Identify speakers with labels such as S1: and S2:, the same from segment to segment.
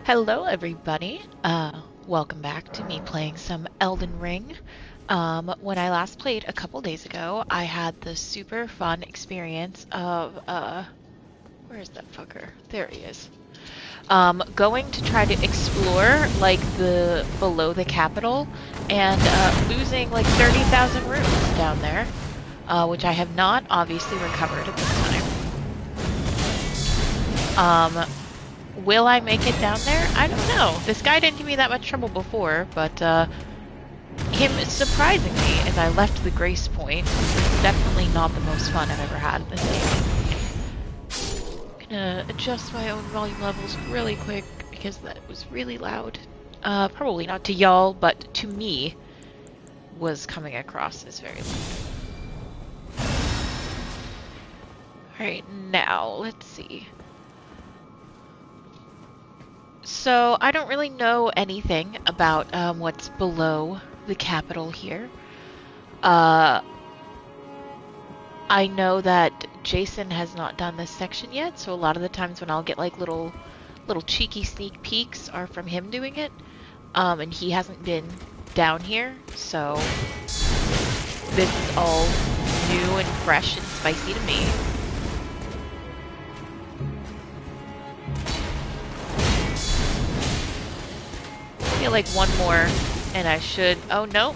S1: Hello, everybody. Welcome back to me playing some Elden Ring. When I last played a couple days ago, I had the super fun experience of, where's that fucker? There he is. Going to try to explore, like, the below the capital, and, losing, like, 30,000 runes down there, which I have not obviously recovered at this time. Will I make it down there? I don't know. This guy didn't give me that much trouble before, but him surprising me as I left the Grace Point was definitely not the most fun I've ever had in this game. Gonna adjust my own volume levels really quick because that was really loud. Probably not to y'all, but to me was coming across as very loud. Alright, now, let's see. So, I don't really know anything about what's below the capital here. I know that Jason has not done this section yet, so a lot of the times when I'll get like little cheeky sneak peeks are from him doing it. And he hasn't been down here, so this is all new and fresh and spicy to me. I feel like one more and I should... Oh, no.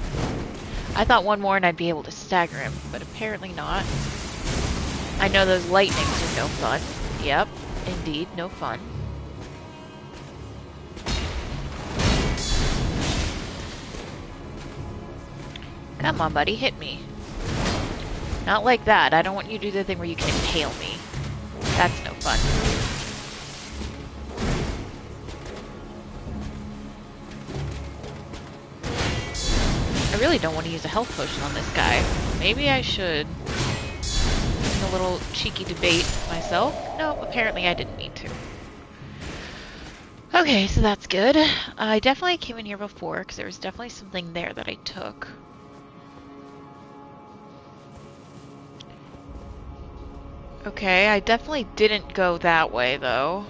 S1: I thought one more and I'd be able to stagger him, but apparently not. I know those lightnings are no fun. Yep, indeed, no fun. Come on, buddy, hit me. Not like that. I don't want you to do the thing where you can impale me. That's no fun. I really don't want to use a health potion on this guy. Maybe I should. In a little cheeky debate myself. No, apparently I didn't need to. Okay, so that's good. I definitely came in here before, because there was definitely something there that I took. Okay, I definitely didn't go that way, though.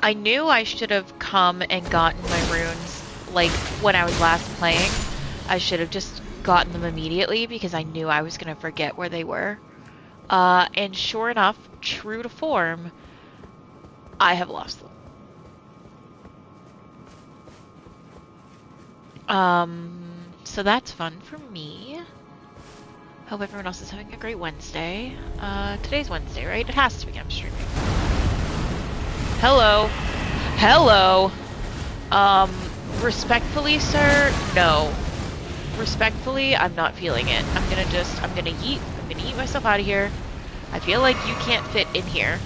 S1: I knew I should have come and gotten my runes like when I was last playing. I should have just gotten them immediately because I knew I was going to forget where they were. And sure enough, true to form, I have lost them. So that's fun for me. Hope everyone else is having a great Wednesday. Today's Wednesday, right? It has to be. I'm streaming. Hello. Hello. Respectfully, sir, no. Respectfully, I'm not feeling it. I'm gonna yeet myself out of here. I feel like you can't fit in here.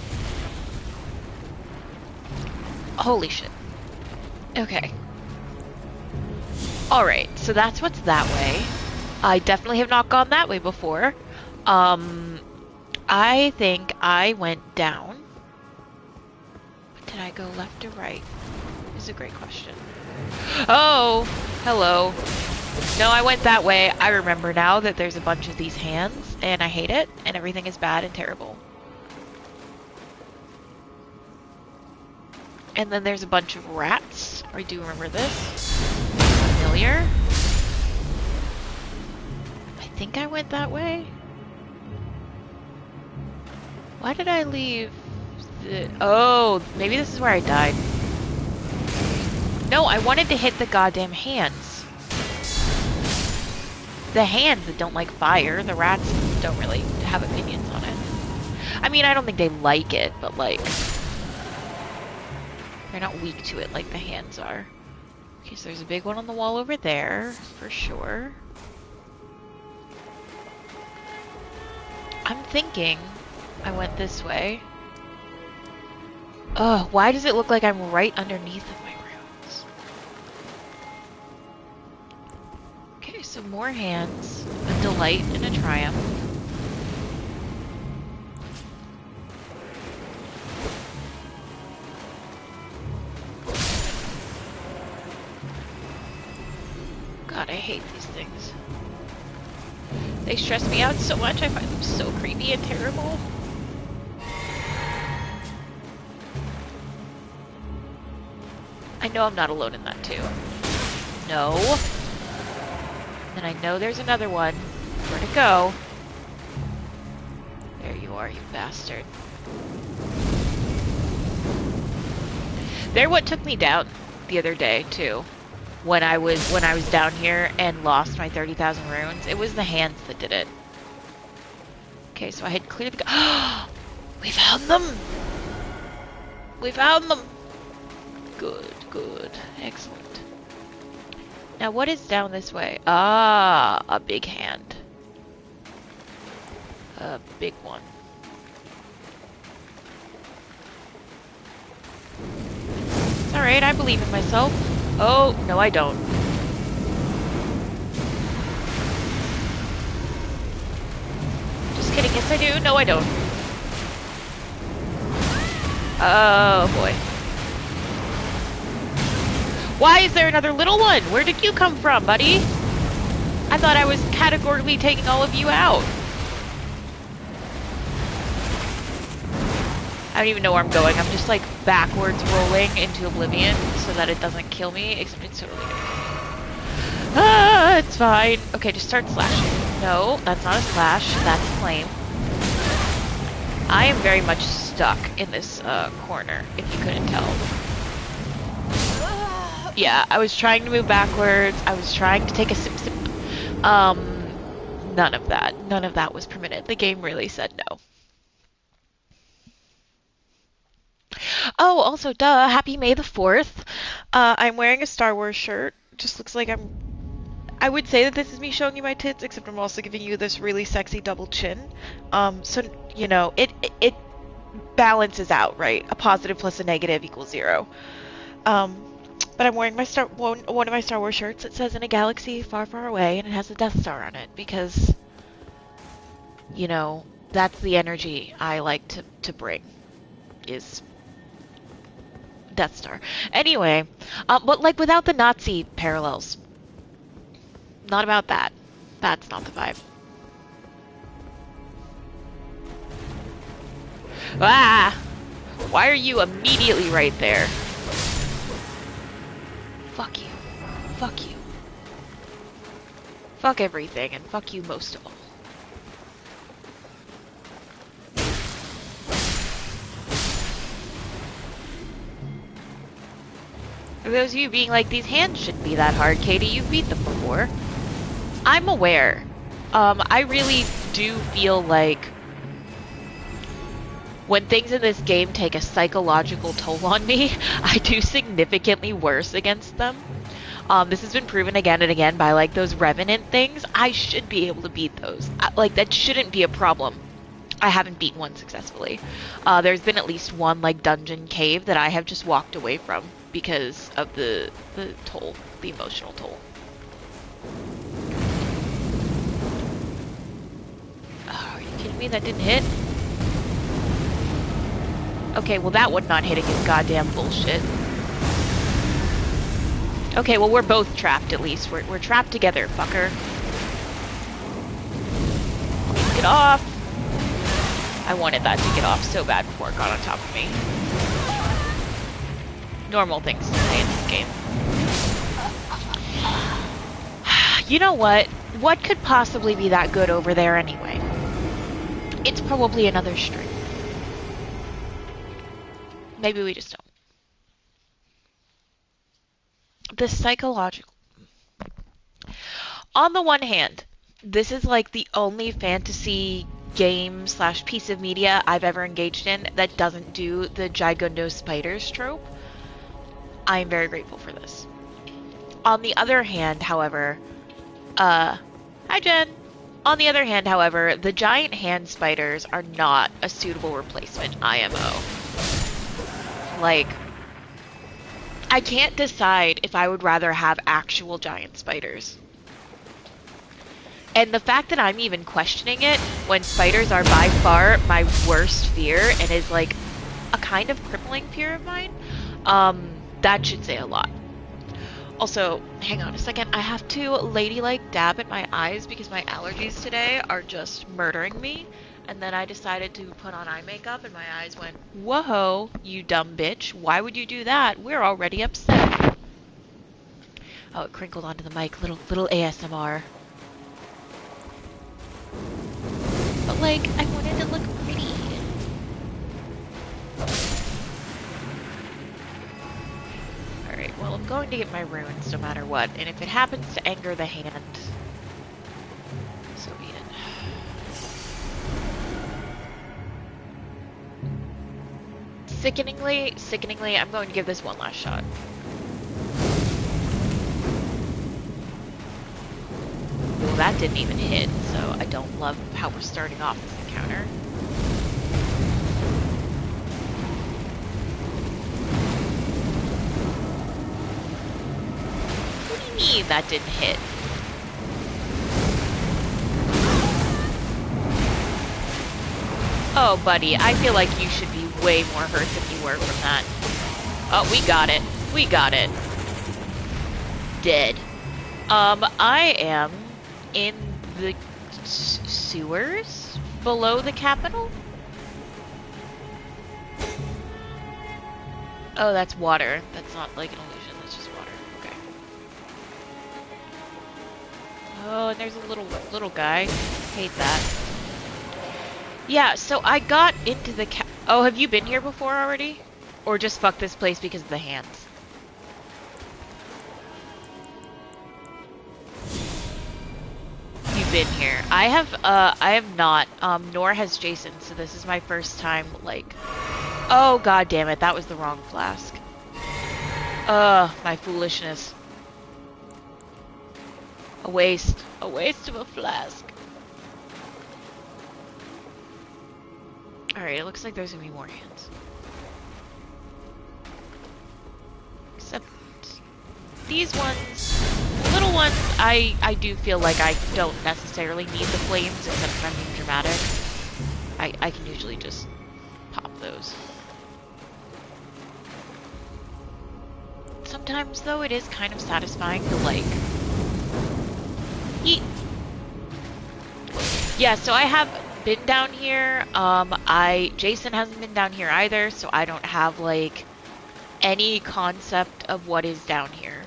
S1: Holy shit. Okay. Alright, so that's what's that way. I definitely have not gone that way before. I think I went down. Did I go left or right? Is a great question. Oh, hello. No, I went that way. I remember now that there's a bunch of these hands, and I hate it, and everything is bad and terrible. And then there's a bunch of rats. I do remember this. Familiar. I think I went that way. Why did I leave the... Oh, maybe this is where I died. No, I wanted to hit the goddamn hands. The hands that don't like fire. The rats don't really have opinions on it. I mean, I don't think they like it, but like... They're not weak to it like the hands are. Okay, so there's a big one on the wall over there, for sure. I'm thinking I went this way. Ugh, why does it look like I'm right underneath of my runes? Okay, so more hands. A delight and a triumph. God, I hate these things. They stress me out so much, I find them so creepy and terrible. I know I'm not alone in that too. No. And I know there's another one. Where to go? There you are, you bastard. They're what took me down the other day too. When I was down here and lost my 30,000 runes, it was the hands that did it. Okay, so I had cleared the. We found them. We found them. Good, good, excellent. Now, what is down this way? Ah, a big hand. A big one. It's alright, I believe in myself. Oh, no I don't. Just kidding, yes I do. No I don't. Oh boy. Why is there another little one? Where did you come from, buddy? I thought I was categorically taking all of you out. I don't even know where I'm going. I'm just like backwards rolling into oblivion so that it doesn't kill me, except it's totally gonna kill me. Ah, it's fine. Okay, just start slashing. No, that's not a slash. That's a flame. I am very much stuck in this corner, if you couldn't tell. Yeah, I was trying to move backwards. I was trying to take a sip. None of that. None of that was permitted. The game really said no. Oh, also, duh, happy May the 4th. I'm wearing a Star Wars shirt. Just looks like I would say that this is me showing you my tits, except I'm also giving you this really sexy double chin. So, you know, it balances out, right? A positive plus a negative equals 0. But I'm wearing my one of my Star Wars shirts. It says "In a galaxy far, far away," and it has a Death Star on it because, you know, that's the energy I like to bring. Is Death Star. Anyway, but like without the Nazi parallels. Not about that. That's not the vibe. Ah! Why are you immediately right there? Fuck you. Fuck you. Fuck everything, and fuck you most of all. For those of you being like, these hands shouldn't be that hard, Katie, you've beat them before. I'm aware. I really do feel like when things in this game take a psychological toll on me, I do significantly worse against them. This has been proven again and again by like those Revenant things. I should be able to beat those. Like that shouldn't be a problem. I haven't beaten one successfully. There's been at least one like dungeon cave that I have just walked away from because of the toll, the emotional toll. Oh, are you kidding me? That didn't hit? Okay, well that one not hitting is goddamn bullshit. Okay, well we're both trapped at least. We're trapped together, fucker. Get off! I wanted that to get off so bad before it got on top of me. Normal things to say in this game. You know what? What could possibly be that good over there anyway? It's probably another stream. Maybe we just don't. The psychological... On the one hand, this is like the only fantasy game / piece of media I've ever engaged in that doesn't do the Gigundo spiders trope. I am very grateful for this. On the other hand, however, hi Jen! On the other hand, however, the giant hand spiders are not a suitable replacement IMO. Like, I can't decide if I would rather have actual giant spiders. And the fact that I'm even questioning it when spiders are by far my worst fear and is like a kind of crippling fear of mine, that should say a lot. Also, hang on a second, I have to ladylike dab at my eyes because my allergies today are just murdering me. And then I decided to put on eye makeup and my eyes went, whoa, you dumb bitch, why would you do that? We're already upset. Oh, it crinkled onto the mic. Little ASMR. But like, I wanted to look pretty. Alright, well, I'm going to get my runes no matter what, and if it happens to anger the hand, so be it. Sickeningly, I'm going to give this one last shot. Well, that didn't even hit, so I don't love how we're starting off this encounter. What do you mean that didn't hit? Oh, buddy, I feel like you should be way more hurt than you were from that. Oh, we got it. We got it. Dead. I am in the sewers below the Capitol? Oh, that's water. That's not like an illusion, that's just water. Okay. Oh, and there's a little guy. Hate that. Yeah, so I got into the Oh, have you been here before already? Or just fuck this place because of the hands? You've been here. I have not, nor has Jason, so this is my first time, like... Oh, god damn it, that was the wrong flask. My foolishness. A waste of a flask. Alright, it looks like there's gonna be more hands. Except these ones, little ones, I do feel like I don't necessarily need the flames, except if I'm being dramatic. I can usually just pop those. Sometimes, though, it is kind of satisfying to, like, eat. Yeah, so I have been down here. Jason hasn't been down here either, so I don't have, like, any concept of what is down here.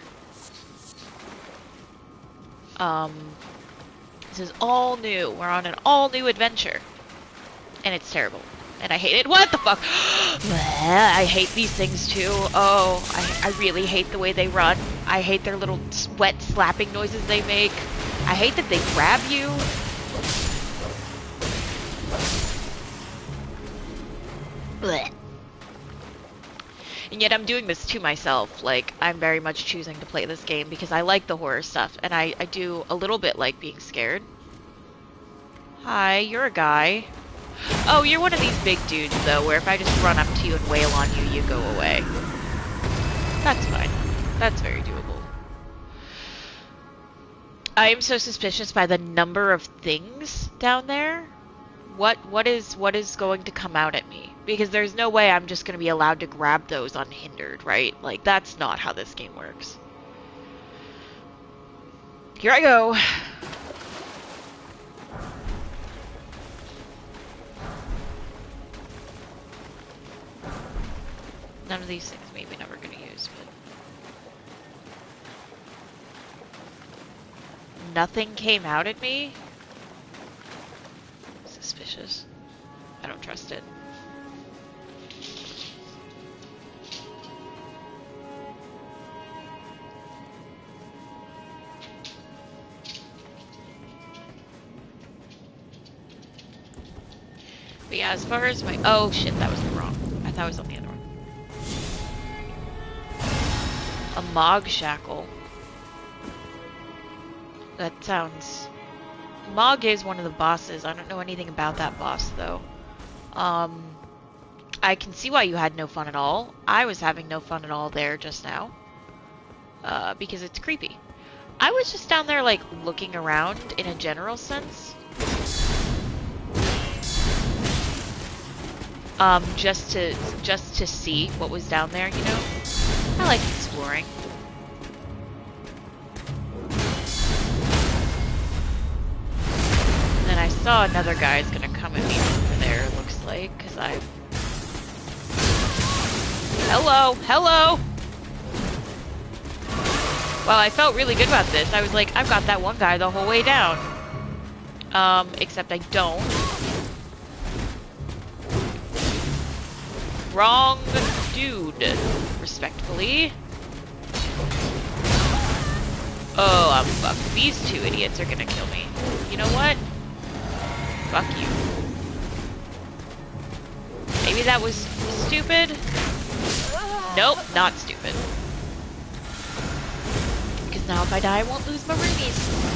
S1: This is all new. We're on an all new adventure. And it's terrible. And I hate it. What the fuck? I hate these things too. Oh, I really hate the way they run. I hate their little wet slapping noises they make. I hate that they grab you. Blech. And yet I'm doing this to myself. Like, I'm very much choosing to play this game because I like the horror stuff. And I do a little bit like being scared. Hi, you're a guy. Oh, you're one of these big dudes, though, where if I just run up to you and wail on you, you go away. That's fine. That's very doable. I am so suspicious by the number of things down there. What is going to come out at me? Because there's no way I'm just going to be allowed to grab those unhindered, right? Like, that's not how this game works. Here I go. None of these things maybe never going to use, but... Nothing came out at me? Suspicious. I don't trust it. But yeah, as far as my... Oh shit, that was the wrong. I thought it was on the other one. A Mog Shackle. That sounds... Mog is one of the bosses. I don't know anything about that boss, though. I can see why you had no fun at all. I was having no fun at all there just now. Because it's creepy. I was just down there, like, looking around in a general sense. Just to see what was down there, you know? I like exploring. And then I saw another guy's gonna come at me over there, it looks like, because I... Hello! Hello! Well, I felt really good about this. I was like, I've got that one guy the whole way down. Except I don't. Wrong dude, respectfully. Oh, I'm fucked. These two idiots are gonna kill me. You know what? Fuck you. Maybe that was stupid? Nope, not stupid. Because now if I die, I won't lose my roomies.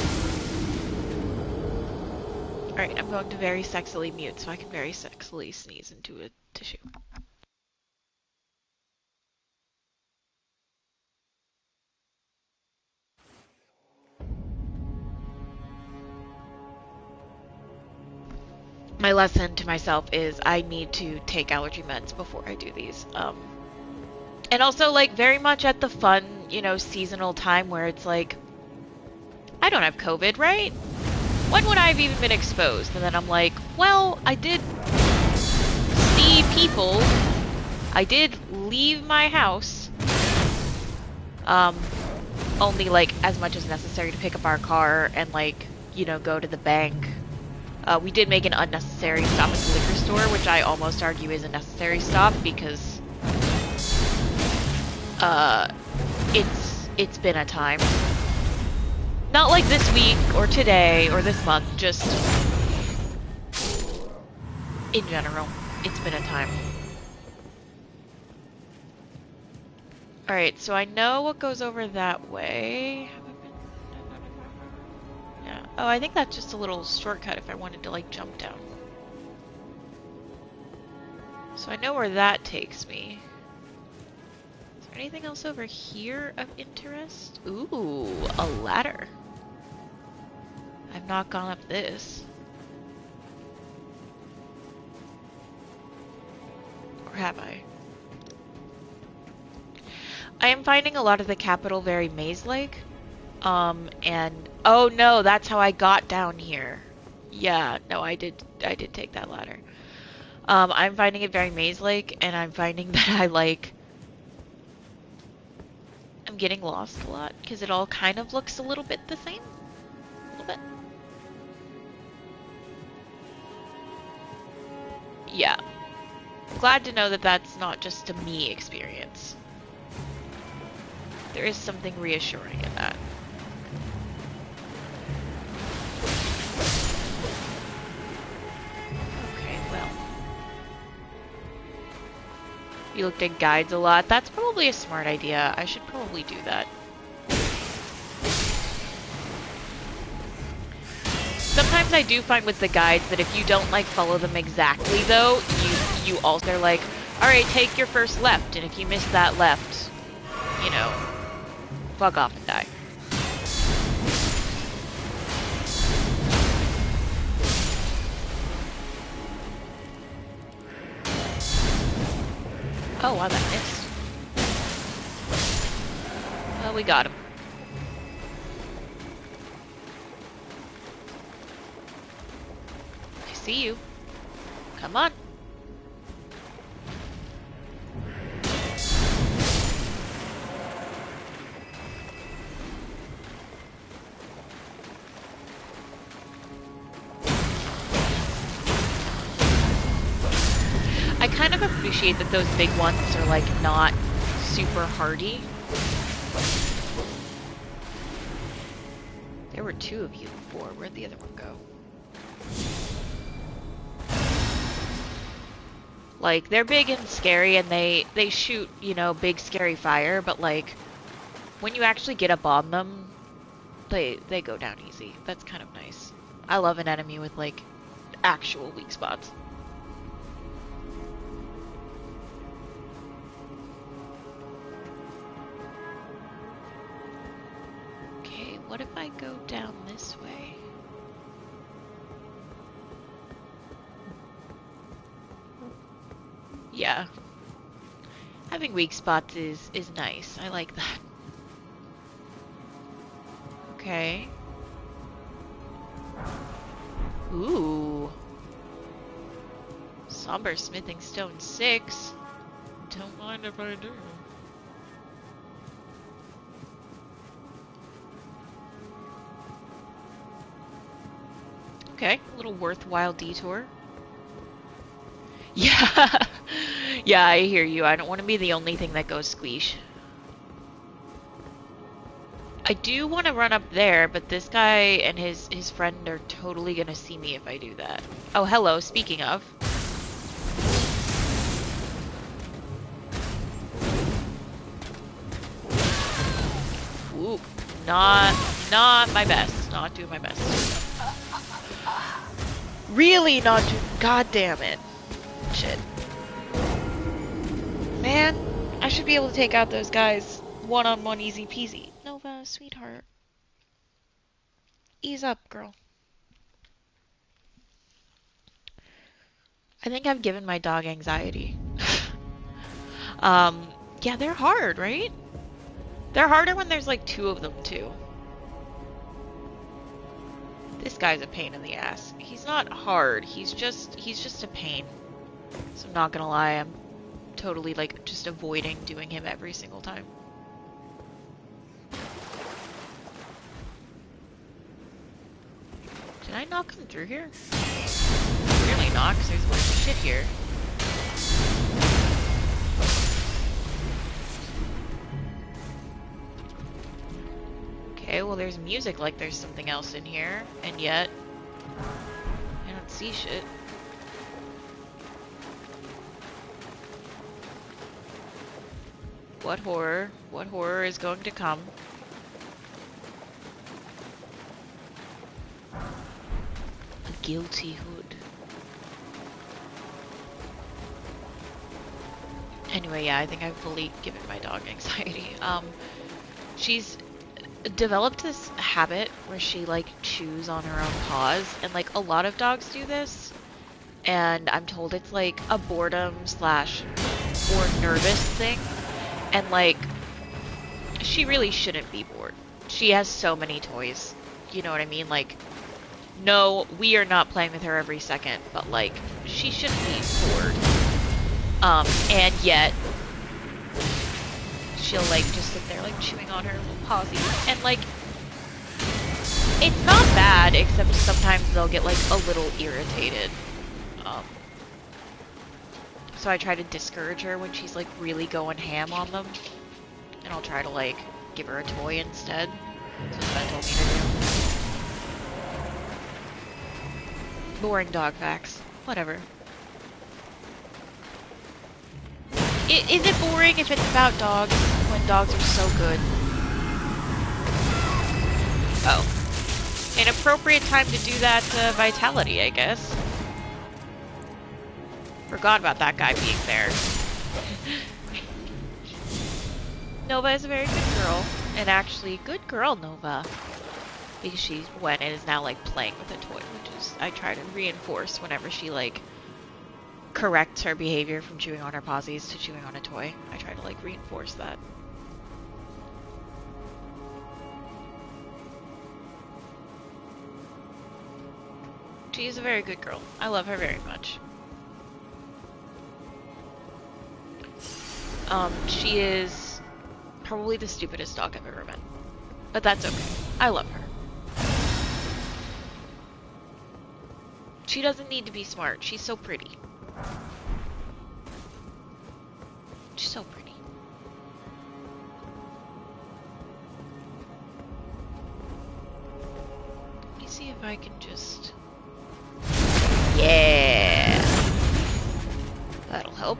S1: Alright, I'm going to very sexily mute so I can very sexily sneeze into a tissue. My lesson to myself is I need to take allergy meds before I do these. And also, like, very much at the fun, you know, seasonal time where it's like, I don't have COVID, right? When would I have even been exposed? And then I'm like, well, I did see people. I did leave my house. Only, like, as much as necessary to pick up our car and, like, you know, go to the bank. We did make an unnecessary stop at the liquor store, which I almost argue is a necessary stop because it's been a time. Not like this week or today or this month, just in general. It's been a time. Alright, so I know what goes over that way. Yeah. Oh, I think that's just a little shortcut if I wanted to, like, jump down. So I know where that takes me. Is there anything else over here of interest? Ooh, a ladder. I've not gone up this. Or have I? I am finding a lot of the capital very maze-like. And oh no, that's how I got down here. Yeah, no, I did take that ladder. I'm finding it very maze-like, and I'm finding that I'm getting lost a lot, because it all kind of looks a little bit the same. A little bit. Yeah. Glad to know that that's not just a me experience. There is something reassuring in that. Okay, well. You looked at guides a lot. That's probably a smart idea. I should probably do that. Sometimes I do find with the guides that if you don't, like, follow them exactly, though, you also, they're like, alright, take your first left, and if you miss that left, you know, fuck off and die. Oh, wow, that missed. Well, we got him. I see you. Come on. I kind of appreciate that those big ones are, like, not super hardy. There were two of you before. Where'd the other one go? Like, they're big and scary, and they shoot, you know, big scary fire, but, like, when you actually get up on them, they go down easy. That's kind of nice. I love an enemy with, like, actual weak spots. Okay, what if I go down this way? Yeah. Having weak spots is nice. I like that. Okay. Ooh. Somber Smithing Stone 6. Don't mind if I do. Okay, a little worthwhile detour. Yeah. Yeah, I hear you. I don't want to be the only thing that goes squeesh. I do want to run up there, but this guy and his friend are totally gonna see me if I do that. Oh, hello, speaking of. Ooh, not my best. Not doing my best. Really not doing... God damn it. Shit. Man, I should be able to take out those guys one-on-one easy peasy. Nova, sweetheart. Ease up, girl. I think I've given my dog anxiety. um, yeah, they're hard, right? They're harder when there's like two of them, too. This guy's a pain in the ass. He's not hard, he's just a pain. So I'm not gonna lie, I'm totally like just avoiding doing him every single time. Did I knock him through here? Clearly not, because there's a bunch of shit here. Okay, well there's music like there's something else in here, and yet I don't see shit. What horror? What horror is going to come? A guilty hood. Anyway, yeah, I think I've fully given my dog anxiety. She's developed this habit where she like chews on her own paws, and like a lot of dogs do this, and I'm told it's like a boredom slash or nervous thing, and like she really shouldn't be bored. She has so many toys, you know what I mean? Like, no, we are not playing with her every second, but like she shouldn't be bored. And yet she'll like just sit there like chewing on her little pawsies, and like it's not bad, except sometimes they'll get like a little irritated. So I try to discourage her when she's like really going ham on them, and I'll try to like give her a toy instead. That's what Ben told me to do. Boring dog facts. Whatever. Is it boring if it's about dogs when dogs are so good? Oh. An appropriate time to do that vitality, I guess. Forgot about that guy being there. Nova is a very good girl. And actually, good girl, Nova. Because she went and is now, like, playing with a toy, which is, I try to reinforce whenever she, like, corrects her behavior from chewing on her pawsies to chewing on a toy. I try to, like, reinforce that. She is a very good girl. I love her very much. She is probably the stupidest dog I've ever met. But that's okay. I love her. She doesn't need to be smart. She's so pretty. She's so pretty. Let me see if I can just... Yeah! That'll help.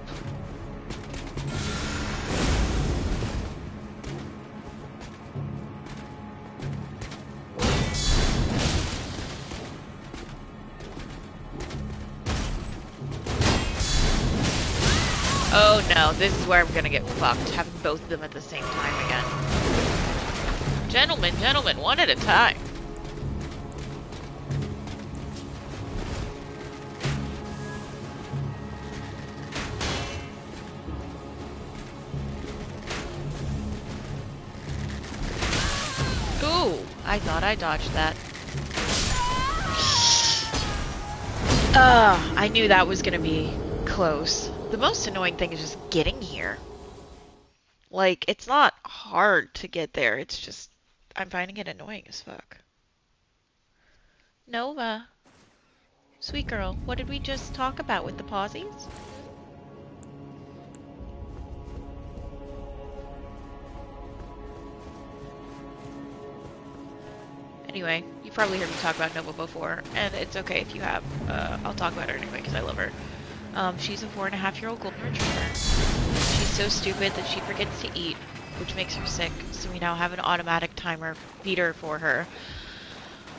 S1: Oh no, this is where I'm gonna get fucked, having both of them at the same time again. Gentlemen, gentlemen, one at a time. Ooh, I thought I dodged that. I knew that was gonna be close. The most annoying thing is just getting here. Like, it's not hard to get there, it's just, I'm finding it annoying as fuck. Nova. Sweet girl, what did we just talk about with the pausies? Anyway, you've probably heard me talk about Nova before, and it's okay if you have. I'll talk about her anyway because I love her. She's a 4.5-year-old golden retriever. She's so stupid that she forgets to eat, which makes her sick, so we now have an automatic timer feeder for her.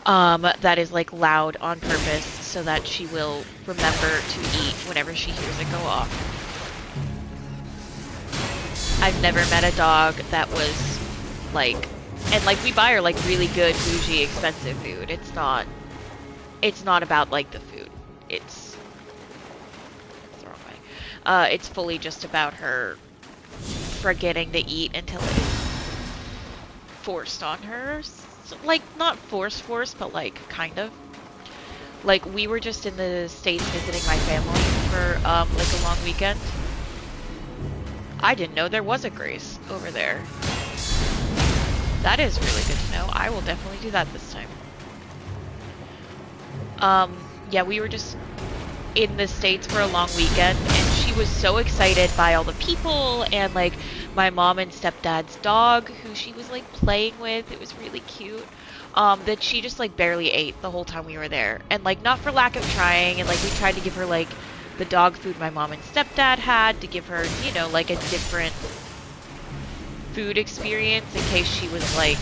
S1: That is like loud on purpose so that she will remember to eat whenever she hears it go off. I've never met a dog that was like, and like we buy her like really good, bougie, expensive food. It's not about like the food. It's the wrong way. It's fully just about her forgetting to eat until it is forced on her. So, like, not forced, but like, kind of. Like, we were just in the States visiting my family for, like a long weekend. I didn't know there was a Grace over there. That is really good to know. I will definitely do that this time. Yeah, we were just in the States for a long weekend, and she was so excited by all the people, and like, my mom and stepdad's dog, who she was like playing with, it was really cute, that she just like barely ate the whole time we were there. And like, not for lack of trying, and like we tried to give her like the dog food my mom and stepdad had, to give her, you know, like a different food experience in case she was like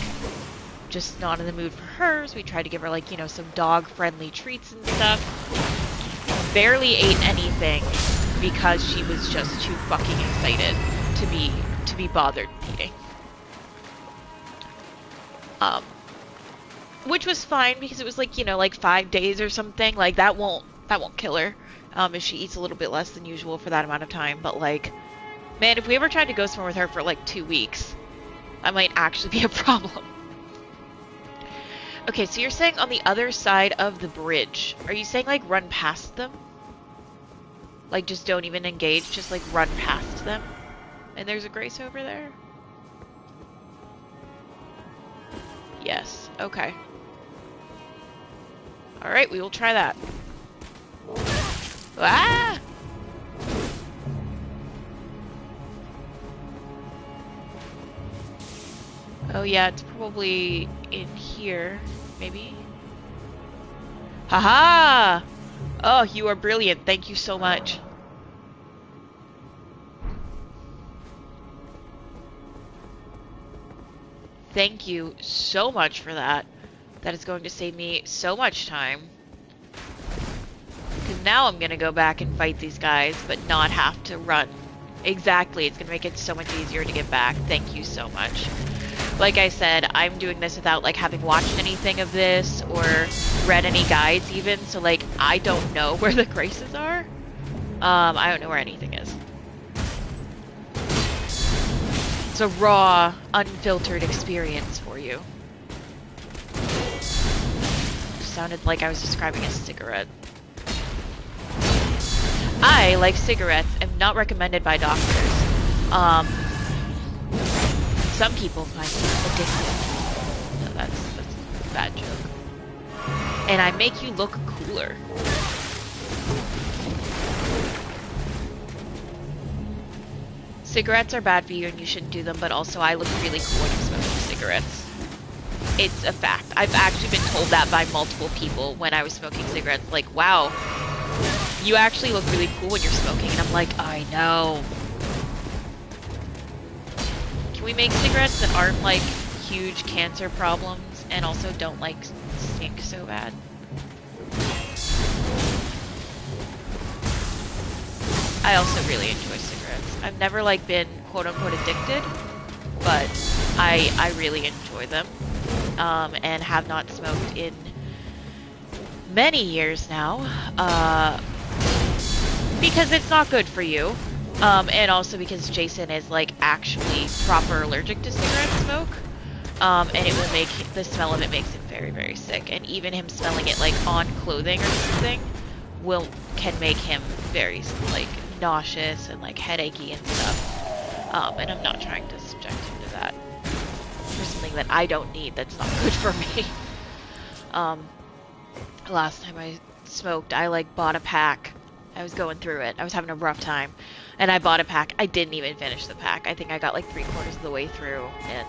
S1: just not in the mood for hers. We tried to give her like, you know, some dog friendly treats and stuff. Barely ate anything because she was just too fucking excited to be bothered eating. Which was fine because it was like, you know, like 5 days or something. Like that won't kill her if she eats a little bit less than usual for that amount of time. But like, man, if we ever tried to go somewhere with her for like 2 weeks, that might actually be a problem. Okay, so you're saying on the other side of the bridge. Are you saying like run past them? Like just don't even engage, just like run past them? And there's a Grace over there? Yes, okay. Alright, we will try that. Ah! Oh yeah, it's probably in here, maybe? Haha! Oh, you are brilliant. Thank you so much. Thank you so much for that. That is going to save me so much time. Because now I'm going to go back and fight these guys, but not have to run. Exactly, it's going to make it so much easier to get back. Thank you so much. Like I said, I'm doing this without like having watched anything of this or read any guides even, so like I don't know where the Graces are. I don't know where anything is. It's a raw, unfiltered experience for you. Sounded like I was describing a cigarette. I, like cigarettes, am not recommended by doctors. Some people find it addictive. No, that's a bad joke. And I make you look cooler. Cigarettes are bad for you and you shouldn't do them, but also I look really cool when I'm smoking cigarettes. It's a fact. I've actually been told that by multiple people when I was smoking cigarettes. Like, wow, you actually look really cool when you're smoking. And I'm like, I know. Can we make cigarettes that aren't like huge cancer problems and also don't like stink so bad? I also really enjoy cigarettes. I've never like been quote unquote addicted, but I really enjoy them. And have not smoked in many years now, because it's not good for you, and also because Jason is like actually proper allergic to cigarette smoke, and it will make, the smell of it makes him very, very sick, and even him smelling it like on clothing or something can make him very like nauseous and like headachy and stuff, and I'm not trying to subject him to that. For something that I don't need, that's not good for me. Last time I smoked, I like bought a pack. I was going through it. I was having a rough time. And I bought a pack. I didn't even finish the pack. I think I got like 3/4 of the way through and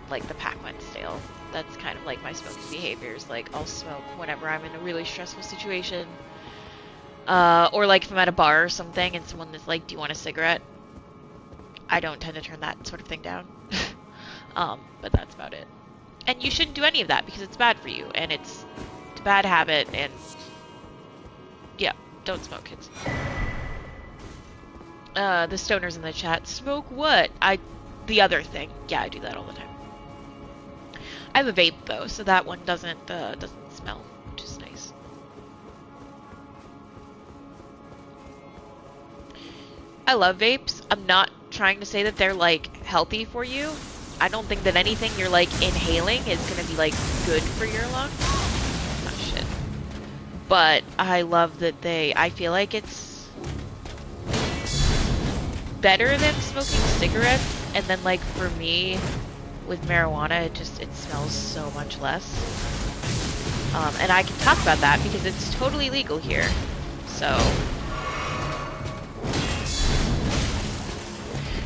S1: like the pack went stale. That's kind of like my smoking behaviors. Like I'll smoke whenever I'm in a really stressful situation. Or like if I'm at a bar or something and someone is like, do you want a cigarette? I don't tend to turn that sort of thing down. But that's about it. And you shouldn't do any of that because it's bad for you and it's a bad habit and yeah, don't smoke, kids. The stoners in the chat, smoke what? The other thing. Yeah, I do that all the time. I have a vape though, so that one doesn't smell, which is nice. I love vapes. I'm not trying to say that they're like healthy for you. I don't think that anything you're like inhaling is gonna be like good for your lungs. Oh shit. But I love that I feel like it's better than smoking cigarettes, and then like for me with marijuana it smells so much less. And I can talk about that because it's totally legal here. So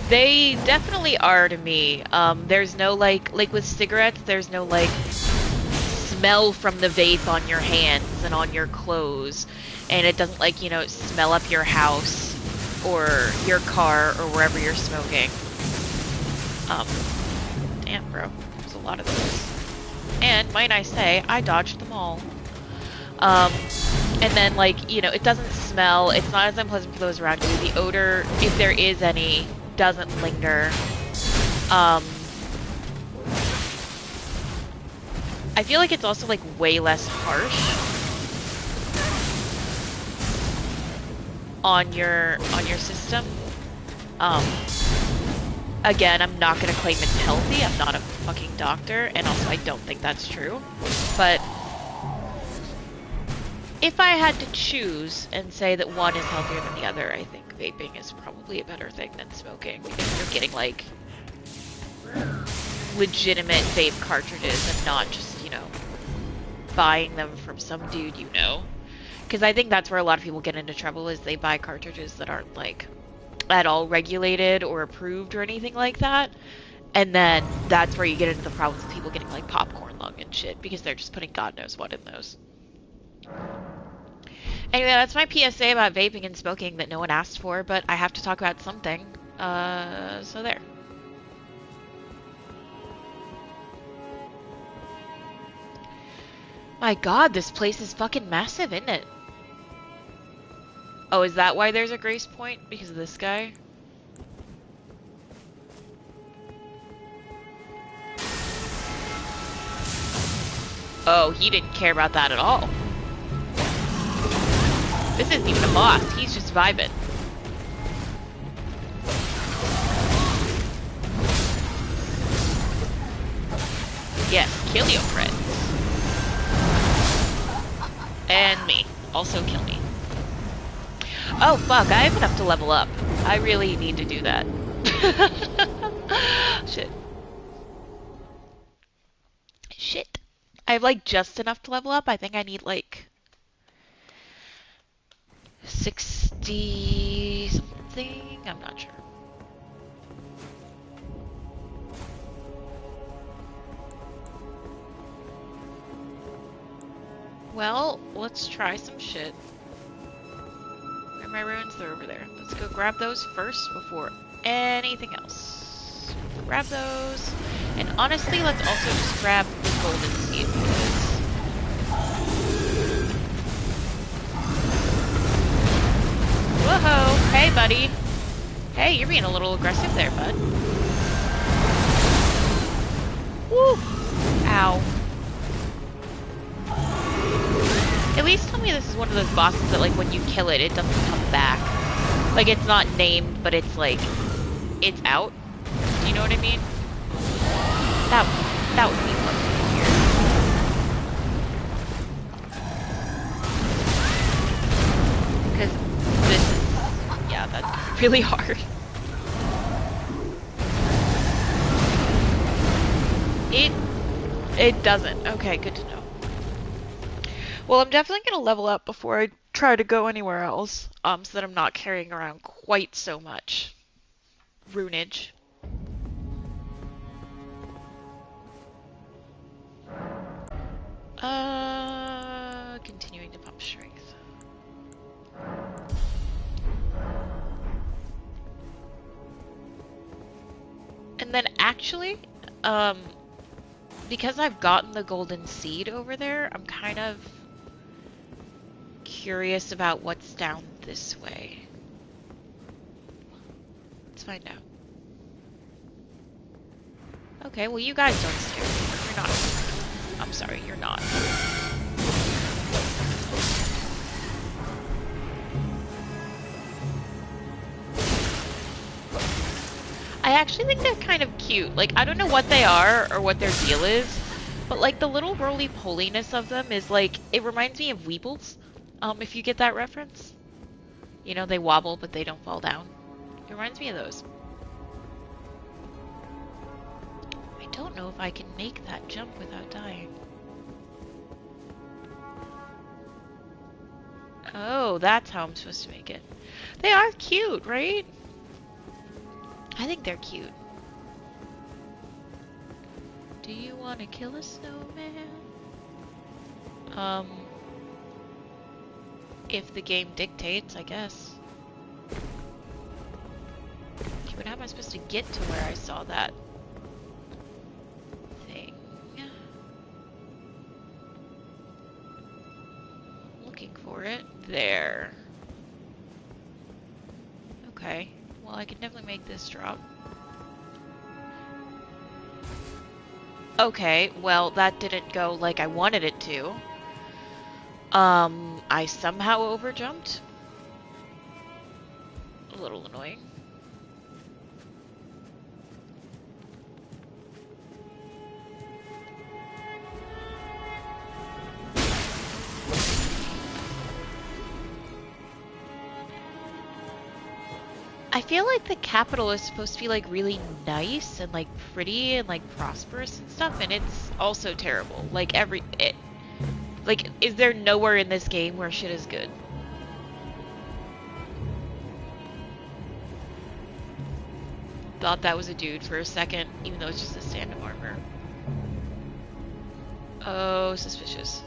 S1: they definitely are to me. There's no like with cigarettes, there's no like smell from the vape on your hands and on your clothes, and it doesn't like, you know, smell up your house or your car or wherever you're smoking. Damn, bro, there's a lot of those. And might I say, I dodged them all. And then like, you know, it doesn't smell. It's not as unpleasant for those around you. The odor, if there is any, doesn't linger. I feel like it's also like way less harsh on your system. Again, I'm not gonna claim it's healthy. I'm not a fucking doctor, and also I don't think that's true. But if I had to choose and say that one is healthier than the other, I think vaping is probably a better thing than smoking. If you're getting like legitimate vape cartridges and not just, you know, buying them from some dude you know. Because I think that's where a lot of people get into trouble, is they buy cartridges that aren't like at all regulated or approved or anything like that. And then that's where you get into the problems of people getting like popcorn lung and shit, because they're just putting God knows what in those. Anyway, that's my PSA about vaping and smoking that no one asked for, but I have to talk about something. So there. My god, this place is fucking massive, isn't it? Oh, is that why there's a grace point? Because of this guy? Oh, he didn't care about that at all. This isn't even a boss, he's just vibing. Yes, kill your friends. And me. Also kill me. Oh fuck, I have enough to level up. I really need to do that. Shit. Shit. I have like just enough to level up. I think I need like 60 something. I'm not sure. Well, let's try some shit. Where are my ruins? They're over there. Let's go grab those first before anything else. Grab those. And honestly, let's also just grab the golden seed. Whoa! Hey, buddy. Hey, you're being a little aggressive there, bud. Woo! Ow. At least tell me this is one of those bosses that, like, when you kill it, it doesn't come back. Like, it's not named, but it's, like, it's out. Do you know what I mean? That would be perfect here. Because this is, yeah, that's really hard. It doesn't. Okay, good to know. Well, I'm definitely gonna level up before I try to go anywhere else, so that I'm not carrying around quite so much runage. Continuing to pump strength. And then actually, um, because I've gotten the golden seed over there, I'm kind of curious about what's down this way. Let's find out. Okay, well you guys don't scare me. You're not. I'm sorry, you're not. I actually think they're kind of cute. Like, I don't know what they are or what their deal is, but like the little roly-poliness of them is like, it reminds me of Weebles, if you get that reference. You know, they wobble, but they don't fall down. It reminds me of those. I don't know if I can make that jump without dying. Oh, that's how I'm supposed to make it. They are cute, right? I think they're cute. Do you want to kill a snowman? If the game dictates, I guess. Okay, but how am I supposed to get to where I saw that thing? Looking for it. There. Okay. Well, I can definitely make this drop. Okay, well, that didn't go like I wanted it to. I somehow overjumped. A little annoying. I feel like the capital is supposed to be like really nice and like pretty and like prosperous and stuff, and it's also terrible. Like like, is there nowhere in this game where shit is good? Thought that was a dude for a second, even though it's just a stand of armor. Oh, suspicious.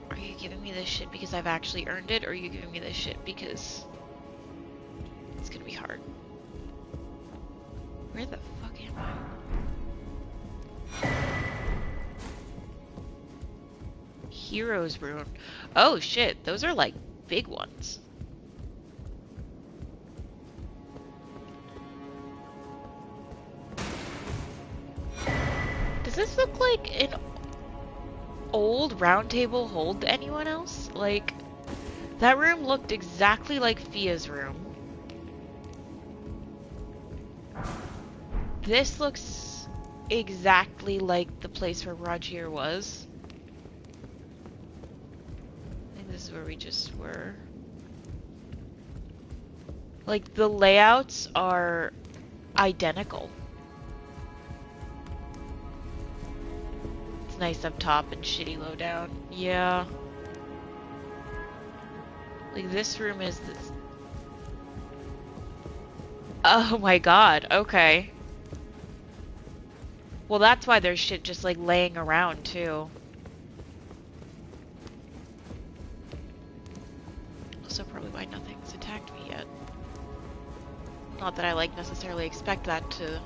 S1: Are you giving me this shit because I've actually earned it, or are you giving me this shit because it's gonna be hard? Where the fuck am I? Hero's Rune. Oh shit, those are like big ones. Does this look like an old round table hold to anyone else? Like, that room looked exactly like Fia's room. This looks exactly like the place where Rogier was. I think this is where we just were. Like, the layouts are identical. It's nice up top and shitty low down. Yeah. Like, this room is this. Oh my god, okay. Well, that's why there's shit just, like, laying around, too. Also probably why nothing's attacked me yet. Not that I, like, necessarily expect that to,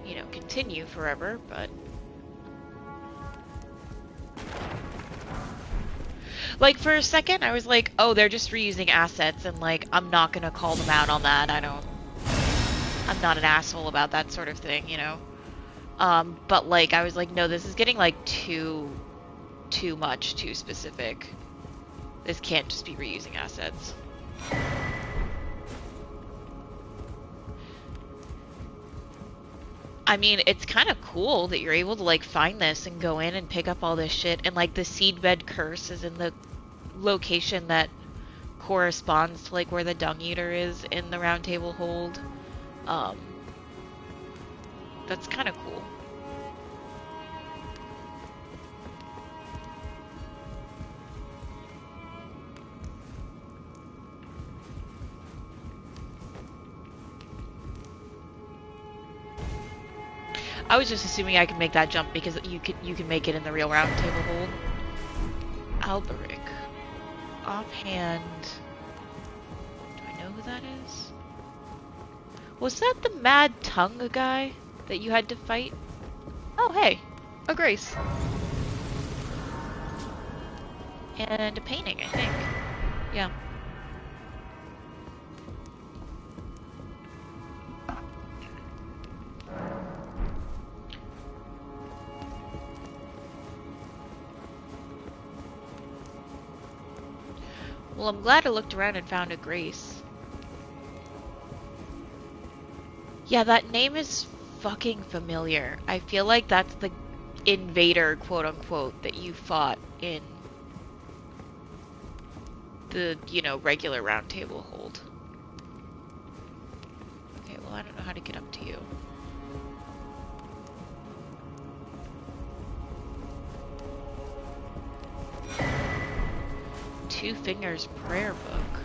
S1: you know, continue forever, but... Like, for a second, I was like, oh, they're just reusing assets, and, like, I'm not gonna call them out on that. I'm not an asshole about that sort of thing, you know? But, like, I was like, no, this is getting, like, too much, too specific. This can't just be reusing assets. I mean, it's kind of cool that you're able to, like, find this and go in and pick up all this shit, and, like, the seedbed curse is in the location that corresponds to, like, where the dung eater is in the round table hold. That's kind of cool. I was just assuming I could make that jump because you can make it in the real round table hold. Alberic. Offhand. Do I know who that is? Was that the Mad Tongue guy that you had to fight? Oh, hey. A Grace. And a painting, I think. Yeah. Well, I'm glad I looked around and found a Grace. Yeah, that name is fucking familiar. I feel like that's the invader, quote-unquote, that you fought in the, you know, regular round table hold. Okay, well, I don't know how to get up to you. Two Fingers Prayer Book.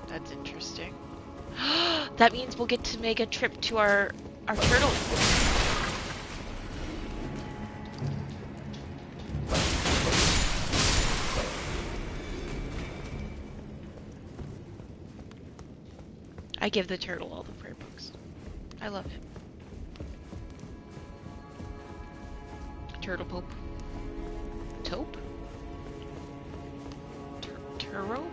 S1: That's interesting. That means we'll get to make a trip to our turtle. I give the turtle all the prayer books. I love him. Turtle Pope. Taupe? Turo?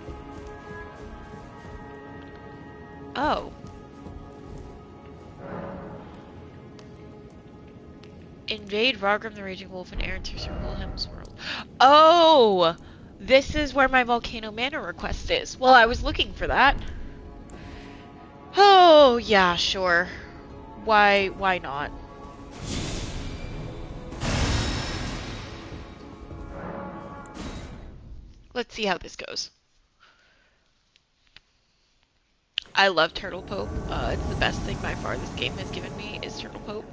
S1: Oh. Invade Vargrim the Raging Wolf and Aaron to circle Him's world. Oh! This is where my Volcano Manor request is. Well, I was looking for that. Oh, yeah, sure. Why not? Let's see how this goes. I love Turtle Pope. It's the best thing by far this game has given me is Turtle Pope.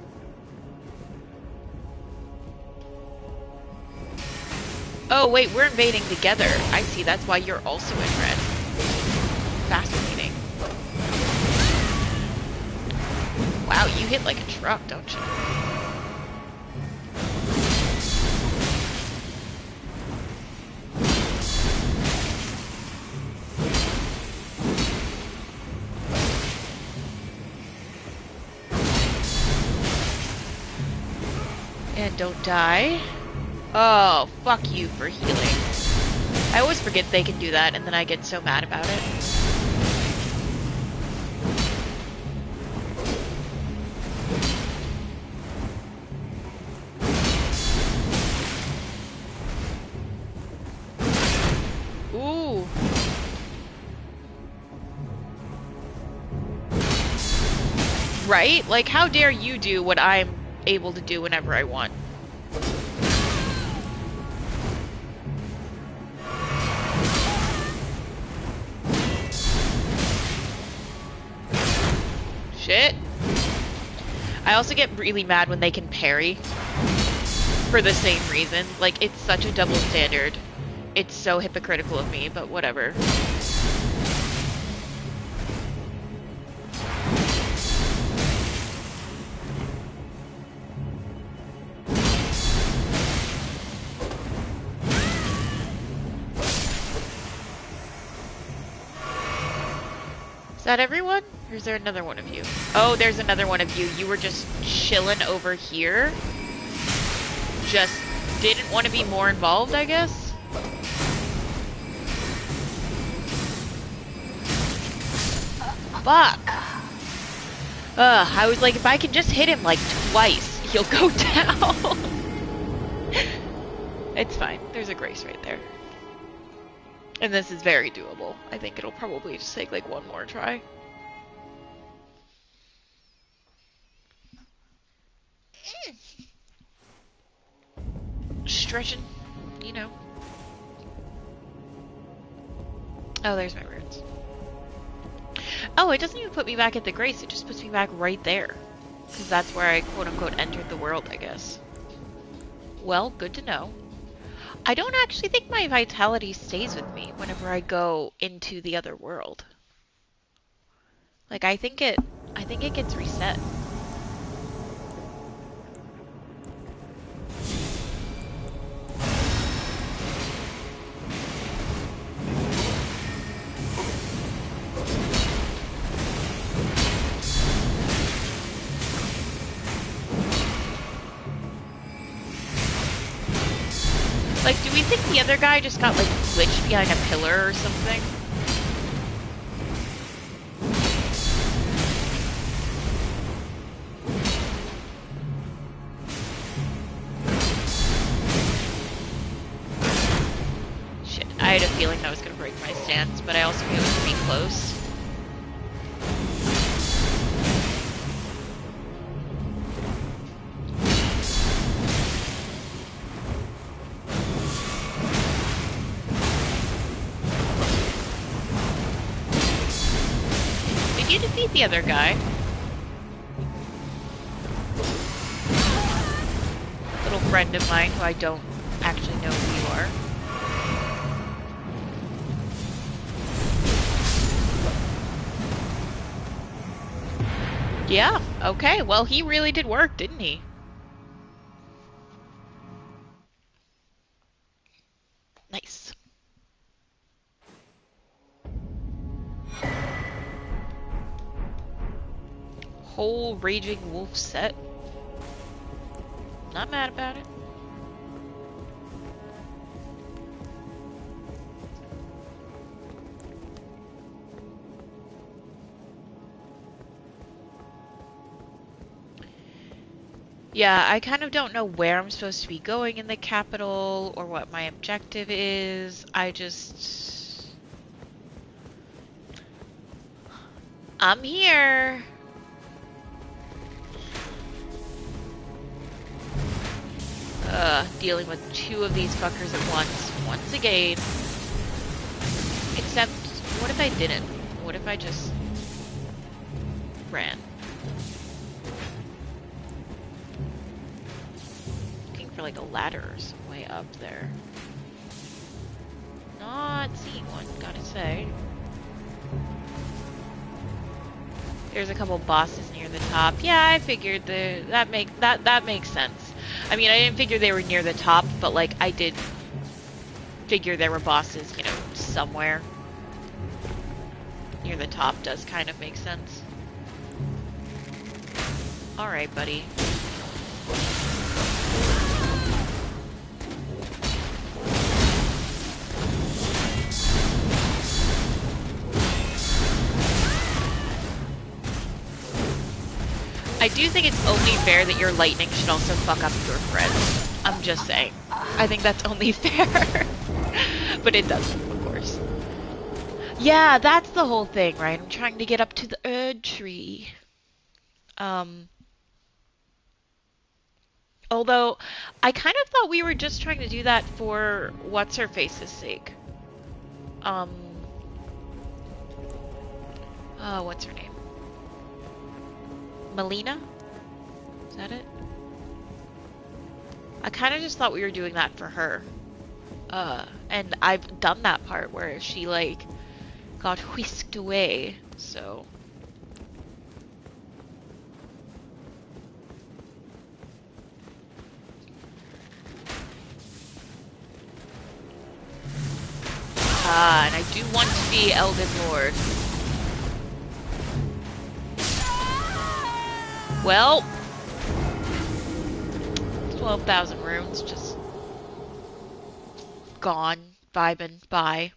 S1: Oh, wait, we're invading together. I see, that's why you're also in red. Fascinating. Wow, you hit like a truck, don't you? And don't die. Oh, fuck you for healing. I always forget they can do that, and then I get so mad about it. Ooh. Right? Like, how dare you do what I'm able to do whenever I want? Shit. I also get really mad when they can parry for the same reason. Like, it's such a double standard. It's so hypocritical of me, but whatever. Is that everyone? Or is there another one of you? Oh, there's another one of you. You were just chilling over here. Just didn't want to be more involved, I guess? Fuck. I was like, if I can just hit him like twice, he'll go down. It's fine. There's a Grace right there. And this is very doable. I think it'll probably just take like one more try. Stretching, you know. Oh, there's my runes. Oh, it doesn't even put me back at the Grace, it just puts me back right there. Because that's where I quote-unquote entered the world, I guess. Well, good to know. I don't actually think my vitality stays with me whenever I go into the other world. Like, I think it gets reset. Like, do we think the other guy just got, like, glitched behind a pillar or something? Shit, I had a feeling that was gonna break my stance, but I also knew it was pretty close. You defeat the other guy. Little friend of mine who I don't actually know who you are. Yeah, okay. Well, he really did work, didn't he? Nice. Whole Raging Wolf set. Not mad about it. Yeah, I kind of don't know where I'm supposed to be going in the capital or what my objective is. I'm here. Dealing with two of these fuckers at once again. Except, what if I didn't? What if I just ran? Looking for like a ladder or some way up there. Not seeing one, gotta say. There's a couple bosses near the top. Yeah, I figured that makes sense. I mean, I didn't figure they were near the top, but like I did figure there were bosses, you know, somewhere. Near the top does kind of make sense. Alright, buddy. I do think it's only fair that your lightning should also fuck up your friends. I'm just saying. I think that's only fair. But it doesn't, of course. Yeah, that's the whole thing, right? I'm trying to get up to the Erd tree. Although, I kind of thought we were just trying to do that for what's-her-face's sake. What's her name? Melina? Is that it? I kind of just thought we were doing that for her. And I've done that part where she, like, got whisked away, so... Ah, and I do want to be Elden Lord. Well, 12,000 runes just gone, vibing by.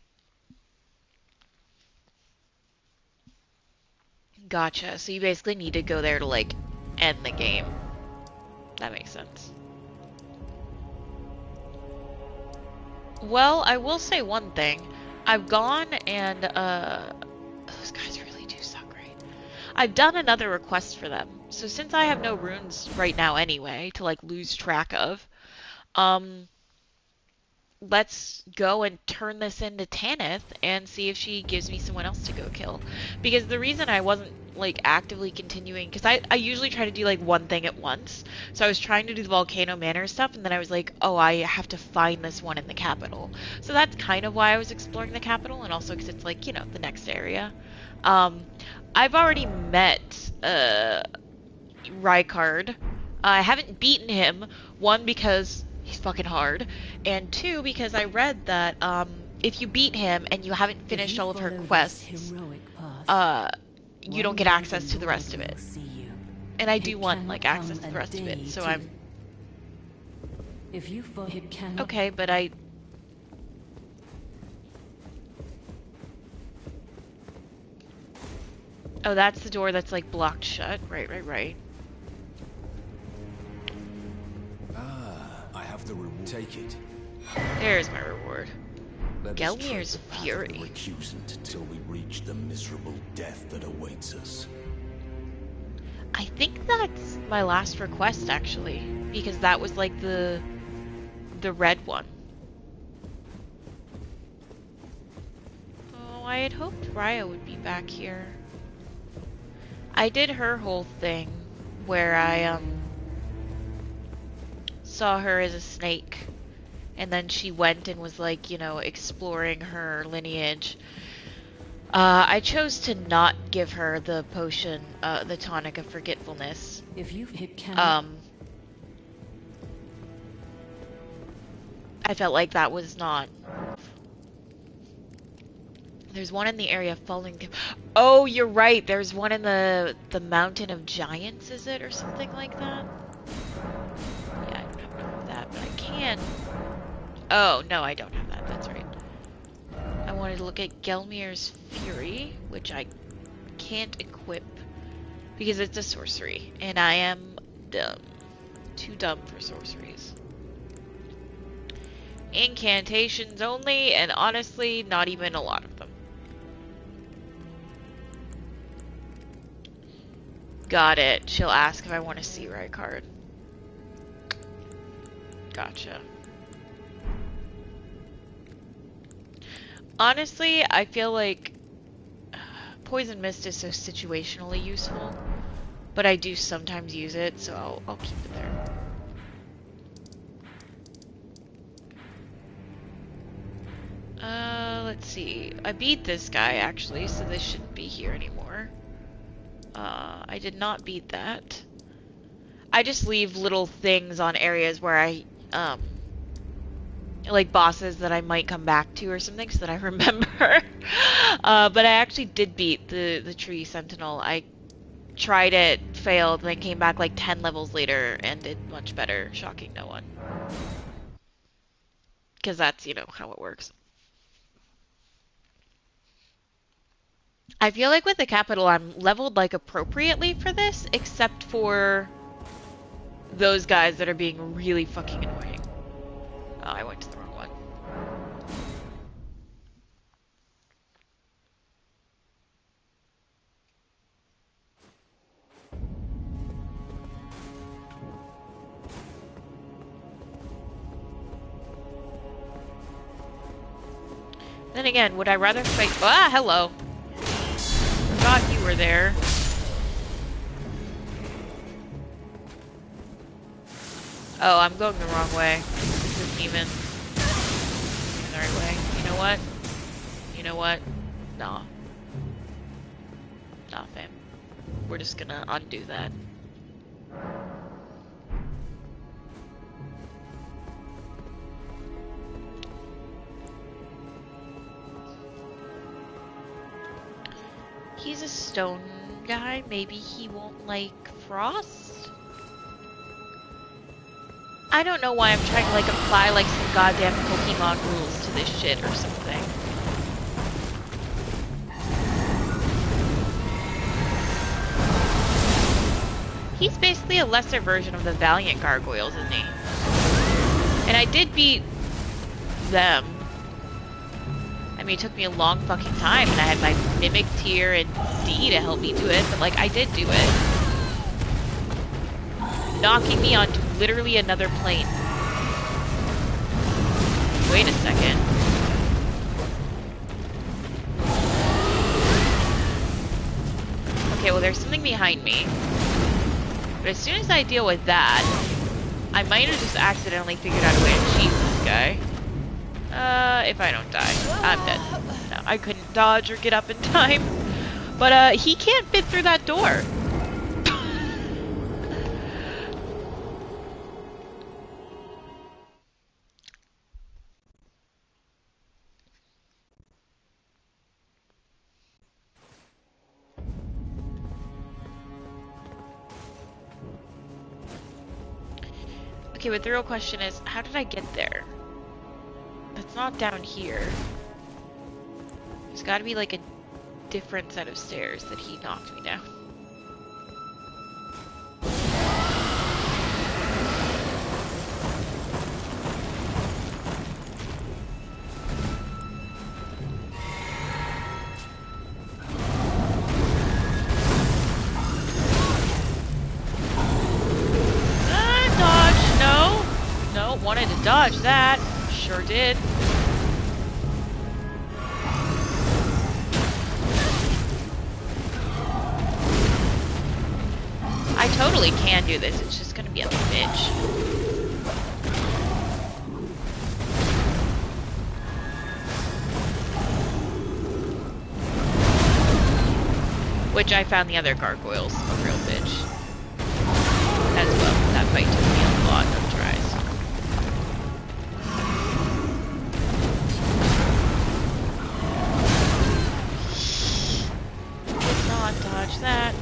S1: Gotcha. So you basically need to go there to, like, end the game. That makes sense. Well, I will say one thing. I've gone and, those guys really do suck, right? I've done another request for them. So since I have no runes right now anyway, to, like, lose track of, let's go and turn this into Tanith and see if she gives me someone else to go kill. Because the reason I wasn't, like, actively continuing, because I usually try to do, like, one thing at once. So I was trying to do the Volcano Manor stuff, and then I was like, oh, I have to find this one in the capital. So that's kind of why I was exploring the capital, and also because it's, like, you know, the next area. I've already met, Rykard. I haven't beaten him, one, because he's fucking hard, and two, because I read that if you beat him and you haven't finished all of her quests, you don't get access to the rest of it. And I do want, like, access to the rest of it, so I'm... Okay, but I Oh, that's the door that's like blocked shut. Right.
S2: Ah, I have the reward. Take it.
S1: There's my reward.
S2: Let us
S1: Gelmir's
S2: tread the path
S1: Fury.
S2: of the recusant till we reach the miserable death that awaits us.
S1: I think that's my last request, actually, because that was like the red one. Oh, I had hoped Raya would be back here. I did her whole thing where I saw her as a snake, and then she went and was like, you know, exploring her lineage. I chose to not give her the potion, the tonic of forgetfulness.
S3: If you hit
S1: I felt like that was not. There's one in the area of Falling. Oh, you're right. There's one in the Mountain of Giants, is it, or something like that? Yeah, I don't have enough of that, but I can. Oh no, I don't have that. That's right. I wanted to look at Gelmir's Fury, which I can't equip because it's a sorcery, and I am dumb. Too dumb for sorceries. Incantations only, and honestly, not even a lot of them. Got it. She'll ask if I want a Searai card. Gotcha. Honestly, I feel like Poison Mist is so situationally useful, but I do sometimes use it, so I'll keep it there. Let's see. I beat this guy, actually, so this shouldn't be here anymore. I did not beat that. I just leave little things on areas where I, like bosses that I might come back to or something so that I remember. But I actually did beat the Tree Sentinel. I tried it, failed, and then came back like 10 levels later and did much better, shocking no one. Because that's, you know, how it works. I feel like with the capital, I'm leveled like appropriately for this, except for those guys that are being really fucking annoying. Oh, I went to the wrong one. Then again, would I rather fight— ah, hello! Forgot you were there. Oh, I'm going the wrong way. This isn't even the right way. You know what? You know what? Nah. Nah, fam. We're just gonna undo that. He's a stone guy. Maybe he won't like frost? I don't know why I'm trying to like apply like some goddamn Pokemon rules to this shit or something. He's basically a lesser version of the Valiant Gargoyles, isn't he? And I did beat them. I mean, it took me a long fucking time, and I had my Mimic Tier and D to help me do it, but like, I did do it. Knocking me onto literally another plane. Wait a second. Okay, well there's something behind me. But as soon as I deal with that, I might have just accidentally figured out a way to cheat this guy. If I don't die, I'm dead. No, I couldn't dodge or get up in time. But, he can't fit through that door. Okay, but the real question is, how did I get there? That's not down here. There's gotta be like a different set of stairs that he knocked me down. Wanted to dodge that. Sure did. I totally can do this. It's just gonna be a bitch. Which I found the other gargoyles a real bitch. As well. That fight took me a lot of tries. Dodge that.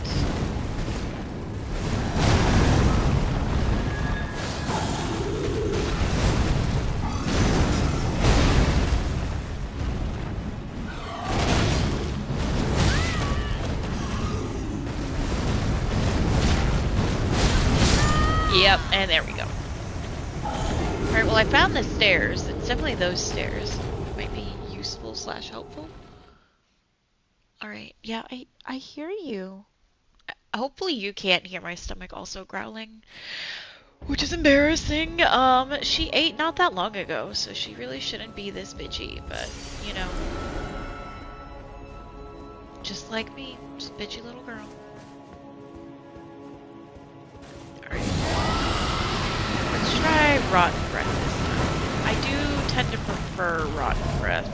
S1: Yep, and there we go. Alright, well I found the stairs. It's definitely those stairs. It might be useful / helpful. Alright, yeah, I hear you. Hopefully you can't hear my stomach also growling, which is embarrassing. She ate not that long ago, so she really shouldn't be this bitchy, but, you know. Just like me, just bitchy little girl. Alright. Let's try Rotten Breath this time. I do tend to prefer Rotten Breath.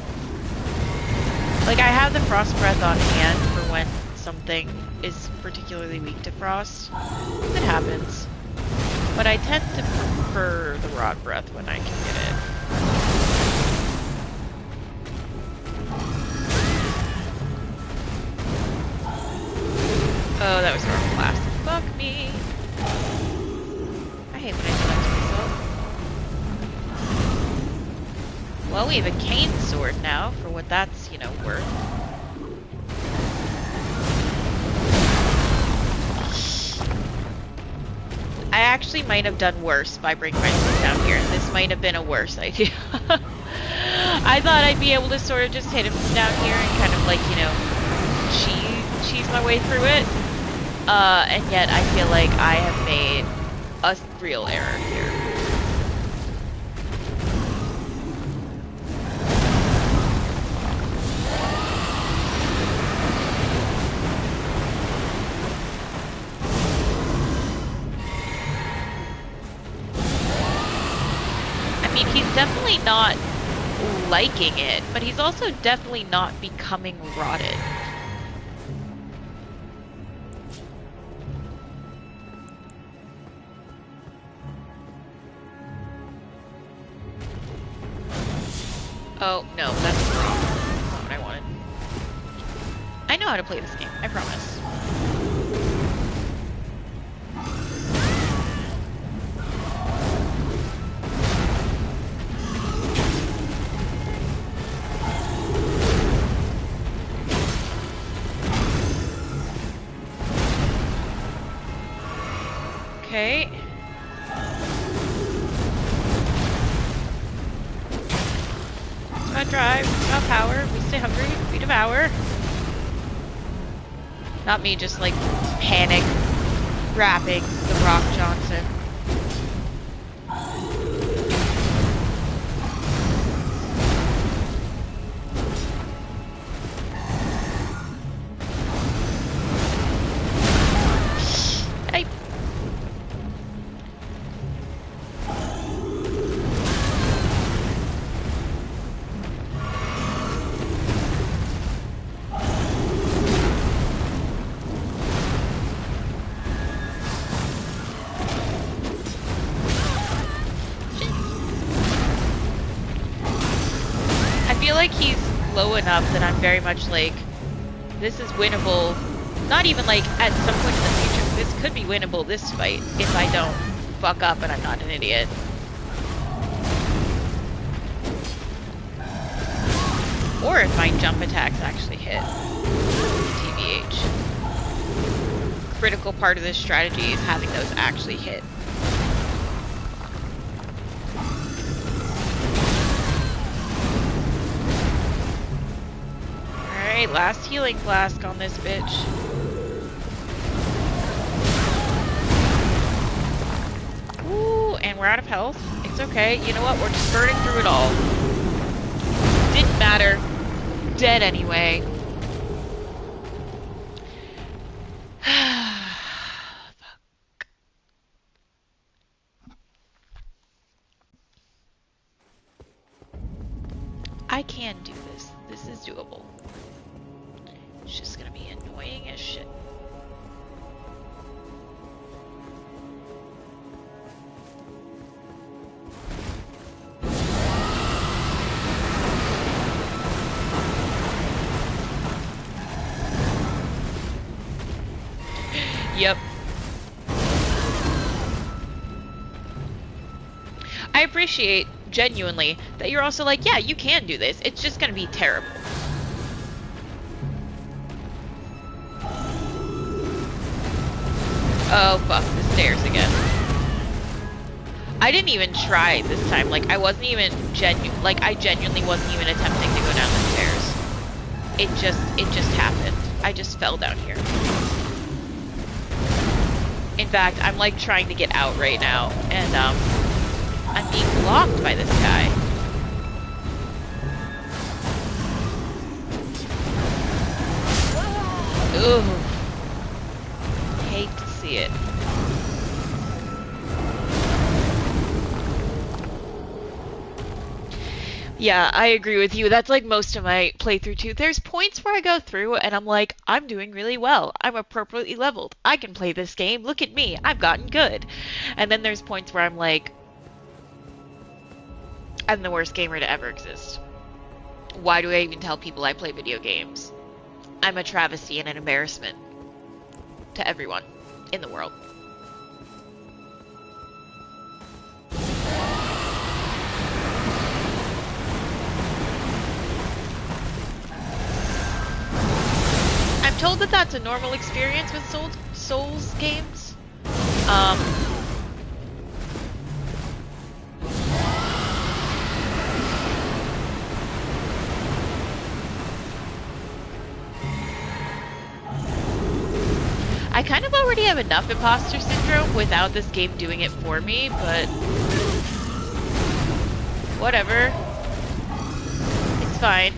S1: Like, I have the Frost Breath on hand for when something is particularly weak to Frost. It happens. But I tend to prefer the Rot Breath when I can get it. Oh, that was the wrong class. Fuck me. I hate when I do that to myself. Well, we have a cane sword now, for what that's, you know, worth. I actually might have done worse by bringing myself down here. This might have been a worse idea. I thought I'd be able to sort of just hit him from down here and kind of like, you know, cheese my way through it. And yet I feel like I have made a real error here. He's definitely not liking it, but he's also definitely not becoming rotted. Oh, no, that's not what I wanted. I know how to play this game, I promise. Okay. It's about drive, it's about power. We stay hungry, we devour. Not me just like panic rapping the Rock Johnson. Low enough that I'm very much like, this is winnable. Not even like at some point in the future. This could be winnable, this fight, if I don't fuck up and I'm not an idiot. Or if my jump attacks actually hit. TBH. Critical part of this strategy is having those actually hit. Alright, last healing flask on this bitch. Ooh, and we're out of health. It's okay. You know what? We're just burning through it all. Didn't matter. Dead anyway. Fuck. I can do this. This is doable. It's just gonna be annoying as shit. Yep. I appreciate, genuinely, that you're also like, yeah, you can do this. It's just gonna be terrible. Oh, fuck, the stairs again. I didn't even try this time. Like, I wasn't even I genuinely wasn't even attempting to go down the stairs. It just happened. I just fell down here. In fact, I'm like trying to get out right now, and I'm being blocked by this guy. Ooh. Hate to see it. Yeah, I agree with you. That's like most of my playthrough too. There's points where I go through and I'm like, I'm doing really well. I'm appropriately leveled. I can play this game. Look at me. I've gotten good. And then there's points where I'm like, I'm the worst gamer to ever exist. Why do I even tell people I play video games? I'm a travesty and an embarrassment to everyone in the world. I'm told that that's a normal experience with Souls games. I kind of already have enough imposter syndrome without this game doing it for me, but whatever. It's fine.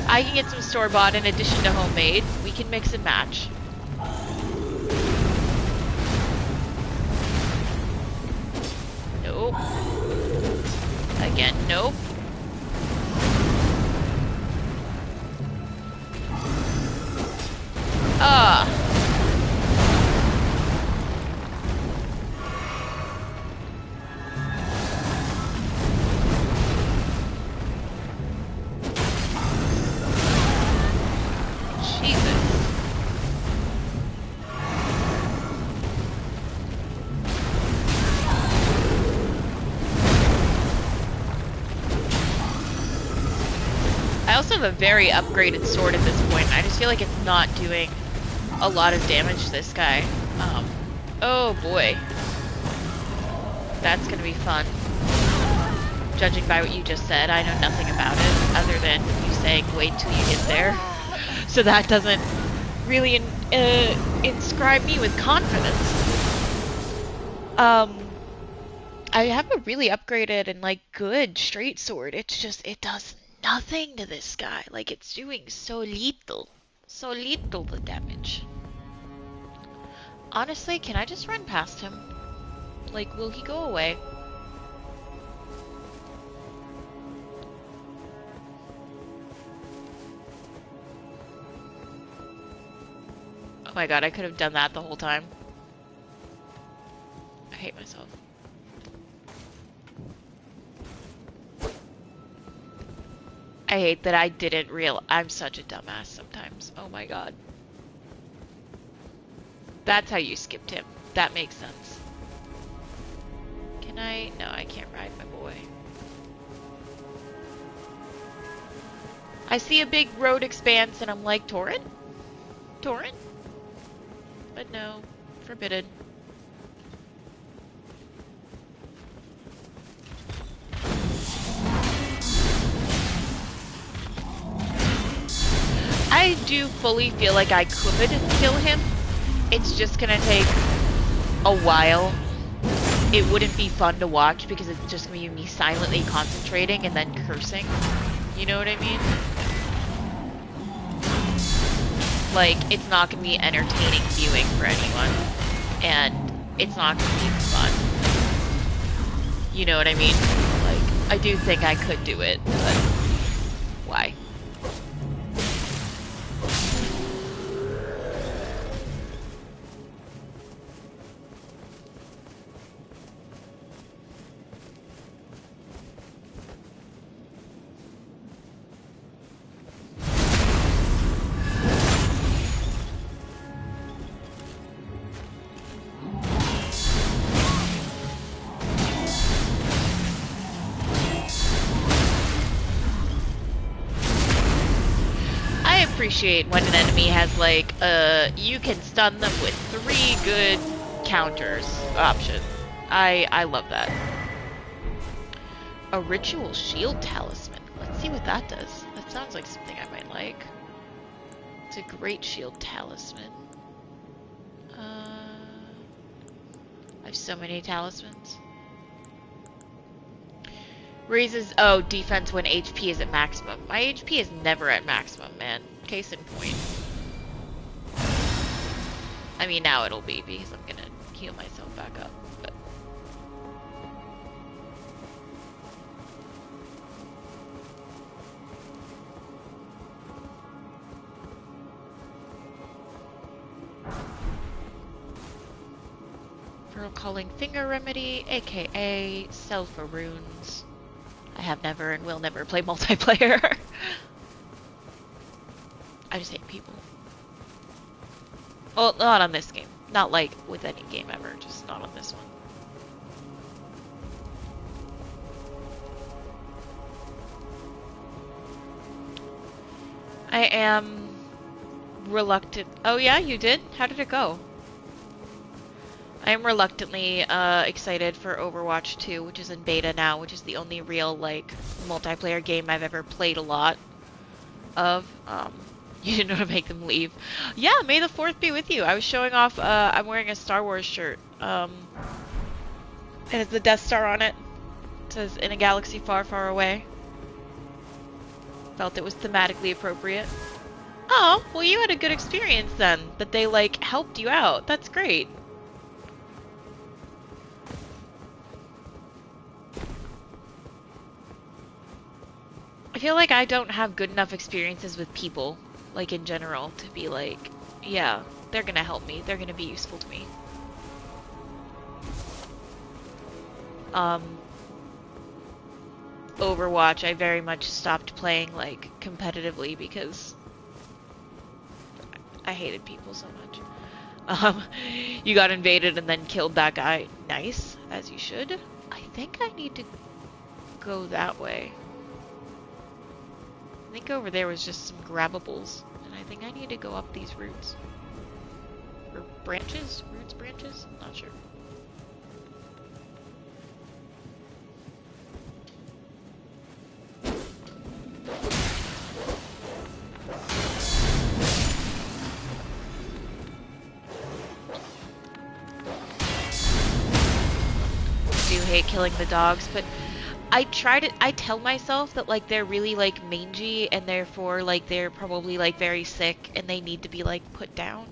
S1: I can get some store-bought in addition to homemade. We can mix and match. Nope. Again, nope. Ah. I also have a very upgraded sword at this point. I just feel like it's not doing a lot of damage to this guy. Oh boy. That's gonna be fun. Judging by what you just said, I know nothing about it, other than you saying wait till you get there. So that doesn't really inscribe me with confidence. I have a really upgraded and like good straight sword. It's just, it does nothing to this guy. Like, it's doing so little the damage. Honestly, can I just run past him? Like, will he go away? Oh my god, I could have done that the whole time. I hate myself. I hate that I didn't I'm such a dumbass sometimes. Oh my god. That's how you skipped him. That makes sense. Can I? No, I can't ride my boy. I see a big road expanse and I'm like, Torrent? Torrent? But no, forbidden. I do fully feel like I could kill him. It's just gonna take a while. It wouldn't be fun to watch because it's just gonna be me silently concentrating and then cursing. You know what I mean? Like, it's not gonna be entertaining viewing for anyone. And it's not gonna be fun. You know what I mean? Like, I do think I could do it, but why? Appreciate when an enemy has like you can stun them with 3 good counters option. I love that. A ritual shield talisman. Let's see what that does. That sounds like something I might like. It's a great shield talisman. I have so many talismans. Raises, oh, defense when HP is at maximum. My HP is never at maximum, man. Case in point. I mean, now it'll be because I'm gonna heal myself back up. But. For calling finger remedy, aka sell for runes. I have never and will never play multiplayer. I just hate people. Well, not on this game. Not like with any game ever, just not on this one. I am reluctant. Oh yeah, you did? How did it go? I am reluctantly excited for Overwatch 2, which is in beta now, which is the only real, like, multiplayer game I've ever played a lot of. You didn't know to make them leave. Yeah, may the 4th be with you. I was showing off, I'm wearing a Star Wars shirt. It has the Death Star on it. It says, in a galaxy far, far away. Felt it was thematically appropriate. Oh, well you had a good experience then, that they, like, helped you out. That's great. I feel like I don't have good enough experiences with people, like in general, to be like, yeah, they're gonna help me, they're gonna be useful to me. Overwatch, I very much stopped playing, like, competitively because I hated people so much. You got invaded and then killed that guy. Nice, as you should. I think I need to go that way. I think over there was just some grabbables, and I think I need to go up these roots. Or branches? Roots, branches? I'm not sure. I do hate killing the dogs, but I tell myself that, like, they're really, like, mangy, and therefore, like, they're probably, like, very sick, and they need to be, like, put down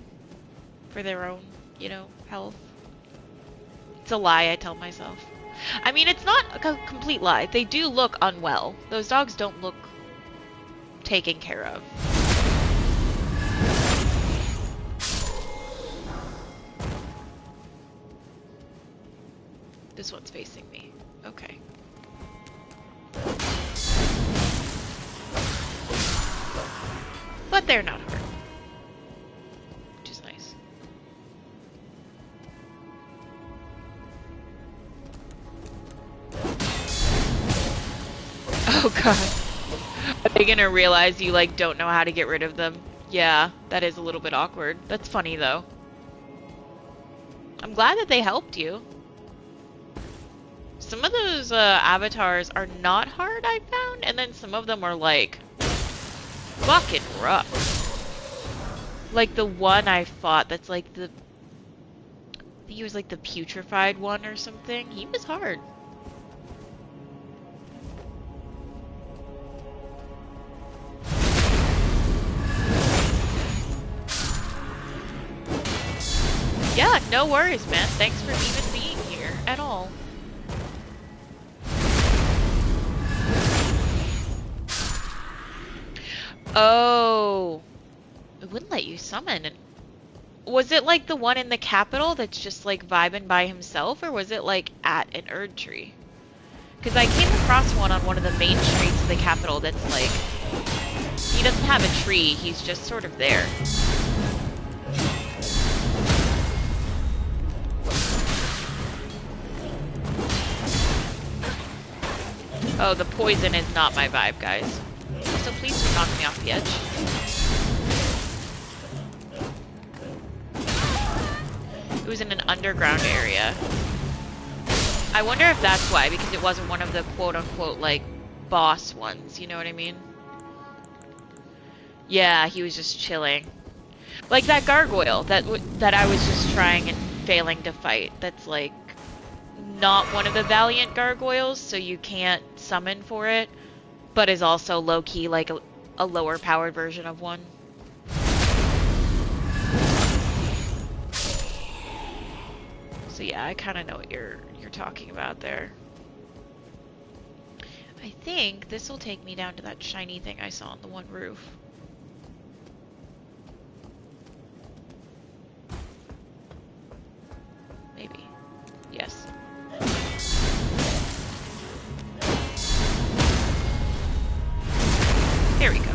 S1: for their own, you know, health. It's a lie I tell myself. I mean, it's not a complete lie. They do look unwell. Those dogs don't look taken care of. This one's facing me. Okay. But they're not hard. Which is nice. Oh god. You're gonna realize you, like, don't know how to get rid of them. Yeah, that is a little bit awkward. That's funny, though. I'm glad that they helped you. Some of those avatars are not hard, I found, and then some of them are, like, fucking rough. Like the one I fought that's like the... I think he was like the putrefied one or something. He was hard. Yeah, no worries, man. Thanks for even being here at all. Oh, it wouldn't let you summon. Was it like the one in the capital that's just like vibing by himself, or was it like at an Erd tree? Because I came across one on one of the main streets of the capital that's like, he doesn't have a tree, he's just sort of there. Oh, the poison is not my vibe, guys. So please do knock me off the edge. It was in an underground area. I wonder if that's why, because it wasn't one of the quote-unquote, like, boss ones, you know what I mean? Yeah, he was just chilling. Like that gargoyle that I was just trying and failing to fight. That's, like, not one of the Valiant gargoyles, so you can't summon for it, but is also low-key, like, a lower-powered version of one. So yeah, I kind of know what you're talking about there. I think this will take me down to that shiny thing I saw on the one roof. Maybe. Yes. There we go.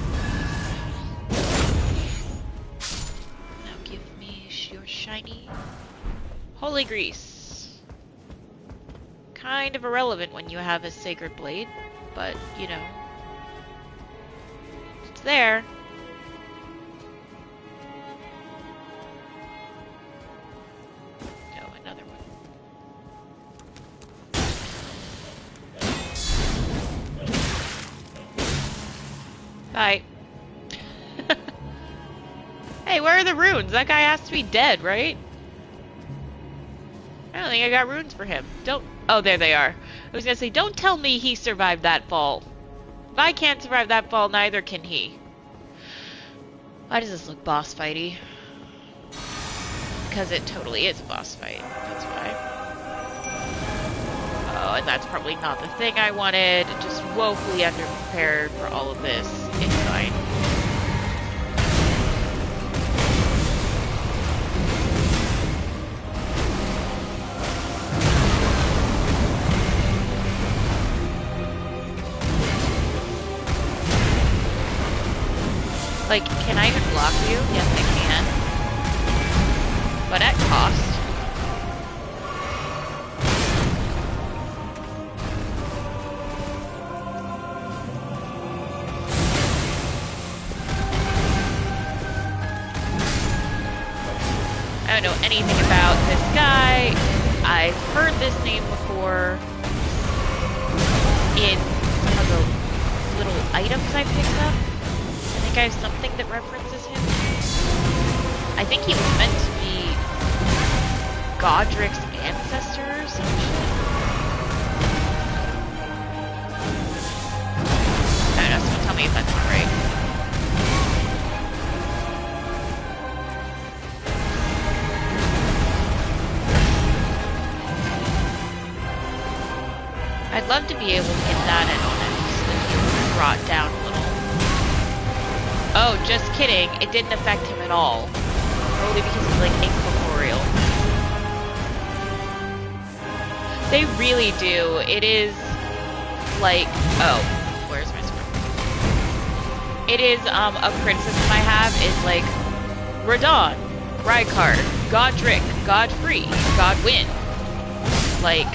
S1: Now give me your shiny holy grease. Kind of irrelevant when you have a sacred blade, but, you know, it's there. Oh, another one. Bye. Hey, where are the runes? That guy has to be dead, right? I don't think I got runes for him. Don't... Oh, there they are. I was gonna say, don't tell me he survived that fall. If I can't survive that fall, neither can he. Why does this look boss fighty? Because it totally is a boss fight. That's why. Oh, and that's probably not the thing I wanted. Just woefully underprepared for all of this. It's fine. Like, can I even block you? Yes, I can. But at cost. I don't know anything about this guy. I've heard this name before in some of the little items I picked up. I think I have something that references him. I think he was meant to be Godric's ancestor or some shit. I don't know, someone tell me if that's not right. I'd love to be able to get that in on him so that he was brought down a little. Oh, just kidding. It didn't affect him at all. Probably because he's, like, incorporeal. They really do. It is, like... Oh, where's my sword? It is, a criticism I have is, like, Radon, Rykard, Godric, Godfrey, Godwyn. Like,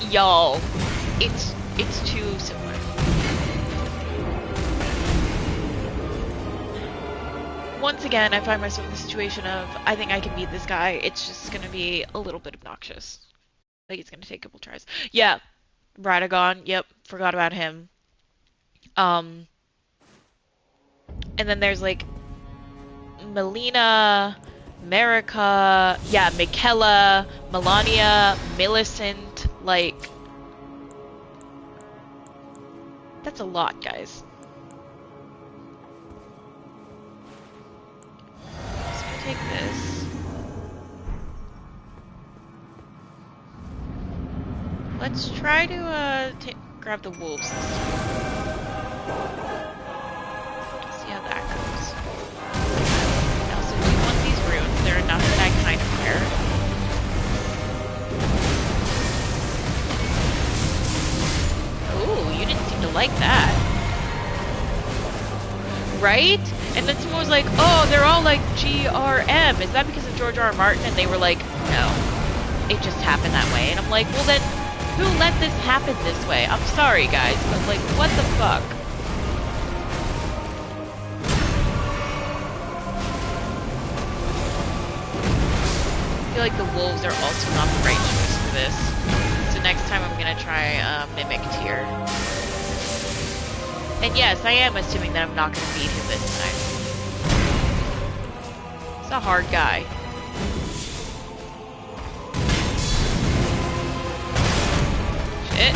S1: y'all, it's too similar. once again, I find myself in the situation of, I think I can beat this guy, it's just gonna be a little bit obnoxious. Like, it's gonna take a couple tries. Yeah, Radagon, yep, forgot about him. And then there's, like, Melina, Marika, yeah, Michaela, Melania, Millicent, like... That's a lot, guys. So I take this. Let's try to grab the wolves this time. See how that goes. I also do want these runes. They're enough that I kind of care. Ooh, you didn't seem to like that. Right? And then someone was like, oh, they're all like GRM. Is that because of George R. R. Martin? And they were like, no. It just happened that way. And I'm like, well then, who let this happen this way? I'm sorry, guys, but like, what the fuck? I feel like the wolves are also not the right choice for this. So next time I'm gonna try Mimic Tier. And yes, I am assuming that I'm not gonna beat him this time. He's a hard guy. Shit.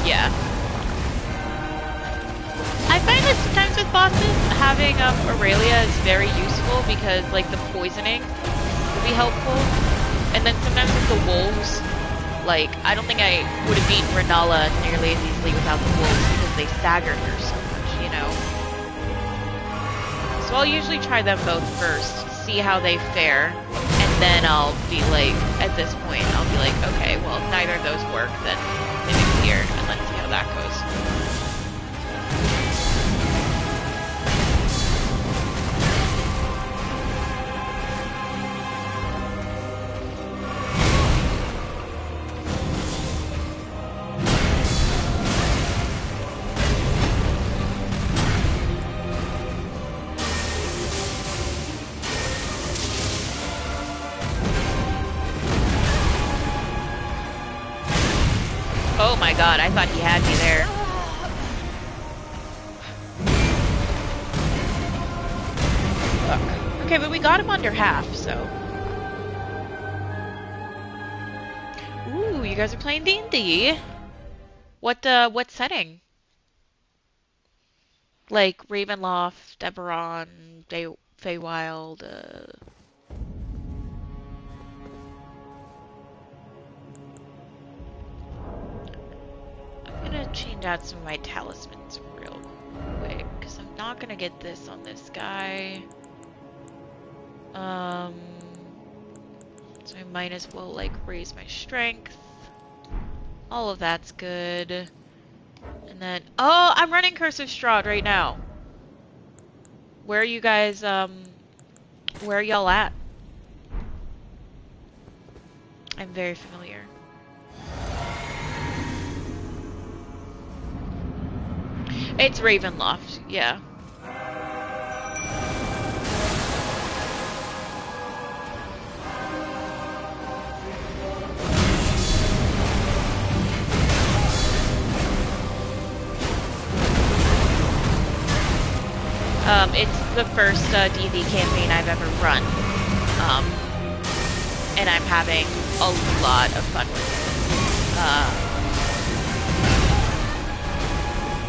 S1: Yeah. I find that sometimes with bosses, having Aurelia is very useful because, like, the poisoning will be helpful. And then sometimes with the wolves, like, I don't think I would have beaten Renala nearly as easily without the wolves because they staggered her so much, you know? So I'll usually try them both first, see how they fare, and then I'll be like, at this point, I'll be like, okay, well, if neither of those work, then Mimic Tier, and let's see how that goes. Oh my god, I thought he had me there. Fuck. Okay, but we got him under half, so... Ooh, you guys are playing D&D. What setting? Like, Ravenloft, Eberron, Feywild, I'm gonna change out some of my talismans real quick, because I'm not gonna get this on this guy. So I might as well, like, raise my strength. All of that's good. And then, oh, I'm running Curse of Strahd right now. Where are you guys, where are y'all at? I'm very familiar. It's Ravenloft, yeah. It's the first D&D campaign I've ever run, and I'm having a lot of fun with it.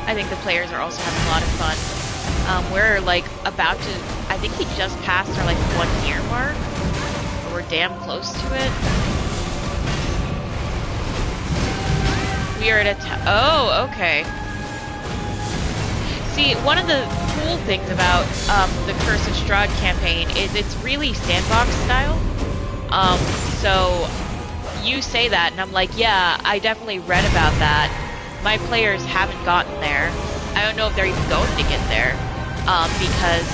S1: I think the players are also having a lot of fun. We're like about to, I think we just passed our like 1 year mark, or we're damn close to it. We are at a, oh, okay. See, one of the cool things about the Curse of Strahd campaign is it's really sandbox style. So you say that, and I'm like, yeah, I definitely read about that. My players haven't gotten there. I don't know if they're even going to get there, because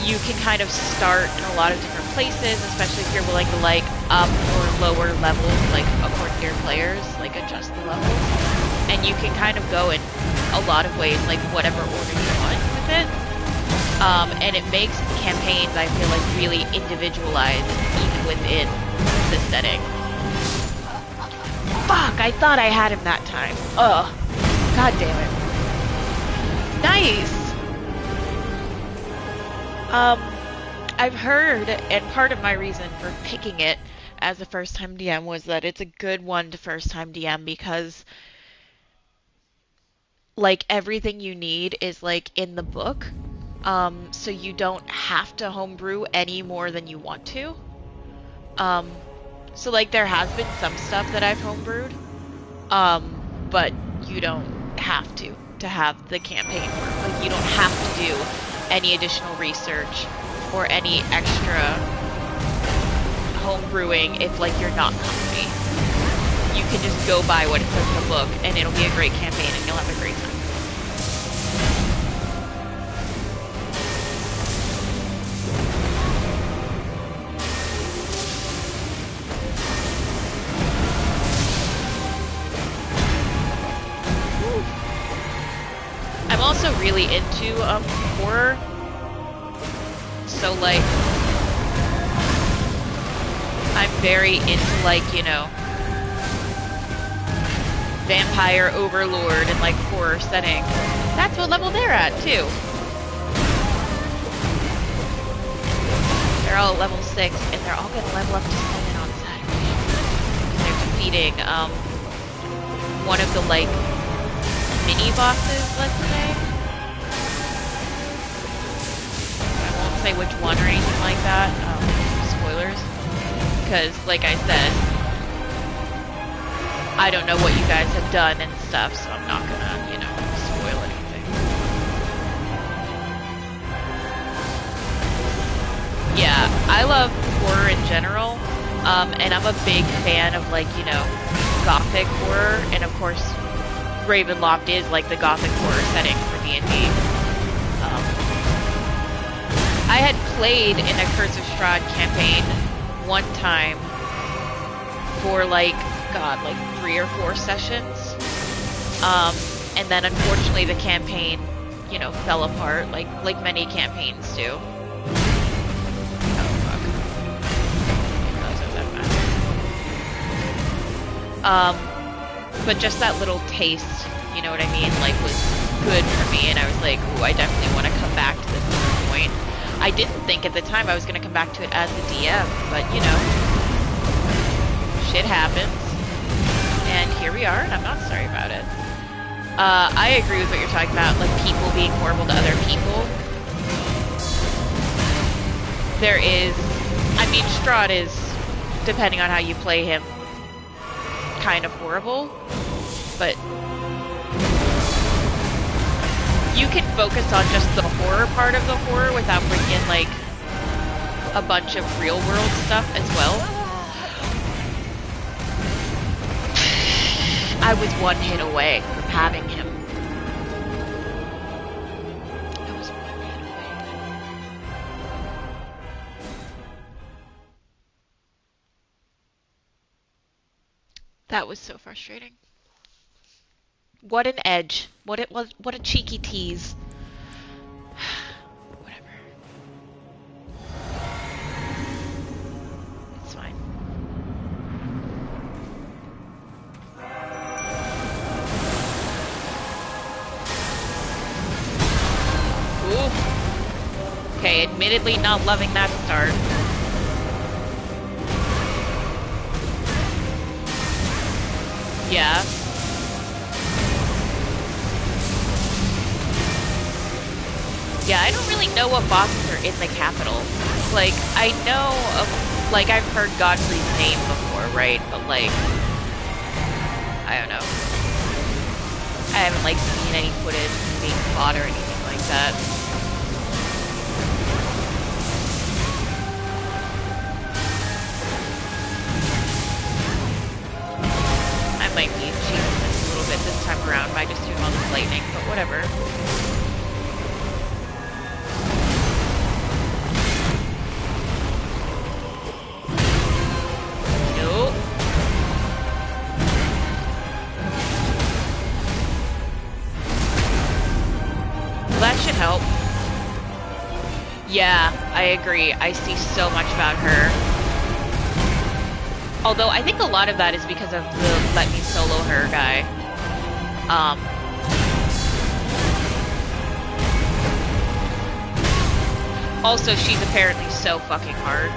S1: you can kind of start in a lot of different places, especially if you're willing to like up or lower levels, like according to your players, like adjust the levels. And you can kind of go and a lot of ways, like whatever order you want with it. And it makes campaigns, I feel like, really individualized even within the setting. Fuck, I thought I had him that time. Ugh. God damn it. Nice! I've heard, and part of my reason for picking it as a first-time DM was that it's a good one to first-time DM because, like, everything you need is, like, in the book. So you don't have to homebrew any more than you want to. So, like, there has been some stuff that I've homebrewed, but you don't have to have the campaign work. Like, you don't have to do any additional research or any extra homebrewing if, like, you're not company. You can just go by what it says in the book, and it'll be a great campaign, and you'll have a great time. I'm also really into horror. So, like, I'm very into, like, you know, vampire overlord and, like, horror setting. That's what level they're at, too. They're all level 6, and they're all gonna level up to 7 on Saturday. They're defeating, one of the, like, mini-bosses, let's say. Say which one or anything like that. Spoilers. Because, like I said, I don't know what you guys have done and stuff, so I'm not gonna, you know, spoil anything. Yeah, I love horror in general, and I'm a big fan of, like, you know, gothic horror, and of course, Ravenloft is, like, the gothic horror setting for D&D. I had played in a Curse of Strahd campaign one time for, like, God, like 3 or 4 sessions. And then unfortunately the campaign, you know, fell apart, like many campaigns do. Oh, fuck. But just that little taste, you know what I mean, like, was good for me, and I was like, ooh, I definitely want to come back to this point. I didn't think at the time I was going to come back to it as a DM, but, you know, shit happens, and here we are, and I'm not sorry about it. I agree with what you're talking about, like, people being horrible to other people. There is, I mean, Strahd is, depending on how you play him, kind of horrible, but you can focus on just the horror part of the horror without bringing in, like, a bunch of real-world stuff as well. I was one hit away from having him. I was one hit away. That was so frustrating. What an edge. What a cheeky tease. Whatever. It's fine. Ooh. Okay, admittedly not loving that start. Yeah. Yeah, I don't really know what bosses are in the capital. Like, I know of, like, I've heard Godfrey's name before, right? But, like, I don't know. I haven't, like, seen any footage being fought or anything like that. I might be cheating this a little bit this time around by just doing all this lightning, but whatever. Yeah, I agree. I see so much about her. Although I think a lot of that is because of the let me solo her guy. Um, Also, she's apparently so fucking hard.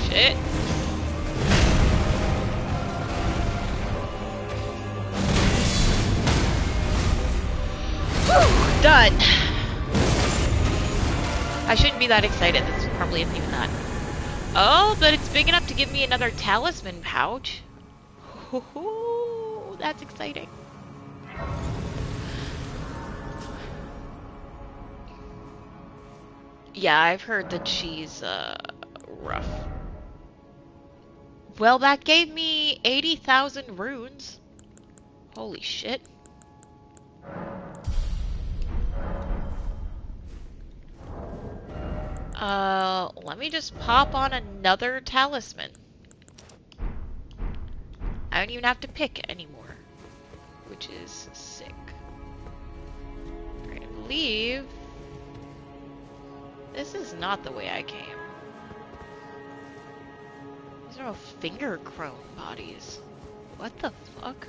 S1: Shit. Whew, done. I shouldn't be that excited. This probably isn't even that. Oh, but it's big enough to give me another talisman pouch. Ooh, that's exciting. Yeah, I've heard that she's, rough. Well, that gave me 80,000 runes. Holy shit. Let me just pop on another talisman. I don't even have to pick anymore, which is sick. Alright, I believe this is not the way I came. These are all finger crone bodies. What the fuck?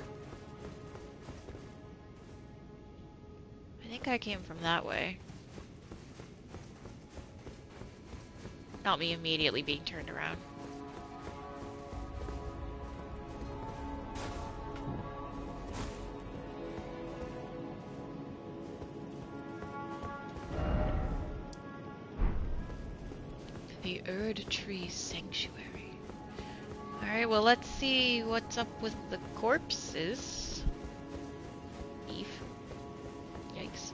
S1: I think I came from that way. Not me immediately being turned around. The Erd Tree Sanctuary. Alright, well let's see what's up with the corpses. Eve. Yikes.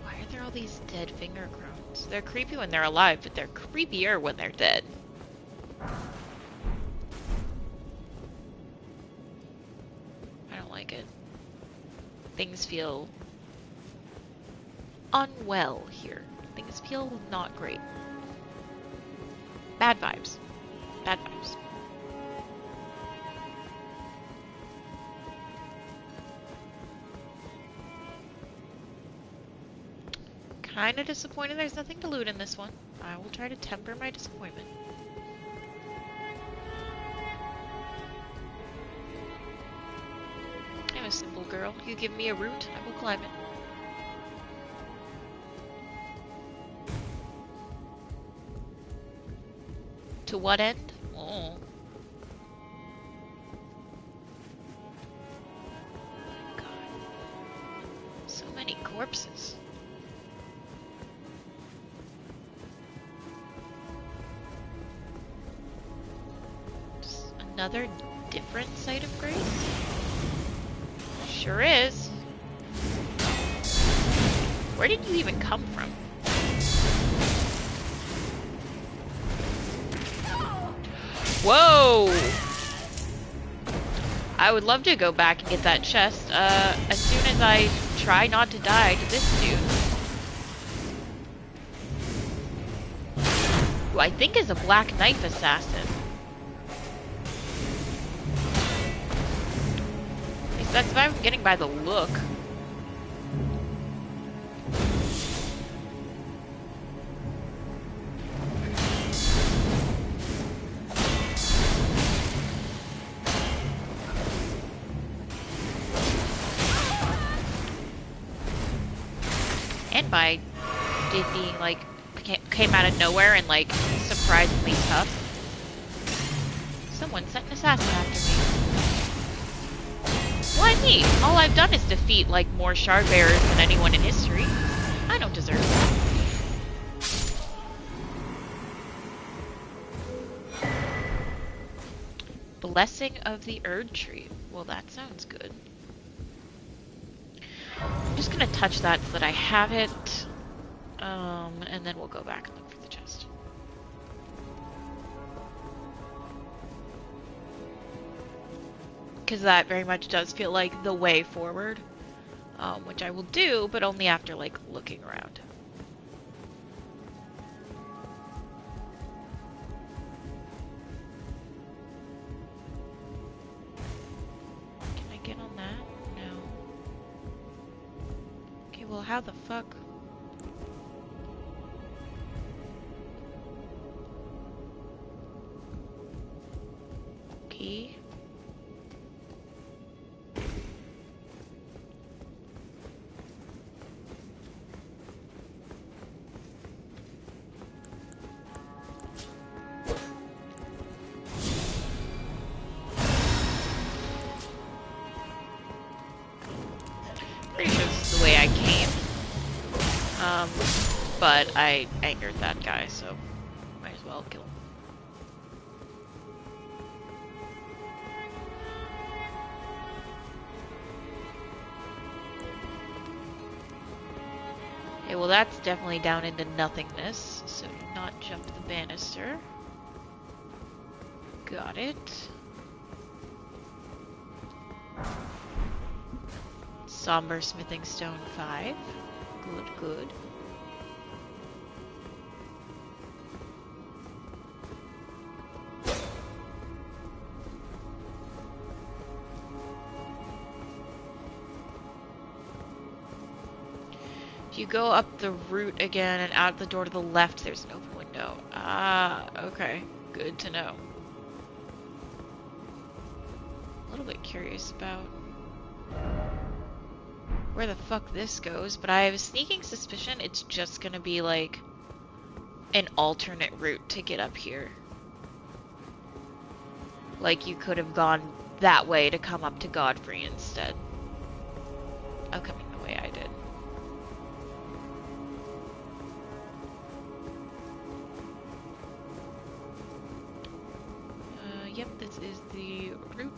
S1: Why are there all these dead finger crones? They're creepy when they're alive, but they're creepier when they're dead. I don't like it. Things feel unwell here. Things feel not great. Bad vibes. Bad vibes. Kinda disappointed there's nothing to loot in this one. I will try to temper my disappointment. I'm a simple girl. You give me a route, I will climb it. To what end? Oh. My God. So many corpses. Just another different site of grace? Sure is. Where did you even come from? Whoa! I would love to go back and get that chest, as soon as I try not to die to this dude. Who I think is a Black Knife assassin. At least that's what I'm getting by the look. By it being like came out of nowhere and like surprisingly tough. Someone sent an assassin after me. Why me? All I've done is defeat like more shard bearers than anyone in history. I don't deserve that. Blessing of the Erd Tree. Well, that sounds good. I'm just gonna touch that so that I have it, and then we'll go back and look for the chest. because that very much does feel like the way forward, which I will do, but only after, like, looking around. Can I get on that? No. Okay, well, how the fuck? Key. Pretty sure this is the way I came. But I angered that guy, so might as well kill him. Okay, well that's definitely down into nothingness, so do not jump the banister. Got it. Somber Smithing Stone 5. Good, good. If you go up the route again and out the door to the left, there's an open window. Ah, okay. Good to know. A little bit curious about where the fuck this goes, but I have a sneaking suspicion it's just gonna be like an alternate route to get up here. Like you could have gone that way to come up to Godfrey instead of coming the way I did. Yep, this is the route.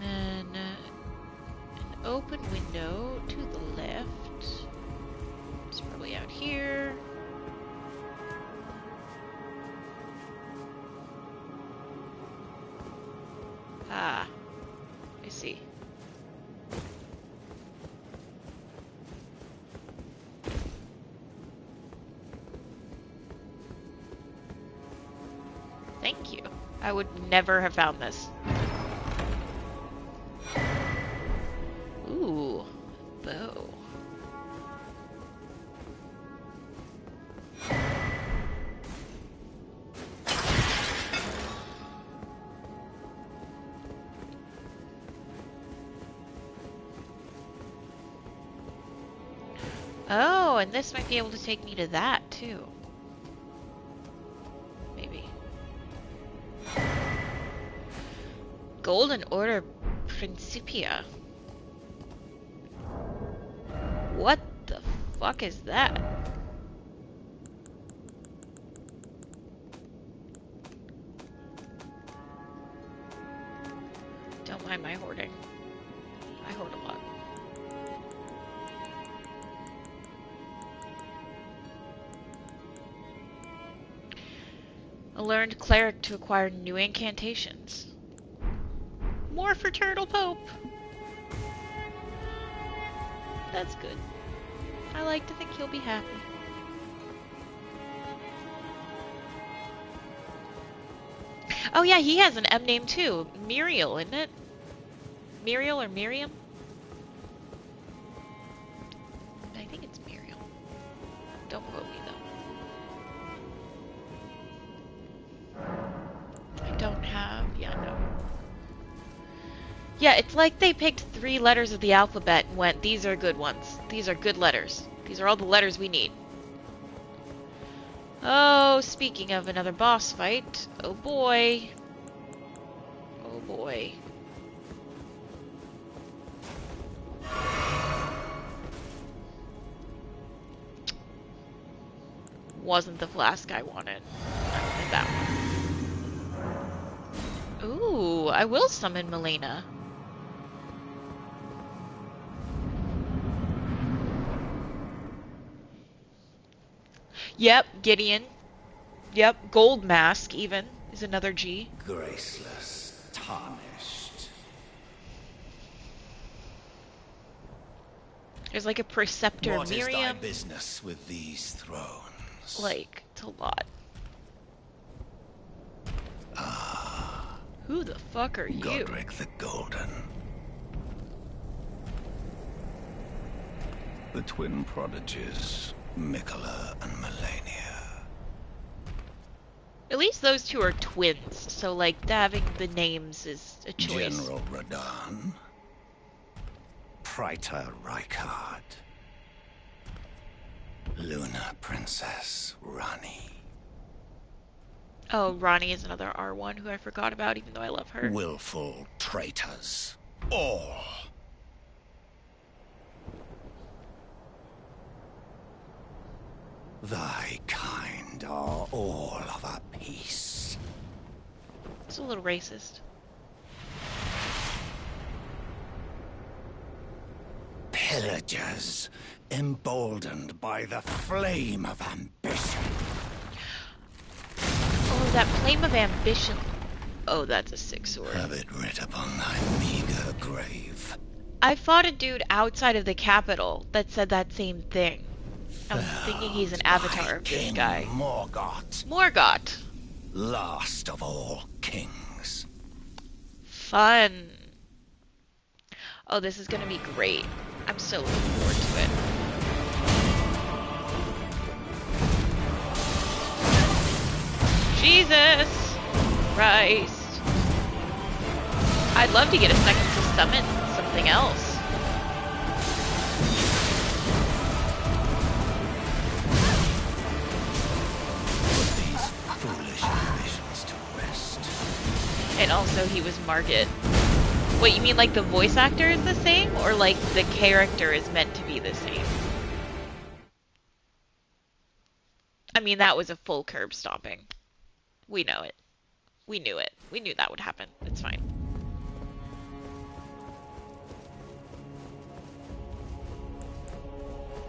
S1: And an open window to the left. It's probably out here. Ah, I see. Thank you. I would never have found this. Ooh, bow. Oh, and this might be able to take me to that, too. Maybe. Golden Order Principia. What the fuck is that? Don't mind my hoarding. I hoard a lot. A learned cleric to acquire new incantations. More for Turtle Pope! That's good. I like to think he'll be happy. Oh yeah, he has an M name too. Muriel, isn't it? Muriel or Miriam? I think it's Muriel. Don't quote me though. I don't have... yeah, no. Yeah, it's like they picked 3 letters of the alphabet and went, these are good ones. These are good letters. These are all the letters we need. Oh, speaking of another boss fight. Oh boy. Oh boy. Wasn't the flask I wanted. I wanted that one. Ooh, I will summon Melina. Yep, Gideon. Yep, Gold Mask even is another G.
S2: Graceless, tarnished.
S1: There's like a Preceptor
S2: What is thy
S1: Miriam.
S2: business with these thrones?
S1: Like, it's a lot. Who the fuck are you?
S2: Godric the Golden. The twin prodigies, Mikola and Melania.
S1: At least those two are twins, so like having the names is a choice.
S2: General Radahn. Praetor Rykard. Luna Princess Rani.
S1: Oh, Ronnie is another R1 who I forgot about, even though I love her.
S2: Willful traitors. All. Thy kind are all of a piece.
S1: It's a little racist.
S2: Pillagers, emboldened by the flame of ambition.
S1: Oh, that flame of ambition. Oh, that's a sick sword.
S2: Have it writ upon thy meager grave.
S1: I fought a dude outside of the capital that said that same thing. I'm thinking he's an avatar of this
S2: King
S1: guy.
S2: Morgott,
S1: Morgott.
S2: last of all kings.
S1: Fun. Oh, this is gonna be great. I'm so looking forward to it. Jesus Christ. I'd love to get a second to summon something else.
S2: Put these foolish ambitions to rest.
S1: And also he was Margott. Wait, you mean like the voice actor is the same? Or like the character is meant to be the same? I mean, that was a full curb stomping. We know it. We knew it. We knew that would happen. It's fine.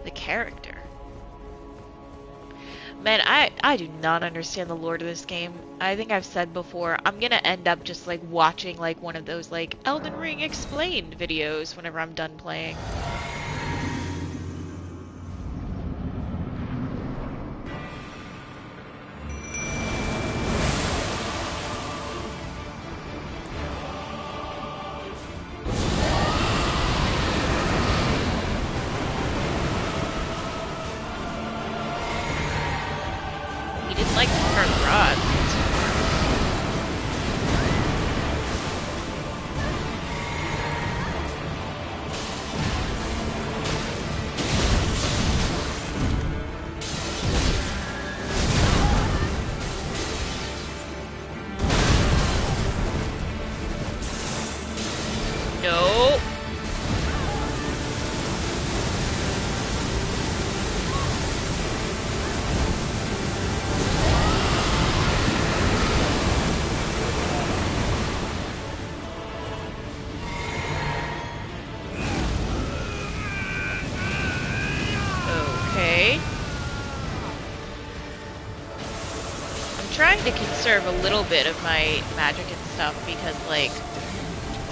S1: The character. Man, I do not understand the lore of this game. I think I've said before, I'm gonna end up just like watching like one of those like Elden Ring explained videos whenever I'm done playing. He didn't like to start the rod. No. Okay. I'm trying to conserve a little bit of my magic and stuff because, like,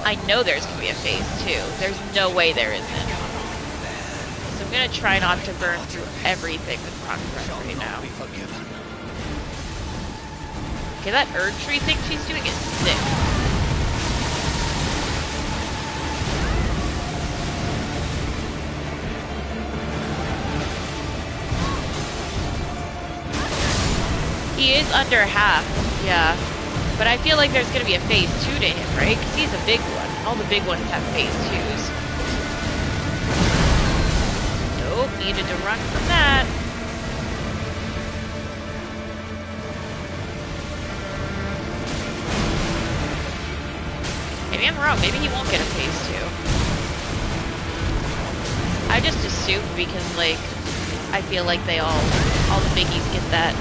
S1: I know there's gonna be a phase 2. There's no way there isn't. So I'm gonna try not to burn through everything with progress right now. Okay, that herb tree thing she's doing is sick. He is under half, yeah. But I feel like there's gonna be a phase 2 to him, right? Because he's a big one. All the big ones have phase 2s. Nope, needed to run from that. Maybe I'm wrong. Maybe he won't get a phase 2. I just assumed because, like, I feel like they all the biggies get that.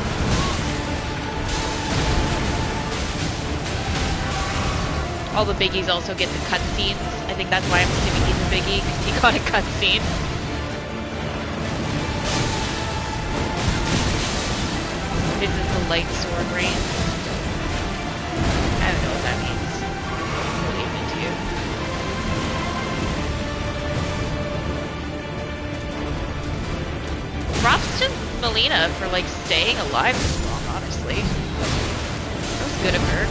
S1: All the biggies also get the cutscenes. I think that's why I'm assuming he's a biggie, because he got a cutscene. This is the light sword range. I don't know what that means. I'll leave it to you. Props to Melina for like staying alive so long, honestly. That was good of her.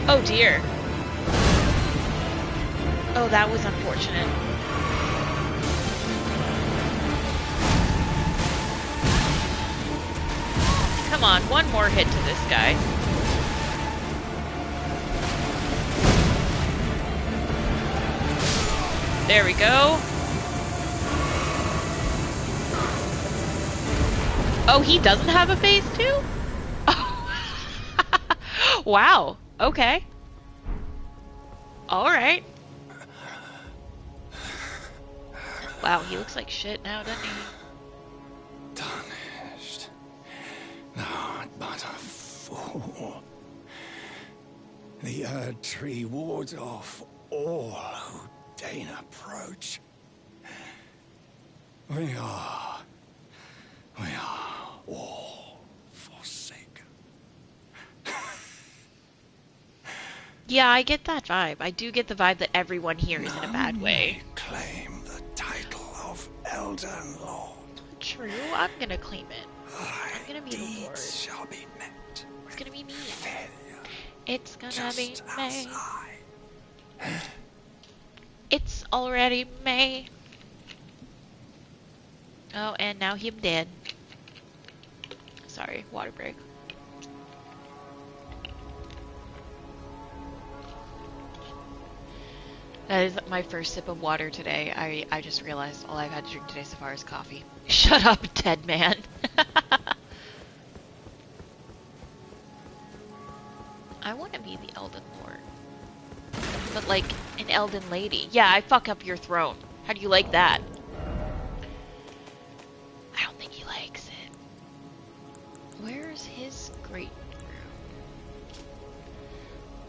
S1: Oh dear. Oh, that was unfortunate. Come on, one more hit to this guy. There we go. Oh, he doesn't have a phase 2? Wow. Okay. Alright. Wow, he looks like shit now, doesn't he?
S2: Tarnished. Not but a fool. The Erd Tree wards off all who deign approach. We are all forsaken.
S1: Yeah, I get that vibe. I do get the vibe that everyone here is in a bad way.
S2: Claim the title of Elden Lord.
S1: True, I'm gonna claim it. I'm gonna be the
S2: Deeds
S1: Lord.
S2: shall be met.
S1: It's gonna be me.
S2: Failure.
S1: It's gonna
S2: Just
S1: be
S2: as
S1: me.
S2: I.
S1: It's already May. Oh, and now him dead. Sorry, water break. That is my first sip of water today. I just realized all I've had to drink today so far is coffee. Shut up, dead man. I want to be the Elden Lord. But like, an Elden lady. Yeah, I fuck up your throne. How do you like that? I don't think he likes it. Where's his great room?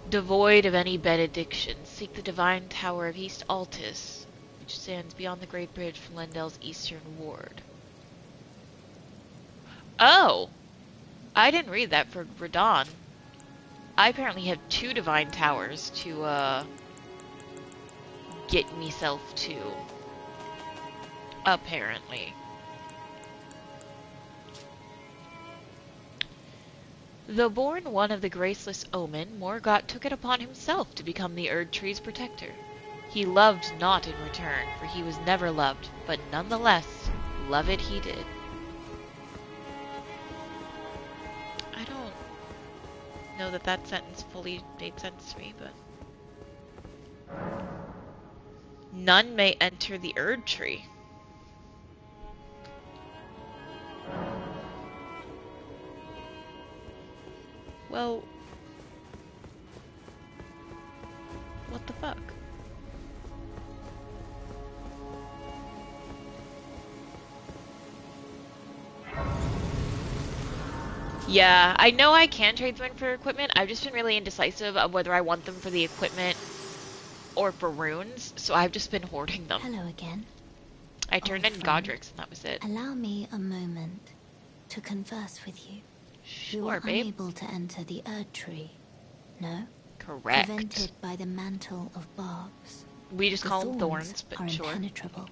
S1: Devoid of any benediction, seek the divine tower of East Altus, which stands beyond the Great Bridge from Leyndell's eastern ward. Oh! I didn't read that for Radon. I apparently have 2 divine towers to, get myself to. Apparently. Though born one of the graceless Omen, Morgott took it upon himself to become the Erd Tree's protector. He loved not in return, for he was never loved, but nonetheless, love it he did. I don't know that that sentence fully made sense to me, but... None may enter the Erd Tree. Well... what the fuck? Yeah, I know I can trade them in for equipment. I've just been really indecisive of whether I want them for the equipment or for runes, so I've just been hoarding them.
S3: Hello again.
S1: I turned in Godric's and that was it.
S3: Allow me a moment to converse with you. You
S1: Sure,
S3: are
S1: babe.
S3: unable to enter the Erd Tree. No?
S1: Correct.
S3: Prevented by the mantle of barbs.
S1: We just
S3: The
S1: call them thorns,
S3: are
S1: but sure.
S3: impenetrable.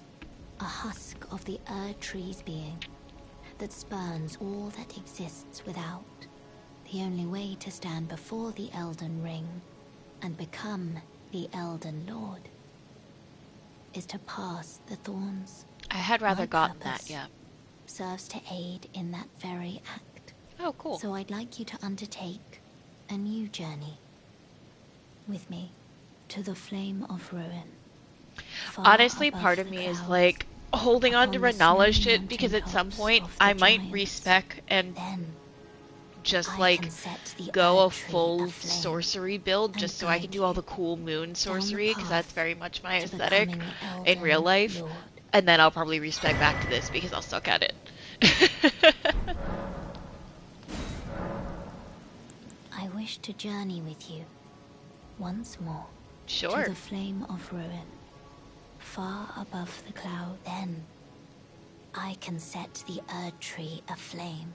S3: A husk of the Erd Tree's being that spurns all that exists without. The only way to stand before the Elden Ring and become the Elden Lord is to pass the thorns.
S1: I had rather
S3: My
S1: gotten that,
S3: purpose
S1: yeah.
S3: serves to aid in that very act.
S1: Oh, cool.
S3: So I'd like you to undertake a new journey with me to the Flame of Ruin. Far
S1: Honestly,
S3: above
S1: part of
S3: the
S1: me is
S3: clouds,
S1: like holding on to
S3: upon the
S1: Renala
S3: snowy
S1: shit because at some
S3: mountain
S1: point
S3: tops of the
S1: I might
S3: giants.
S1: respec and
S3: Then
S1: just
S3: I
S1: like
S3: can set the
S1: go a
S3: Erd Tree
S1: full
S3: aflame
S1: sorcery build
S3: and
S1: just so I can
S3: guide
S1: do all
S3: you
S1: the cool moon sorcery because that's
S3: path
S1: very much my
S3: to
S1: aesthetic
S3: becoming
S1: in real
S3: Elden
S1: life.
S3: Lord.
S1: And then I'll probably respec back to this because I'll suck at it.
S3: I wish to journey with you once more
S1: Sure.
S3: to the Flame of Ruin, far above the cloud. Then I can set the Erd Tree aflame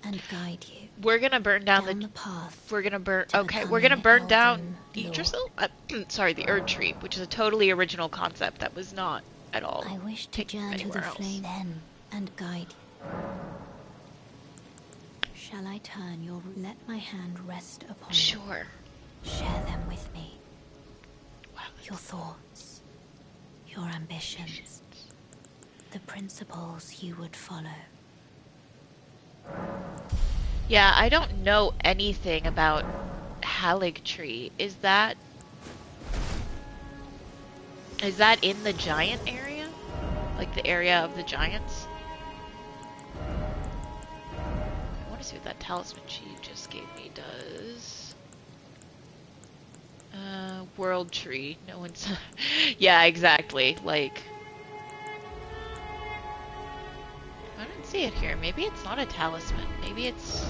S3: and guide you
S1: We're gonna burn down
S3: down the path.
S1: We're gonna burn.
S3: to
S1: Okay, we're gonna burn
S3: becoming
S1: down
S3: Elden
S1: Yggdrasil. Sorry, the Erd Tree, which is a totally original concept that was not at all.
S3: I wish to
S1: taken
S3: journey to the
S1: anywhere else.
S3: flame then and guide you. Shall I turn your... Let my hand rest upon you.
S1: Sure.
S3: Share them with me.
S1: Wow.
S3: Your thoughts, your ambitions, the principles you would follow.
S1: Yeah, I don't know anything about Haligtree. Is that in the giant area? Like the area of the giants? I want to see what that talisman she just gave me does. World tree. No one's... Yeah, exactly. Like... I don't see it here. Maybe it's not a talisman. Maybe it's...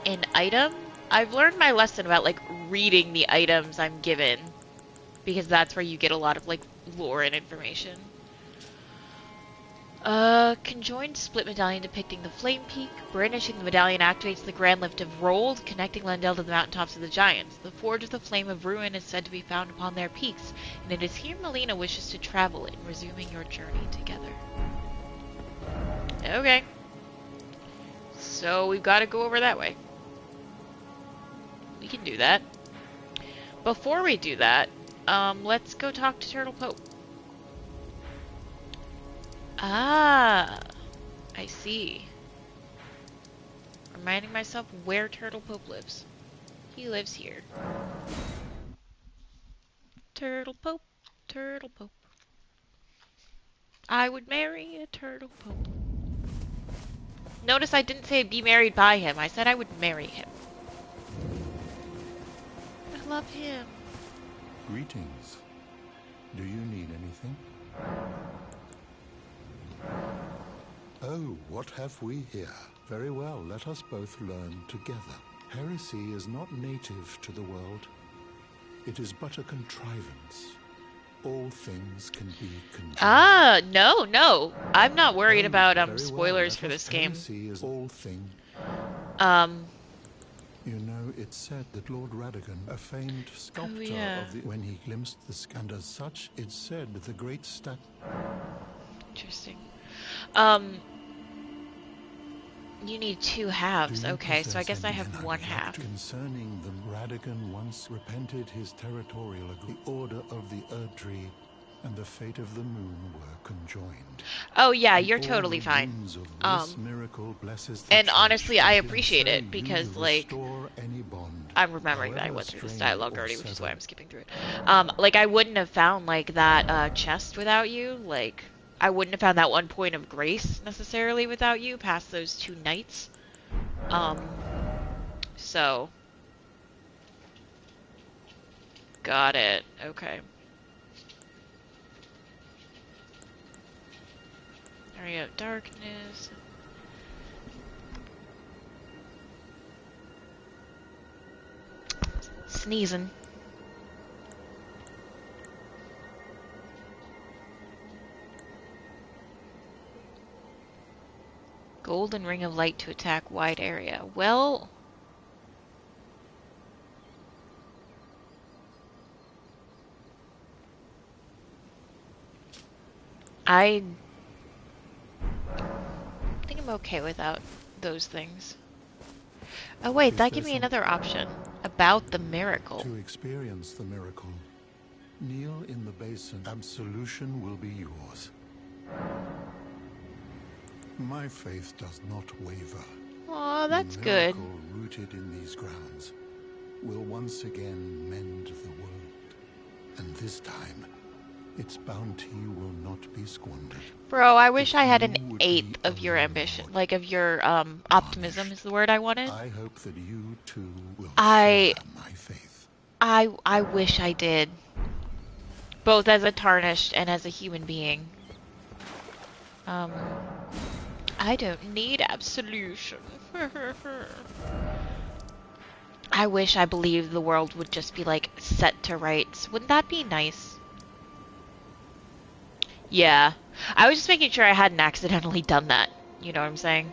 S1: an item? I've learned my lesson about, like, reading the items I'm given. Because that's where you get a lot of, like, lore and information. Conjoined split medallion depicting the flame peak. Brandishing the medallion activates the grand lift of Rold, connecting Leyndell to the mountaintops of the giants. The forge of the flame of ruin is said to be found upon their peaks, and it is here Melina wishes to travel in, resuming your journey together. Okay. So we've got to go over that way. We can do that. Before we do that, let's go talk to Turtle Pope. Ah, I see. Reminding myself where Turtle Pope lives. He lives here. Turtle Pope, Turtle Pope. I would marry a Turtle Pope. Notice I didn't say be married by him. I said I would marry him. I love him.
S2: Greetings. Do you need anything? Oh, what have we here? Very well, let us both learn together. Heresy is not native to the world. It is but a contrivance. All things can be conjoined.
S1: Ah, no. I'm not worried about spoilers for this game.
S2: Heresy is all thing. You know, it's said that Lord Radagon, a famed sculptor of the... When he glimpsed the... And as such, it's said that the great
S1: Interesting. You need two halves. Okay, so I guess I have one half.
S2: Concerning them, Radagon once repented his territorial agreement. The order of the Erd Tree and the fate of the moon were conjoined.
S1: Oh yeah, you're totally fine. And honestly, I appreciate it because, like, I'm remembering that I went through this dialogue already, which is why I'm skipping through it. Like, I wouldn't have found, like, that chest without you. Like, I wouldn't have found that one point of grace necessarily without you past those two knights. So. Got it. Okay. Area of darkness. Sneezing. Golden ring of light to attack wide area. Well, I think I'm okay without those things. Oh wait, that gave me another option about the miracle.
S2: To experience the miracle, kneel in the basin. Absolution will be yours. My faith does not waver.
S1: Aw, that's
S2: the
S1: good.
S2: miracle rooted in these grounds will once again mend the world. And this time, its bounty will not be squandered.
S1: Bro, I wish I had an eighth of your ambition. Like, of your, optimism is the word I wanted.
S2: I hope that you too will share my faith.
S1: I wish I did. Both as a tarnished and as a human being. I don't need absolution. I wish I believed the world would just be, like, set to rights. Wouldn't that be nice? Yeah. I was just making sure I hadn't accidentally done that. You know what I'm saying?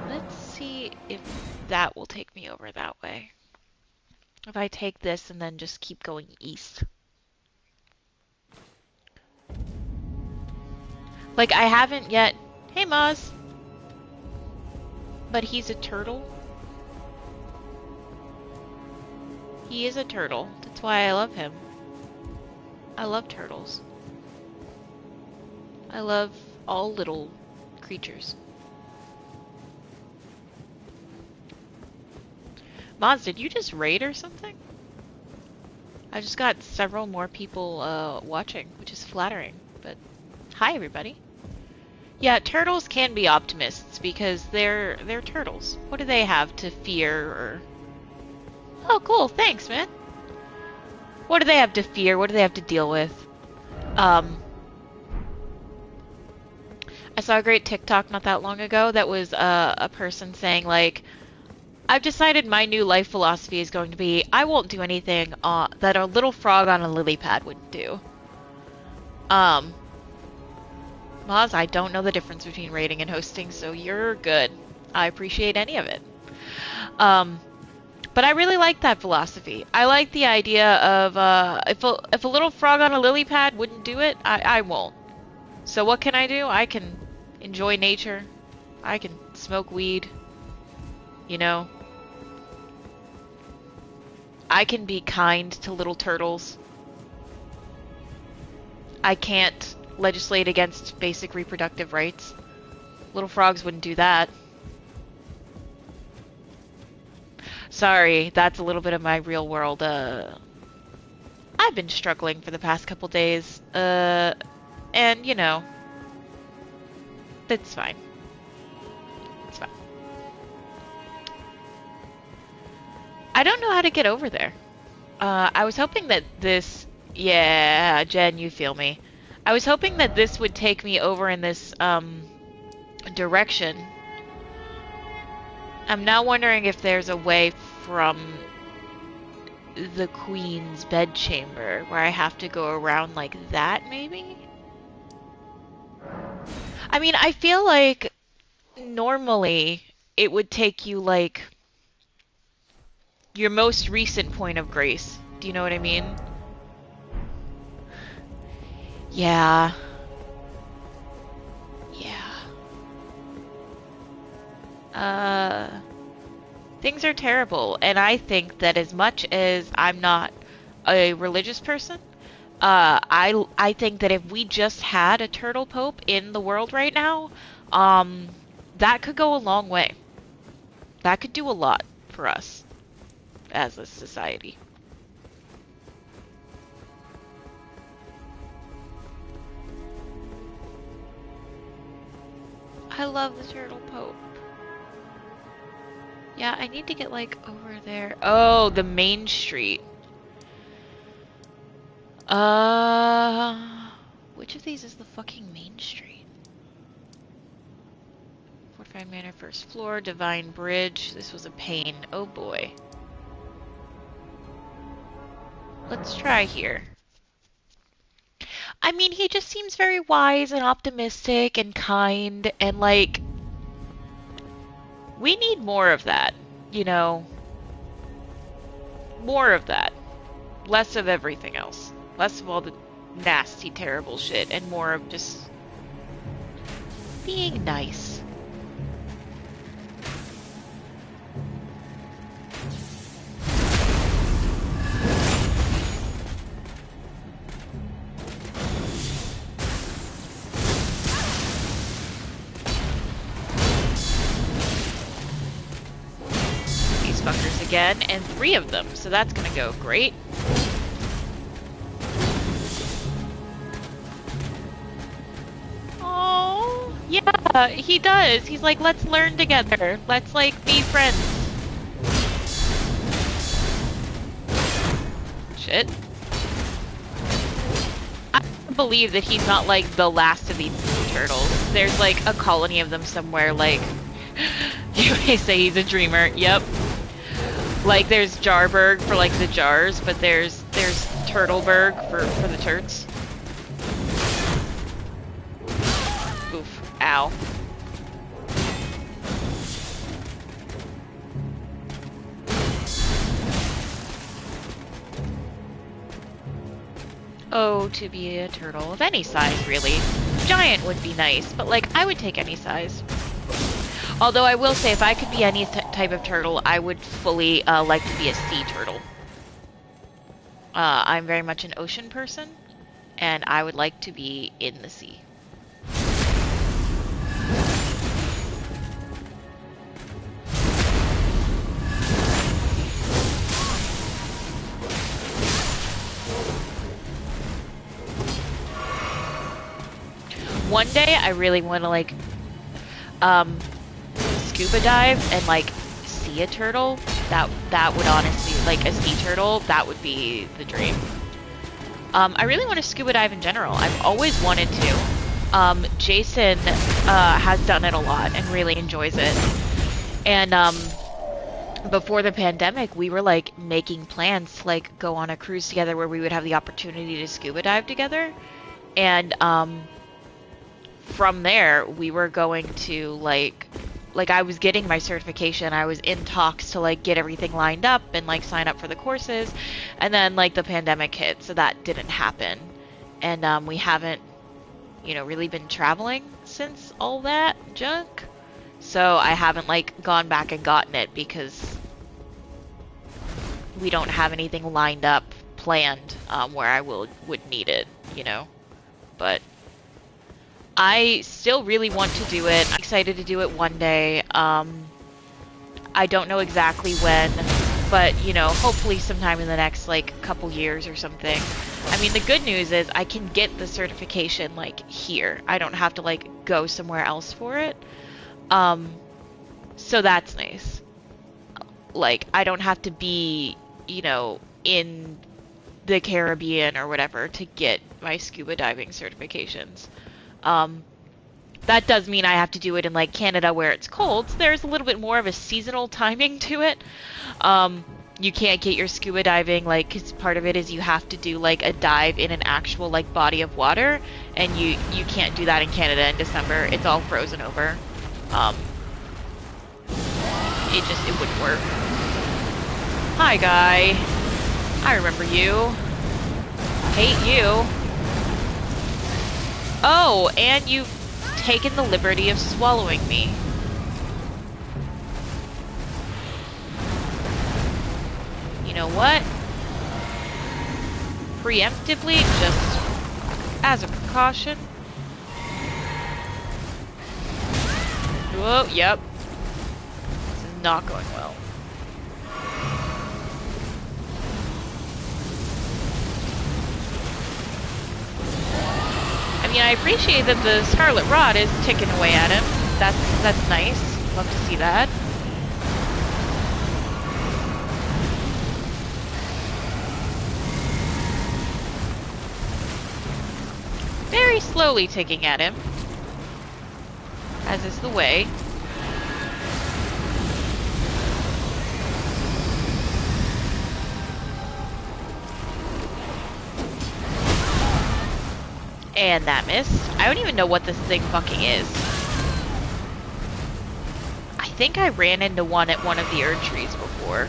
S1: Let's see if that will take me over that way. If I take this and then just keep going east. Like, I haven't yet... Hey, Maz! But he's a turtle. He is a turtle. That's why I love him. I love turtles. I love all little creatures. Maz, did you just raid or something? I just got several more people watching, which is flattering. But hi, everybody. Yeah, turtles can be optimists because they're turtles. What do they have to fear or... Oh, cool. Thanks, man. What do they have to fear? What do they have to deal with? I saw a great TikTok not that long ago that was a person saying, like, I've decided my new life philosophy is going to be, I won't do anything that a little frog on a lily pad wouldn't do. Maz, I don't know the difference between raiding and hosting, so you're good. I appreciate any of it. But I really like that philosophy. I like the idea of if a little frog on a lily pad wouldn't do it, I won't. So what can I do? I can enjoy nature. I can smoke weed. You know? I can be kind to little turtles. I can't legislate against basic reproductive rights. Little frogs wouldn't do that. Sorry, that's a little bit of my real world, I've been struggling for the past couple days, and, you know, it's fine. It's fine. I don't know how to get over there. I was hoping that this... Yeah, Jen, you feel me. I was hoping that this would take me over in this, direction. I'm now wondering if there's a way from the Queen's bedchamber where I have to go around like that, maybe? I mean, I feel like normally it would take you, like, your most recent point of grace. Do you know what I mean? Yeah. Things are terrible, and I think that as much as I'm not a religious person, I think that if we just had a turtle pope in the world right now, that could go a long way. That could do a lot for us as a society. I love the turtle pope. Yeah, I need to get, like, over there. Oh, the main street. Which of these is the fucking main street? Fortified Manor, first floor, Divine Bridge. This was a pain. Oh boy. Let's try here. I mean, he just seems very wise and optimistic and kind and, like... We need more of that, you know? More of that. Less of everything else. Less of all the nasty, terrible shit, and more of just being nice. Fuckers again, and 3 of them, so that's gonna go great. Oh, yeah, he does. He's like, let's learn together. Let's, like, be friends. Shit. I can't believe that he's not, like, the last of these turtles. There's, like, a colony of them somewhere, like... You may say he's a dreamer. Yep. Like, there's Jarberg for, like, the jars, but there's Turtleberg for the turts. Ow. Oh, to be a turtle of any size, really. Giant would be nice, but like, I would take any size. Although I will say, if I could be any type of turtle, I would fully like to be a sea turtle. I'm very much an ocean person, and I would like to be in the sea. One day, I really want to, like, scuba dive and, like, see a turtle. That would honestly, like, a sea turtle, that would be the dream. I really want to scuba dive in general. I've always wanted to. Jason has done it a lot and really enjoys it. And before the pandemic, we were like making plans to like go on a cruise together where we would have the opportunity to scuba dive together. And from there, we were going to like I was getting my certification. I was in talks to like get everything lined up and like sign up for the courses, and then like the pandemic hit, so that didn't happen. And we haven't, you know, really been traveling since all that junk. So I haven't like gone back and gotten it because we don't have anything lined up, planned, where I would need it, you know. But I still really want to do it. I'm excited to do it one day. I don't know exactly when, but, you know, hopefully sometime in the next, like, couple years or something. I mean, the good news is I can get the certification, like, here. I don't have to, like, go somewhere else for it. So that's nice. Like, I don't have to be, you know, in the Caribbean or whatever to get my scuba diving certifications. That does mean I have to do it in like Canada where it's cold, so there's a little bit more of a seasonal timing to it. You can't get your scuba diving, like, 'cause part of it is you have to do like a dive in an actual like body of water, and you can't do that in Canada in December. It's all frozen over. It wouldn't work. Hi, guy. I remember you. Hate you. Oh, and you've taken the liberty of swallowing me. You know what? Preemptively, just as a precaution. Whoa, yep. This is not going well. I mean, I appreciate that the Scarlet Rod is ticking away at him. That's nice. Love to see that. Very slowly ticking at him, as is the way. And that missed. I don't even know what this thing fucking is. I think I ran into one at one of the Erd trees before.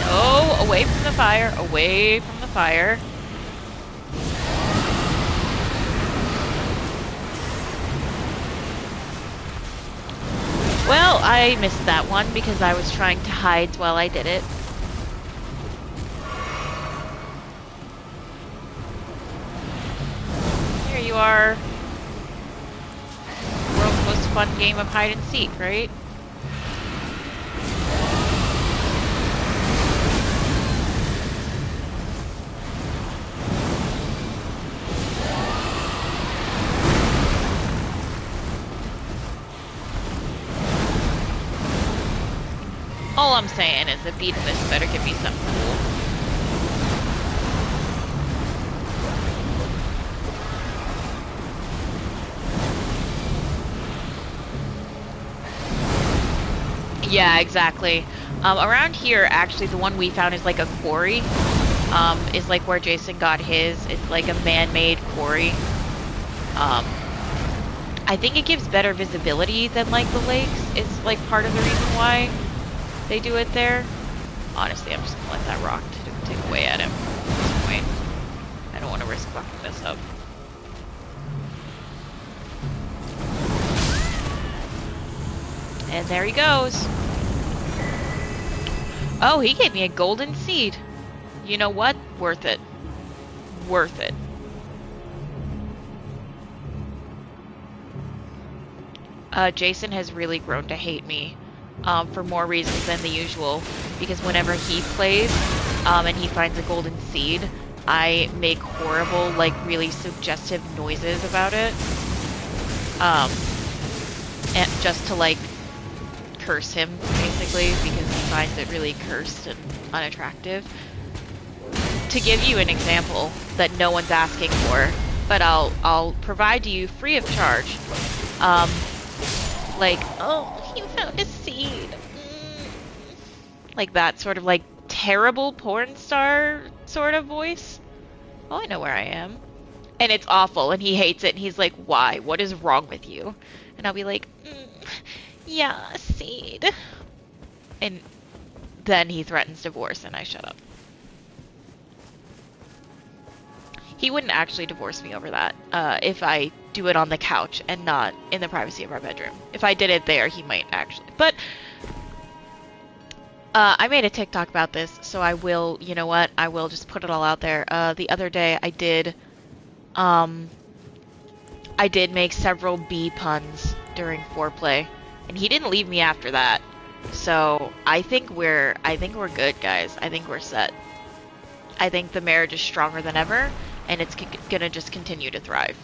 S1: No, away from the fire, away from the fire. Well, I missed that one because I was trying to hide while I did it. Here you are. World's most fun game of hide and seek, right? All I'm saying is that beating this better give me something cool. Yeah, exactly. Around here, actually, the one we found is like a quarry. Is like where Jason got his. It's like a man-made quarry. I think it gives better visibility than like the lakes. It's like part of the reason why they do it there. Honestly, I'm just gonna let that rock take away at him at this point. I don't want to risk fucking this up. And there he goes. Oh, he gave me a golden seed. You know what? Worth it. Worth it. Jason has really grown to hate me for more reasons than the usual. Because whenever he plays and he finds a golden seed, I make horrible, like really suggestive noises about it. And just to like curse him, basically, because he finds it really cursed and unattractive. To give you an example that no one's asking for, but I'll provide to you free of charge. Like, oh, you found a seed. Like that sort of like terrible porn star sort of voice. Oh, I know where I am. And it's awful, and he hates it, and he's like, why? What is wrong with you? And I'll be like, yeah, seed. And then he threatens divorce, and I shut up. He wouldn't actually divorce me over that if I do it on the couch and not in the privacy of our bedroom. If I did it there, he might actually. But I made a TikTok about this, so I will, you know what, I will just put it all out there. The other day I did make several bee puns during foreplay, and he didn't leave me after that. So I think we're good, guys. I think we're set. I think the marriage is stronger than ever, and it's gonna just continue to thrive.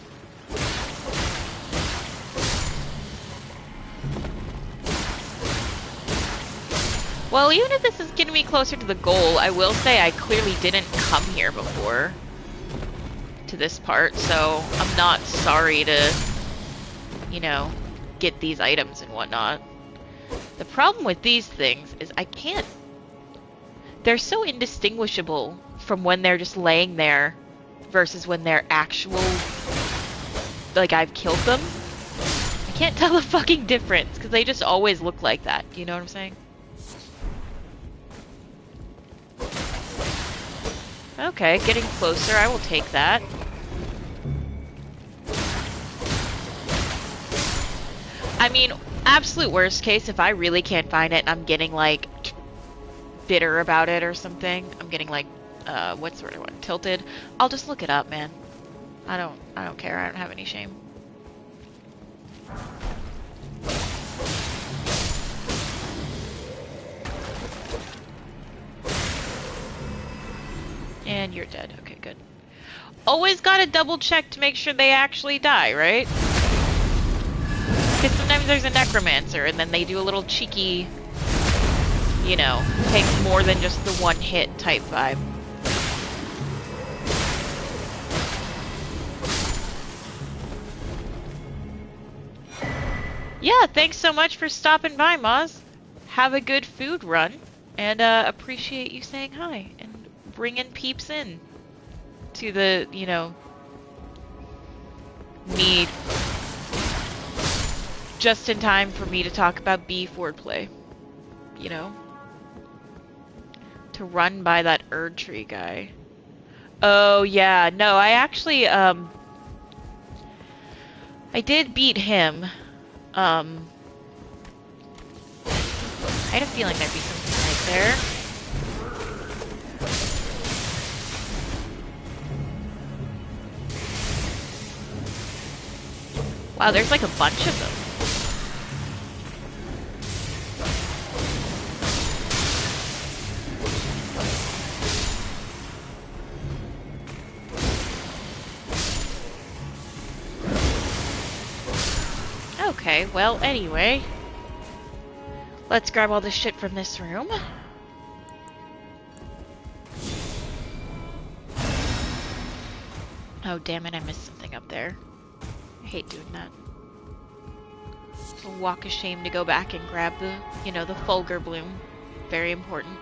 S1: Well, even if this is getting me closer to the goal, I will say I clearly didn't come here before to this part, so I'm not sorry to, you know, get these items and whatnot. The problem with these things is I can't... They're so indistinguishable from when they're just laying there versus when they're actual... Like, I've killed them. I can't tell the fucking difference, because they just always look like that. You know what I'm saying? Okay, getting closer. I will take that. I mean, absolute worst case, if I really can't find it and I'm getting, like, bitter about it or something, I'm getting, like, what sort of one? Tilted. I'll just look it up, man. I don't care. I don't have any shame. And you're dead. Okay, good. Always gotta double check to make sure they actually die, right? Because sometimes there's a necromancer and then they do a little cheeky, you know, takes more than just the one hit type vibe. Yeah, thanks so much for stopping by, Moz. Have a good food run, and appreciate you saying hi and bringing peeps in to the, you know, me just in time for me to talk about bee foreplay, you know? To run by that Erd tree guy. Oh, yeah, no, I actually, I did beat him. I had a feeling there'd be something right there. Wow, there's like a bunch of them. Okay, well, anyway. Let's grab all this shit from this room. Oh, damn it, I missed something up there. I hate doing that. A walk of shame to go back and grab the, you know, the Fulgur Bloom. Very important.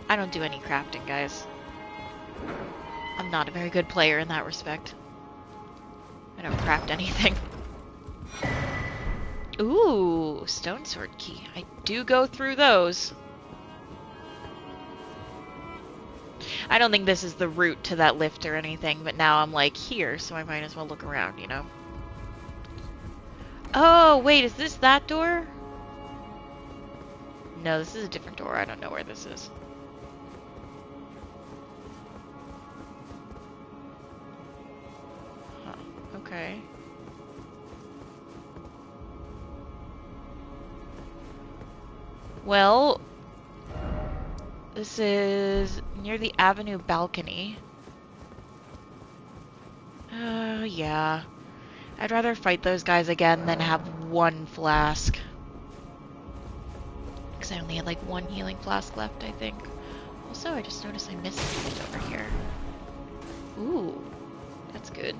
S1: I don't do any crafting, guys. I'm not a very good player in that respect. I don't craft anything. Ooh, stone sword key. I do go through those. I don't think this is the route to that lift or anything, but now I'm like here, so I might as well look around, you know? Oh, wait, is this that door? No, this is a different door. I don't know where this is. Huh, okay. Well, this is near the avenue balcony. Yeah. I'd rather fight those guys again than have one flask. Because I only had like one healing flask left, I think. Also, I just noticed I missed something over here. Ooh, that's good.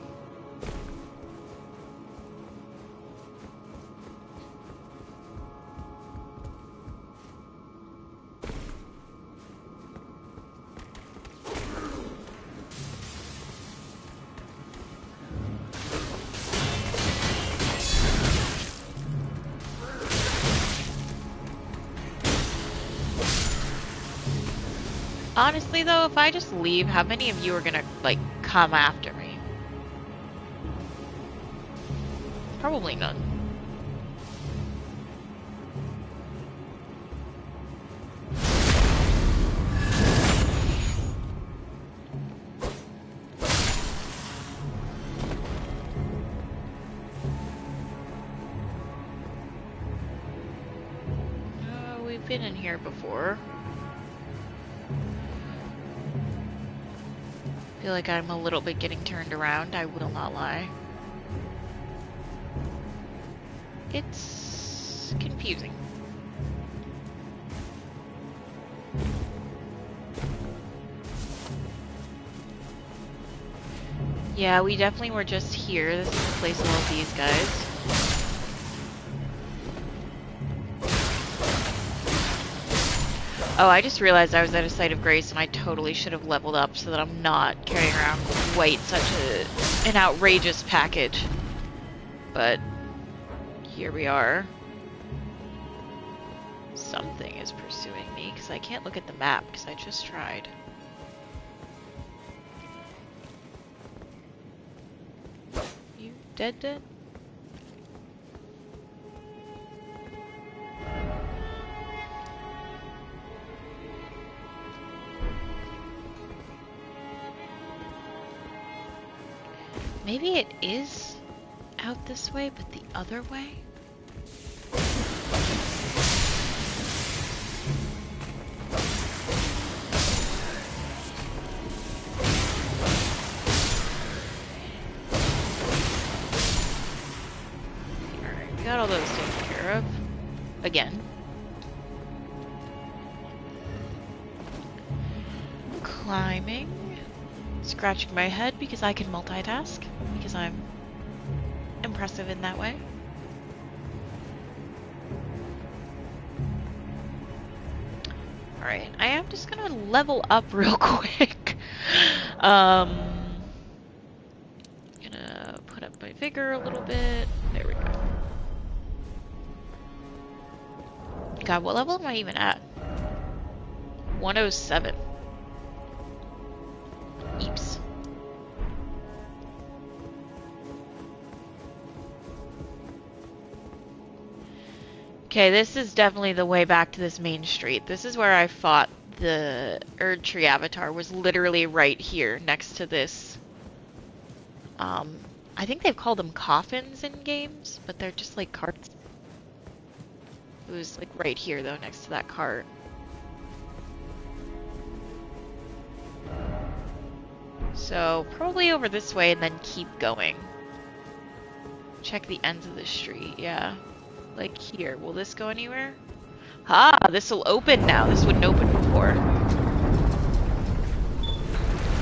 S1: Honestly, though, if I just leave, how many of you are gonna, like, come after me? Probably none. We've been in here before. I feel like I'm a little bit getting turned around, I will not lie. It's confusing. Yeah, we definitely were just here. This is the place of all these guys. Oh, I just realized I was at a site of grace and I totally should have leveled up so that I'm not carrying around quite such an outrageous package. But here we are. Something is pursuing me because I can't look at the map because I just tried. You dead? Maybe it is out this way, but the other way? Alright, we got all those taken care of. Again. Climbing. Scratching my head because I can multitask, because I'm impressive in that way. Alright, I am just gonna level up real quick. Gonna put up my vigor a little bit. There we go. God, what level am I even at? 107. Eeps. Okay, this is definitely the way back to this main street. This is where I fought the Erd Tree Avatar, was literally right here, next to this. I think they've called them coffins in games, but they're just like carts. It was like right here, though, next to that cart. So, probably over this way and then keep going. Check the ends of the street, yeah. Like here. Will this go anywhere? Ah, this will open now. This wouldn't open before.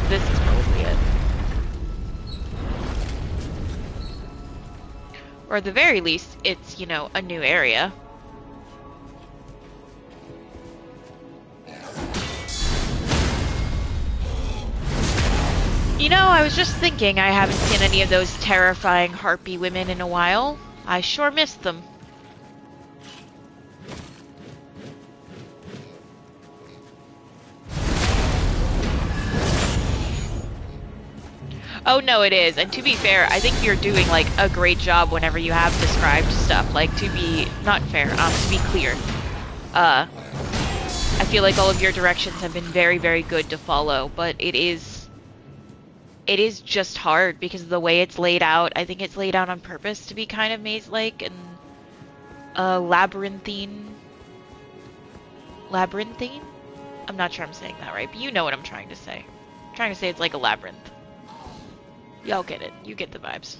S1: This is probably it. Or at the very least, it's, you know, a new area. You know, I was just thinking I haven't seen any of those terrifying harpy women in a while. I sure missed them. Oh no, it is. And to be fair, I think you're doing like a great job whenever you have described stuff. Like to be not fair, to be clear. I feel like all of your directions have been very, very good to follow, but it is just hard because of the way it's laid out. I think it's laid out on purpose to be kind of maze-like and labyrinthine. Labyrinthine? I'm not sure I'm saying that right, but you know what I'm trying to say. I'm trying to say it's like a labyrinth. Y'all get it. You get the vibes.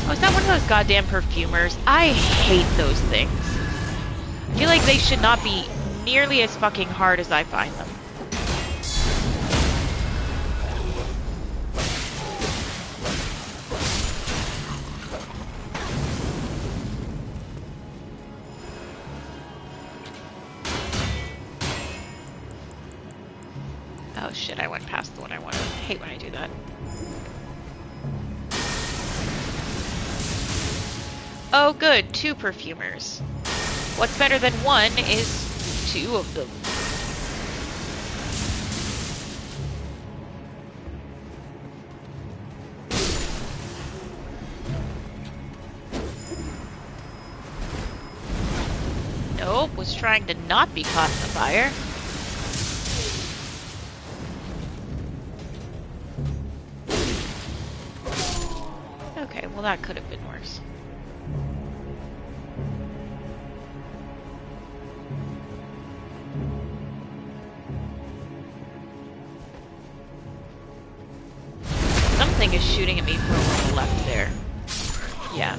S1: Oh, is that one of those goddamn perfumers? I hate those things. I feel like they should not be nearly as fucking hard as I find them. Oh shit, I went past the one I wanted. I hate when I do that. Oh good, 2 perfumers. What's better than 1 is 2 of them. Nope, was trying to not be caught in the fire. Okay, well that could have been worse. Something is shooting at me from on the left there. Yeah.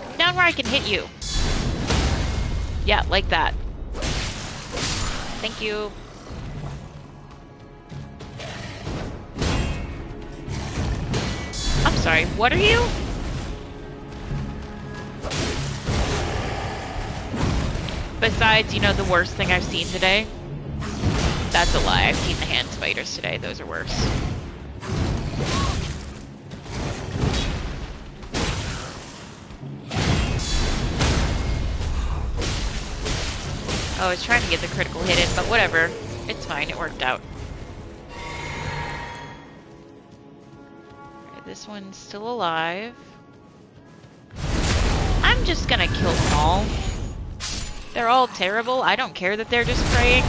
S1: Come down where I can hit you. Yeah, like that. Thank you. I'm sorry, what are you? Besides, you know, the worst thing I've seen today? That's a lie. I've seen the hand spiders today. Those are worse. Oh, I was trying to get the critical hit in, but whatever. It's fine. It worked out. Right, this one's still alive. I'm just gonna kill them all. They're all terrible. I don't care that they're just praying.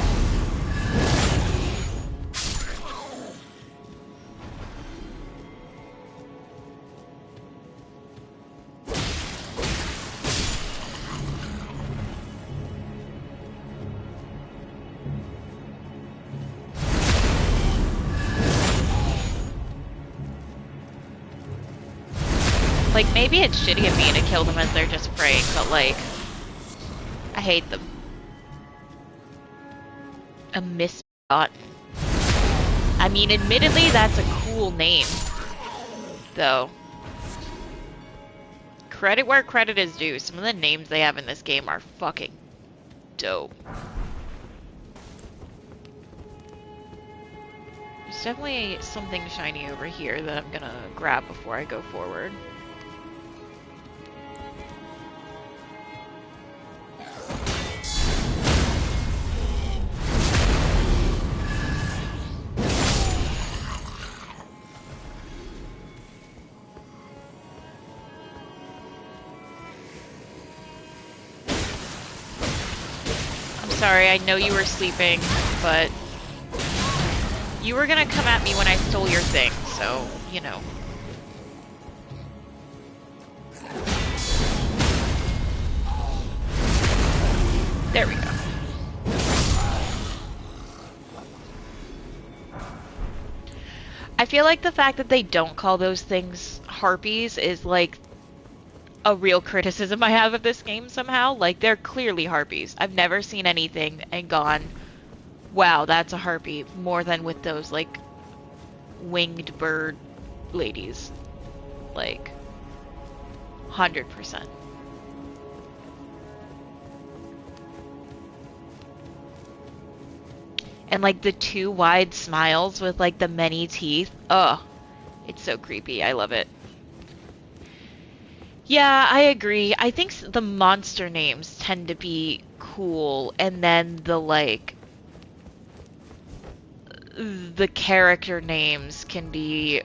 S1: Like, maybe it's shitty of me to kill them as they're just praying, but like, I hate them. A misbegotten. I mean, admittedly, that's a cool name, though. Credit where credit is due. Some of the names they have in this game are fucking dope. There's definitely something shiny over here that I'm gonna grab before I go forward. Sorry, I know you were sleeping, but you were gonna come at me when I stole your thing, so, you know. There we go. I feel like the fact that they don't call those things harpies is like a real criticism I have of this game somehow. Like, they're clearly harpies. I've never seen anything and gone, wow, that's a harpy, more than with those, like, winged bird ladies. Like, 100%. And like the two wide smiles with like the many teeth. Oh, it's so creepy. I love it. Yeah, I agree. I think the monster names tend to be cool, and then the like the character names can be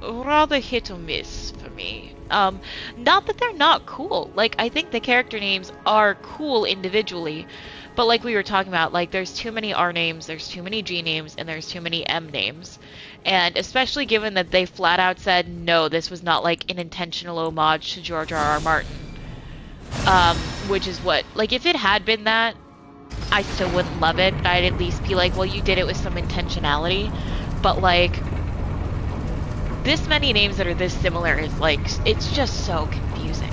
S1: rather hit or miss for me. Not that they're not cool. Like, I think the character names are cool individually, but like we were talking about, like, there's too many R names, there's too many G names, and there's too many M names. And especially given that they flat out said, no, this was not like an intentional homage to George R.R. Martin. Which is what, like, if it had been that, I still wouldn't love it, but I'd at least be like, well, you did it with some intentionality. But, like, this many names that are this similar is, like, it's just so confusing.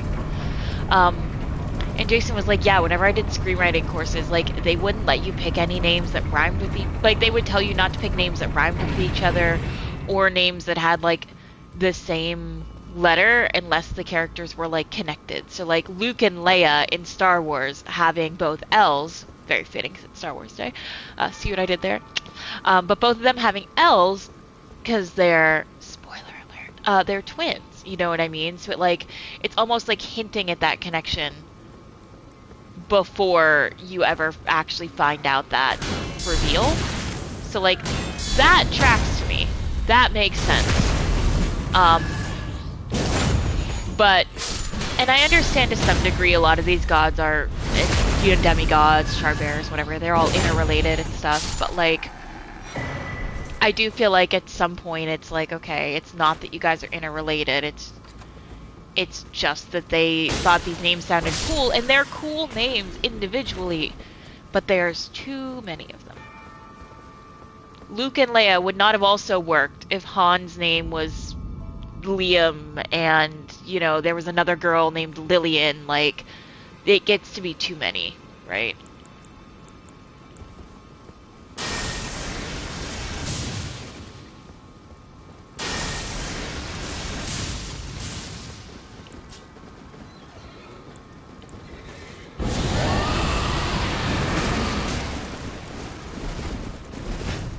S1: And Jason was like, yeah, whenever I did screenwriting courses, like, they wouldn't let you pick any names that rhymed with like, they would tell you not to pick names that rhymed with each other, or names that had, like, the same letter, unless the characters were, like, connected. So, like, Luke and Leia in Star Wars having both L's, very fitting because it's Star Wars Day. See what I did there? But both of them having L's because they're, spoiler alert, they're twins. You know what I mean? So it's almost like hinting at that connection before you ever actually find out that reveal. So, like, that tracks to me. That makes sense. But, and I understand to some degree a lot of these gods are, you know, demigods, char-bearers, whatever, they're all interrelated and stuff, but, like, I do feel like at some point it's like, okay, it's not that you guys are interrelated, it's just that they thought these names sounded cool, and they're cool names individually, but there's too many of them. Luke and Leia would not have also worked if Han's name was Liam and, you know, there was another girl named Lillian. Like, it gets to be too many, right?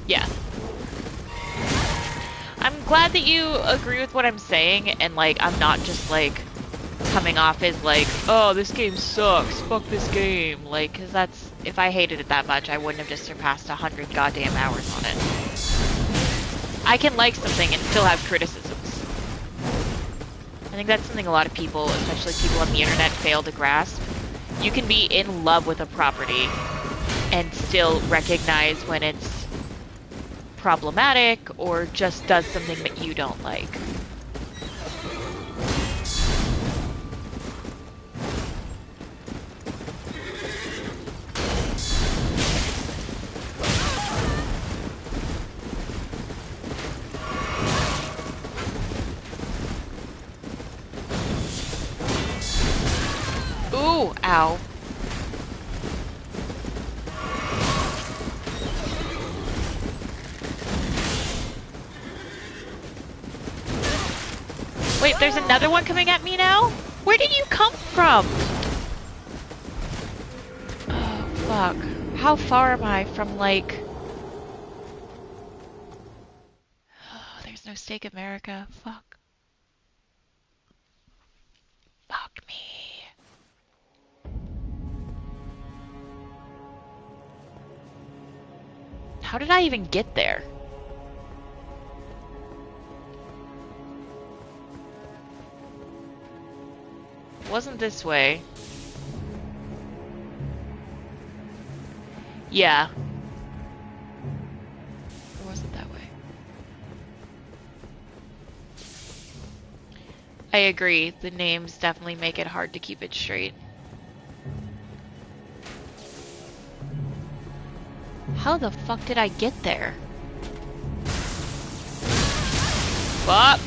S1: Yeah. I'm glad that you agree with what I'm saying, and, like, I'm not just, like, coming off as, like, oh, this game sucks, fuck this game, like, because that's, if I hated it that much, I wouldn't have just surpassed 100 goddamn hours on it. I can like something and still have criticisms. I think that's something a lot of people, especially people on the internet, fail to grasp. You can be in love with a property and still recognize when it's problematic or just does something that you don't like. Ooh, ow. Wait, there's another one coming at me now? Where did you come from? Oh, fuck. How far am I from, like... Oh, there's no Stake America. Fuck. Fuck me. How did I even get there? It wasn't this way. Yeah. Or was it that way? I agree. The names definitely make it hard to keep it straight. How the fuck did I get there? Fuck!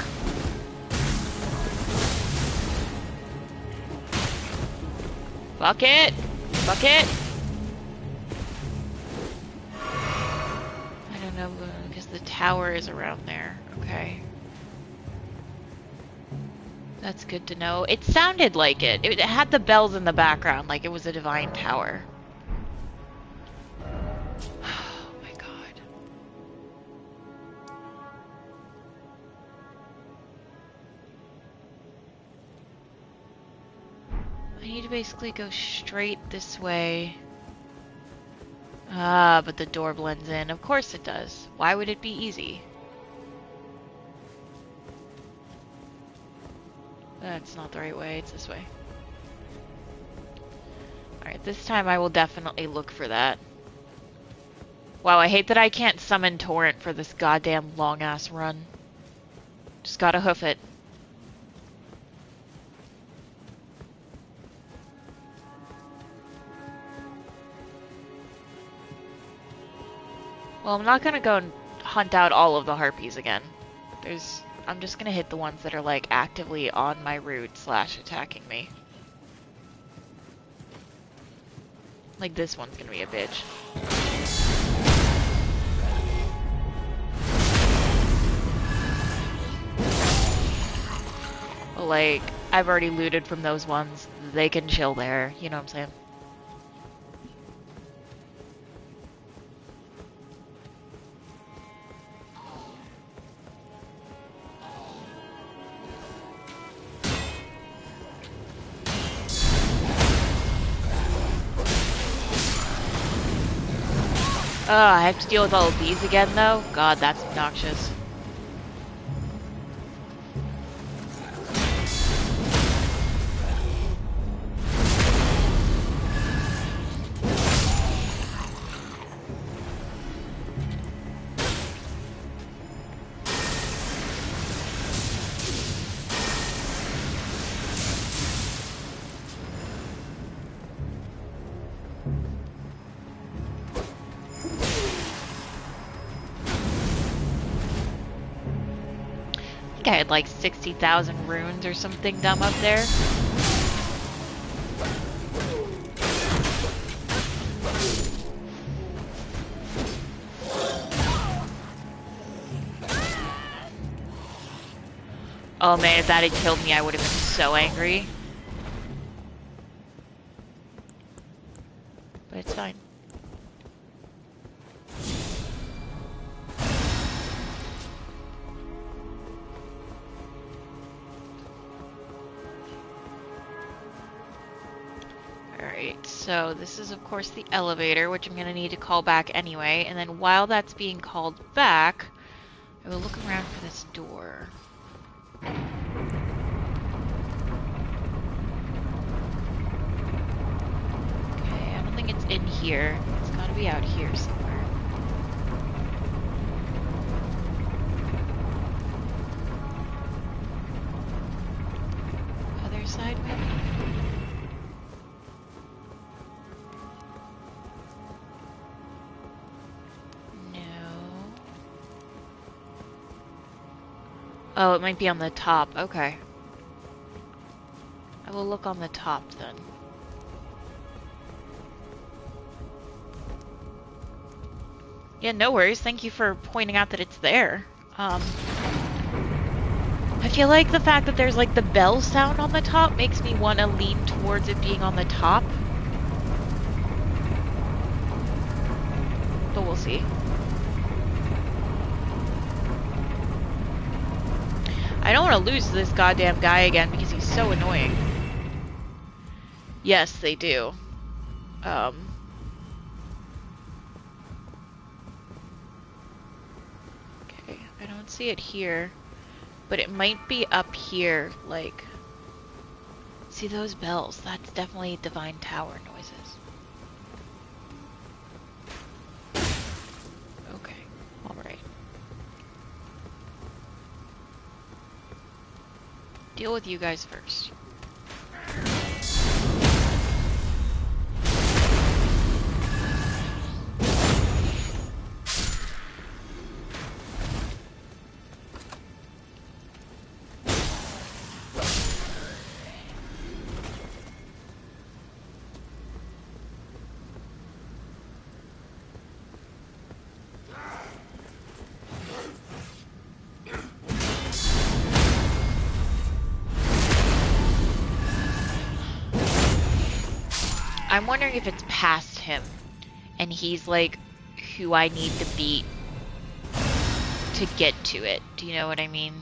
S1: Fuck it! Fuck it! I don't know, because the tower is around there. Okay. That's good to know. It sounded like it. It had the bells in the background, like it was a divine tower. Oh my god. I need to basically go straight this way. Ah, but the door blends in. Of course it does. Why would it be easy? That's not the right way. It's this way. Alright, this time I will definitely look for that. Wow, I hate that I can't summon Torrent for this goddamn long-ass run. Just gotta hoof it. Well, I'm not gonna go and hunt out all of the harpies again. I'm just gonna hit the ones that are, like, actively on my route / attacking me. Like, this one's gonna be a bitch. But, like, I've already looted from those ones. They can chill there, you know what I'm saying? I have to deal with all of these again, though? God, that's obnoxious. I think I had like 60,000 runes or something dumb up there. Oh man, if that had killed me, I would have been so angry. But it's fine. Alright, so this is of course the elevator, which I'm going to need to call back anyway, and then while that's being called back, I will look around for this door. Okay, I don't think it's in here. It's got to be out here somewhere. Other side maybe? Oh, it might be on the top. Okay. I will look on the top then. Yeah, no worries. Thank you for pointing out that it's there. I feel like the fact that there's like the bell sound on the top makes me want to lean towards it being on the top. But we'll see. I don't want to lose this goddamn guy again because he's so annoying. Yes, they do. Okay, I don't see it here, but it might be up here, like... See those bells? That's definitely Divine Tower noises. Okay, alright. Deal with you guys first. I'm wondering if it's past him, and he's like who I need to beat to get to it. Do you know what I mean?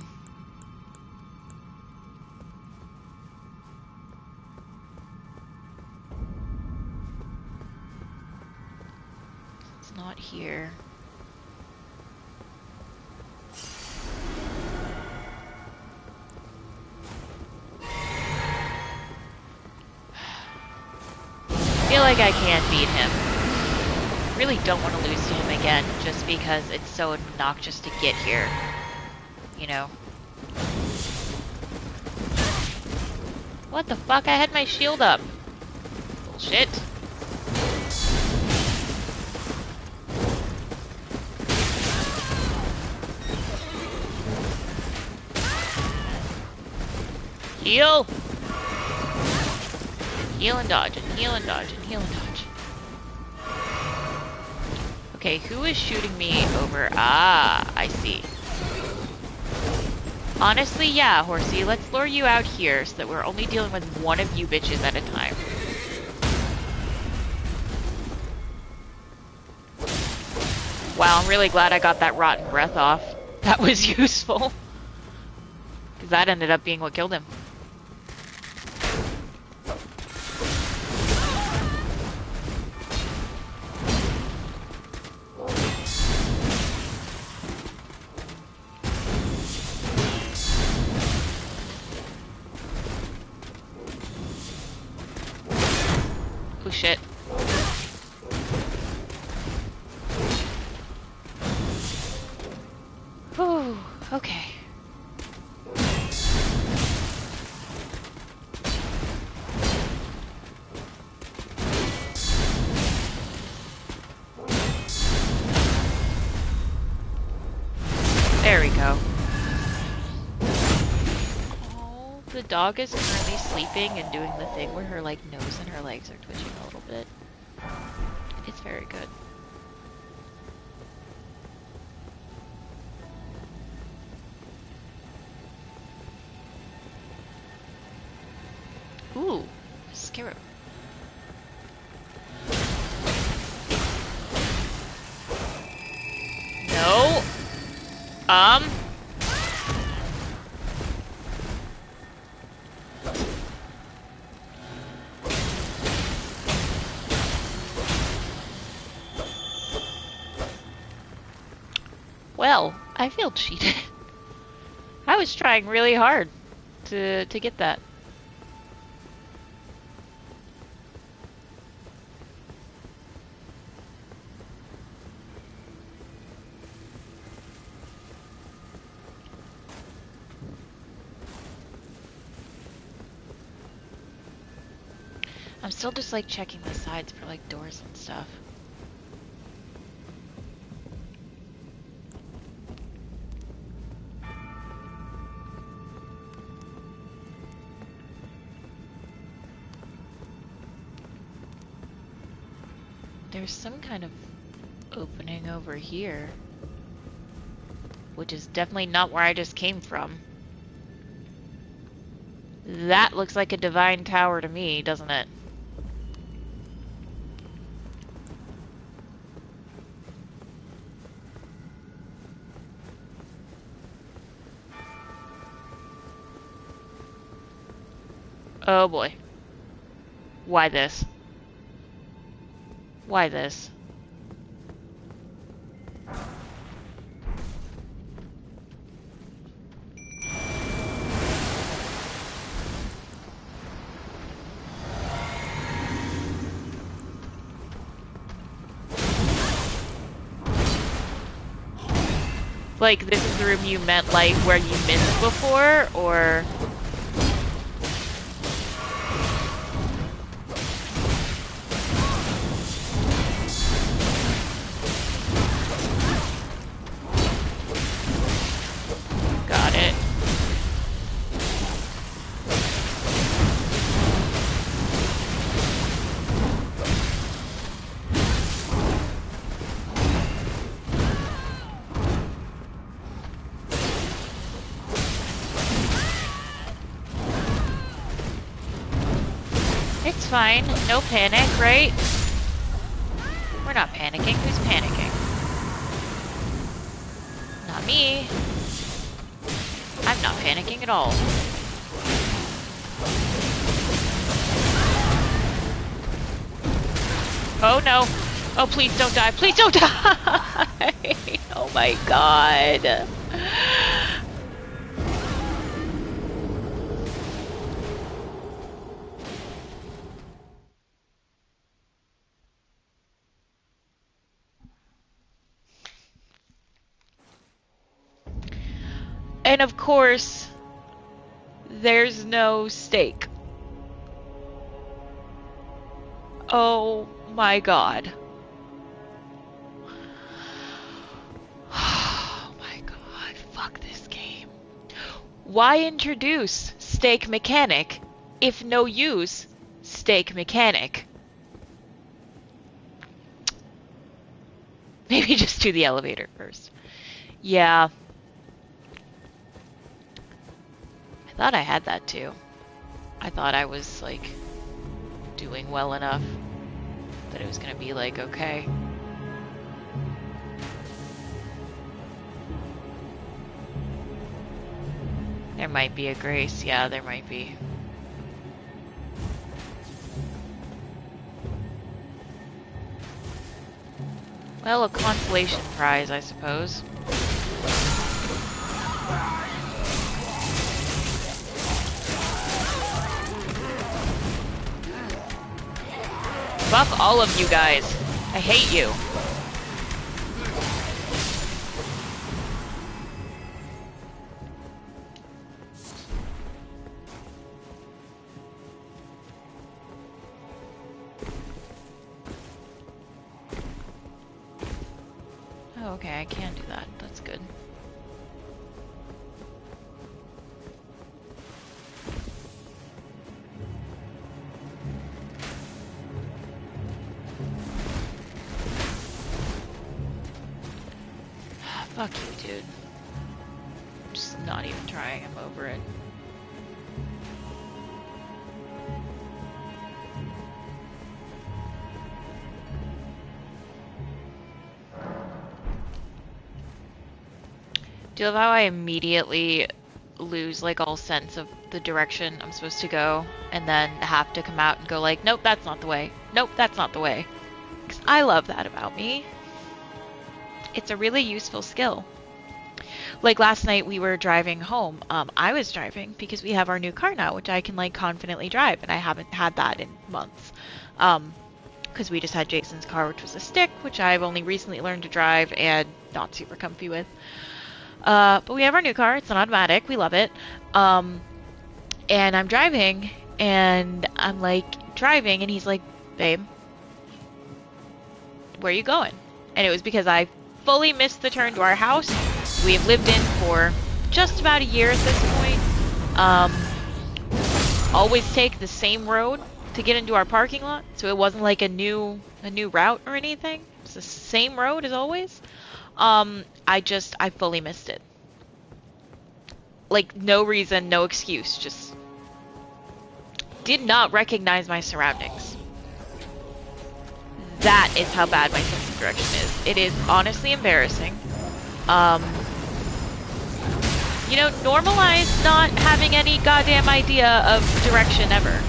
S1: It's not here. I feel like I can beat him. Really don't want to lose to him again, just because it's so obnoxious to get here. You know? What the fuck? I had my shield up. Bullshit. Heal! Heal and dodge, and heal and dodge, and heal and dodge. Okay, who is shooting me over? Ah, I see. Honestly, yeah, Horsey, let's lure you out here so that we're only dealing with one of you bitches at a time. Wow, I'm really glad I got that rotten breath off. That was useful. Because that ended up being what killed him. Oh shit. Whew, okay. There we go. Oh, the dog is currently sleeping and doing the thing where her like nose and her legs are twitching a little bit. It's very good. Ooh, a scarab. No. Well, I feel cheated. I was trying really hard to get that. I'm still just like checking the sides for like doors and stuff. There's some kind of opening over here, which is definitely not where I just came from. That looks like a divine tower to me, doesn't it? Oh boy. Why this? Why this? Like, this is the room you meant, like, where you missed before, or... Got it. It's fine. No panic, right? We're not panicking. Who's panicking? Not me. I'm not panicking at all. Oh no. Oh, please don't die. Please don't die! Oh my god. And of course, there's no steak. Oh my god. Oh my god, fuck this game. Why introduce steak mechanic if no use steak mechanic? Maybe just do the elevator first. Yeah. I thought I had that too. I thought I was, like, doing well enough that it was gonna be like, okay. There might be a grace. Yeah, there might be. Well, a consolation prize, I suppose. Fuck all of you guys. I hate you. Oh, okay, I can do that. That's good. Fuck you, dude. I'm just not even trying. I'm over it. Do you love how I immediately lose, like, all sense of the direction I'm supposed to go, and then have to come out and go like, nope, that's not the way. Nope, that's not the way. 'Cause I love that about me. It's a really useful skill. Like last night we were driving home. I was driving because we have our new car now, which I can, like, confidently drive, and I haven't had that in months. Because we just had Jason's car, which was a stick, which I've only recently learned to drive and not super comfy with. But we have our new car. It's an automatic. We love it. And I'm driving, and I'm, like, driving, and he's like, babe, where are you going? And it was because I fully missed the turn to our house. We have lived in for just about a year at this point. Always take the same road to get into our parking lot, so it wasn't like a new route or anything. It's the same road as always. I fully missed it. Like, no reason, no excuse, just did not recognize my surroundings. That is how bad my sense of direction is. It is honestly embarrassing. You know, normalize not having any goddamn idea of direction ever.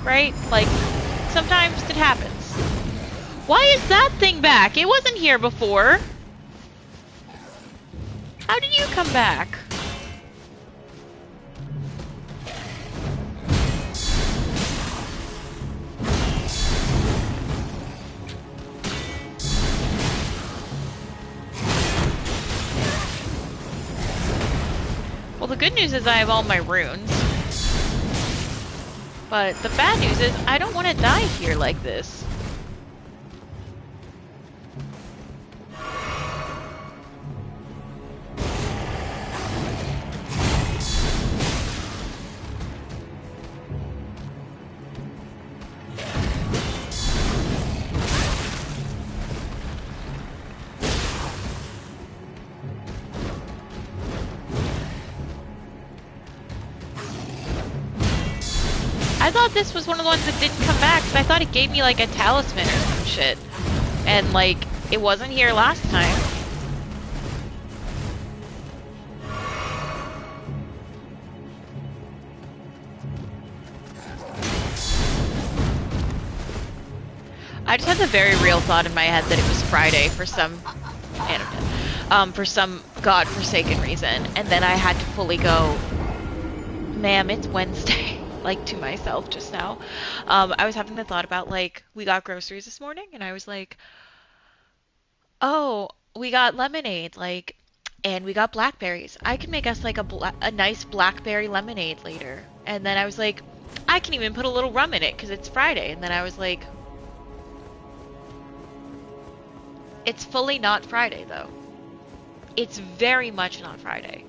S1: Right? Like, sometimes it happens. Why is that thing back? It wasn't here before. How did you come back? Well, the good news is I have all my runes. But the bad news is I don't want to die here like this. I thought this was one of the ones that didn't come back, because I thought it gave me, like, a talisman or some shit. And, like, it wasn't here last time. I just had the very real thought in my head that it was Friday for some... for some godforsaken reason. And then I had to fully go, ma'am, it's Wednesday. Like, to myself just now. I was having the thought about, like, we got groceries this morning, and I was like, oh, we got lemonade, like, and we got blackberries. I can make us, like, a nice blackberry lemonade later. And then I was like, I can even put a little rum in it, because it's Friday. And then I was like, it's fully not Friday, though. It's very much not Friday.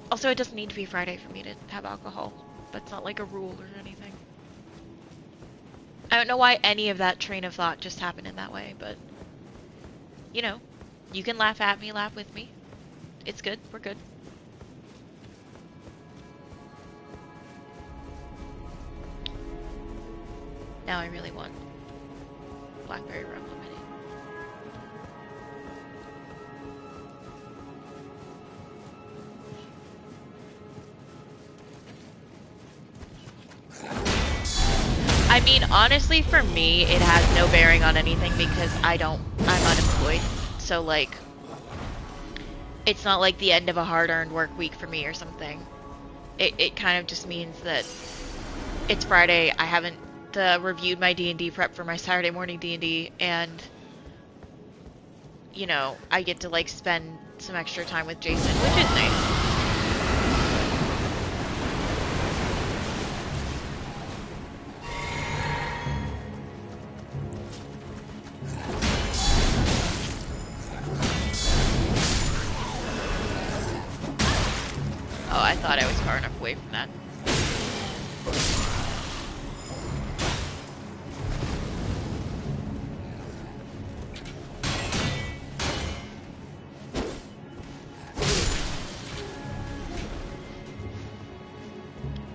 S1: Also, it doesn't need to be Friday for me to have alcohol. That's not like a rule or anything. I don't know why any of that train of thought just happened in that way, but... You know, you can laugh at me, laugh with me. It's good, we're good. Now I really want blackberry rum lemonade. I mean, honestly, for me, it has no bearing on anything because I'm unemployed. So, like, it's not like the end of a hard-earned work week for me or something. It kind of just means that it's Friday, I haven't reviewed my D&D prep for my Saturday morning D&D, and, you know, I get to, like, spend some extra time with Jason, which is nice. Oh, I thought I was far enough away from that.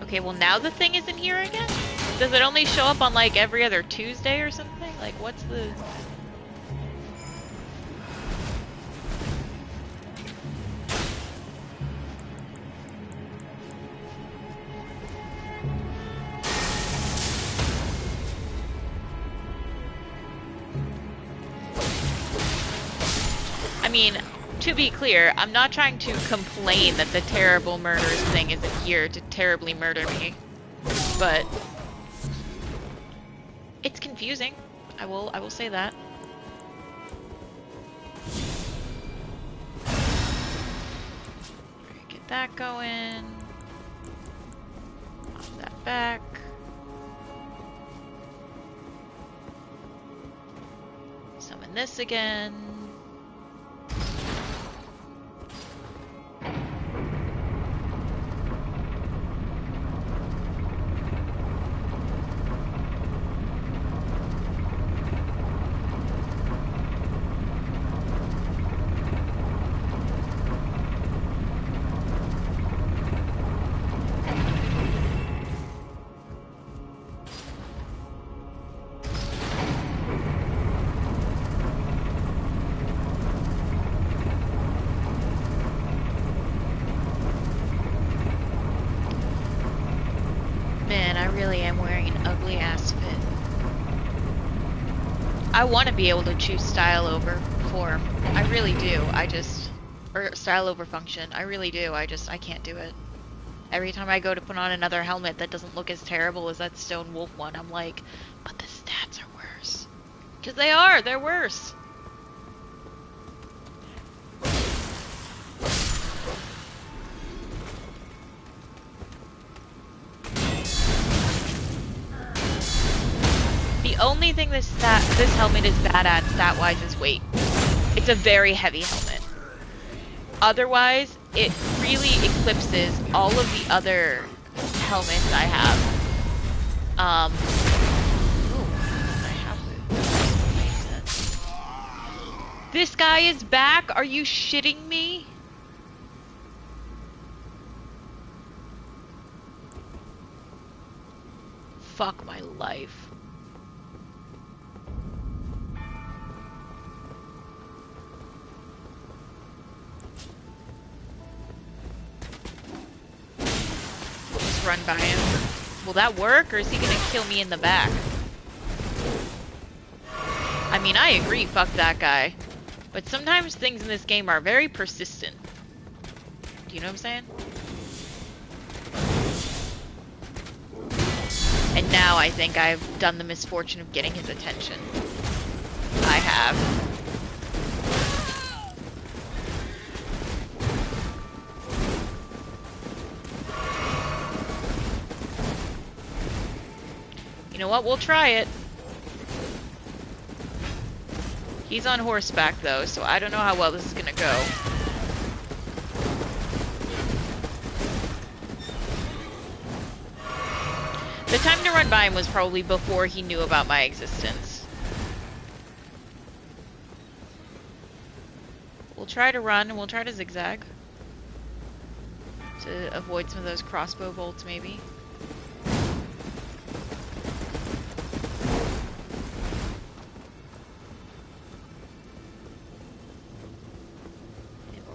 S1: Okay, well now the thing isn't here again? Does it only show up on like every other Tuesday or something? Like what's the... I mean, to be clear, I'm not trying to complain that the terrible murders thing isn't here to terribly murder me, but it's confusing. I will say that. Get that going. Pop that back. Summon this again. I want to be able to choose style over form. I really do. Or style over function. I really do. I can't do it. Every time I go to put on another helmet that doesn't look as terrible as that Stone Wolf one, I'm like, but the stats are worse. Because they are. They're worse. The only thing this helmet is bad at stat-wise is weight. It's a very heavy helmet. Otherwise, it really eclipses all of the other helmets I have. This guy is back? Are you shitting me? fuck my life. Just run by him. Will that work, or is he gonna kill me in the back? I mean, I agree, fuck that guy. But sometimes things in this game are very persistent. Do you know what I'm saying? And now I think I've done the misfortune of getting his attention. I have. You know what? We'll try it. He's on horseback, though, so I don't know how well this is gonna go. The time to run by him was probably before he knew about my existence. We'll try to run, and we'll try to zigzag. To avoid some of those crossbow bolts, maybe.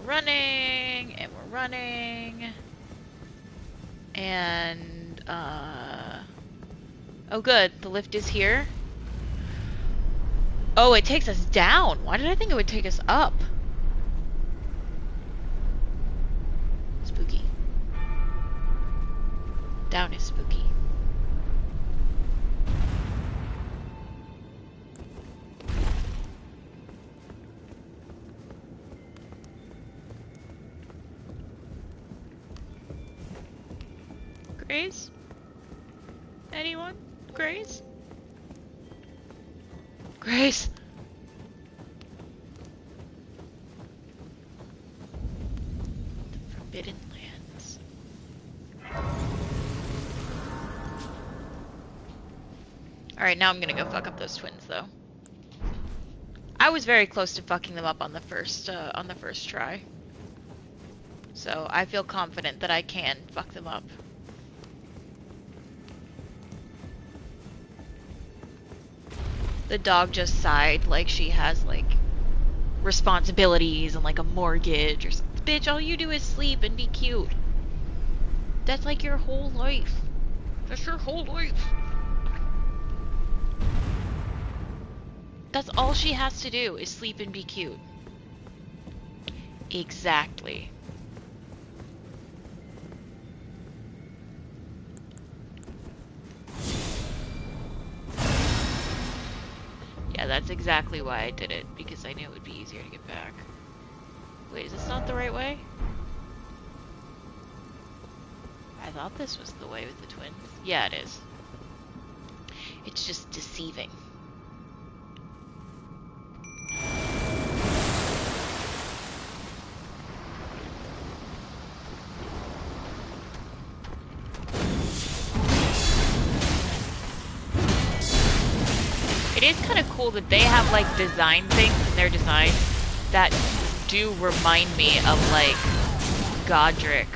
S1: Running, and we're running, and oh good, the lift is here. Oh, it takes us down. Why did I think it would take us up? Spooky. Down is spooky. Grace? Anyone? Grace? Grace? The Forbidden Lands. Alright, now I'm gonna go fuck up those twins, though. I was very close to fucking them up on the first try. So I feel confident that I can fuck them up. The dog just sighed like she has, like, responsibilities and, like, a mortgage or something. Bitch, all you do is sleep and be cute. That's, like, your whole life. That's your whole life. That's all she has to do is sleep and be cute. Exactly. Yeah, that's exactly why I did it, because I knew it would be easier to get back. Wait, is this not the right way? I thought this was the way with the twins. Yeah, it is. It's just deceiving. It is kind of cool that they have, like, design things in their design that do remind me of, like, Godric,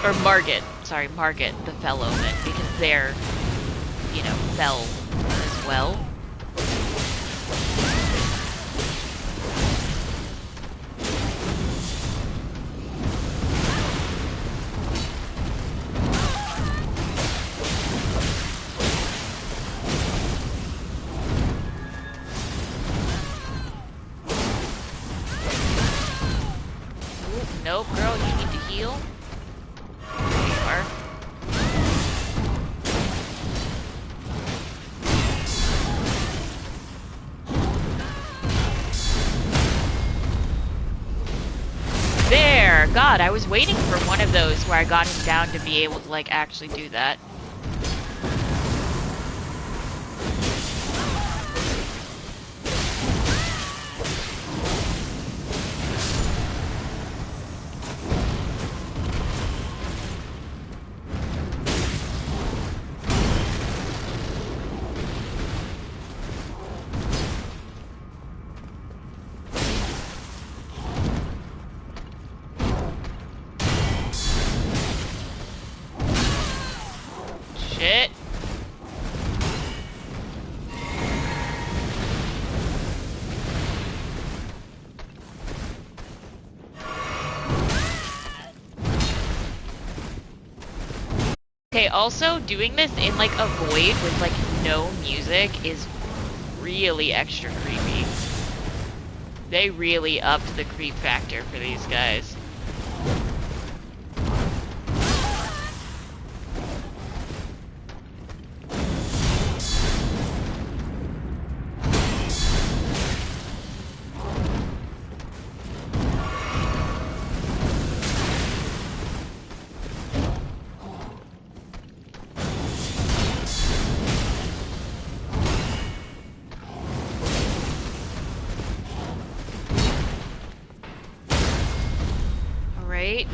S1: or Morgott, sorry, Morgott, the Fell Omen, because they're, you know, fell as well. Nope, girl, you need to heal. There you are. There! God, I was waiting for one of those where I got him down to be able to, like, actually do that. Okay, also doing this in like a void with like no music is really extra creepy. They really upped the creep factor for these guys.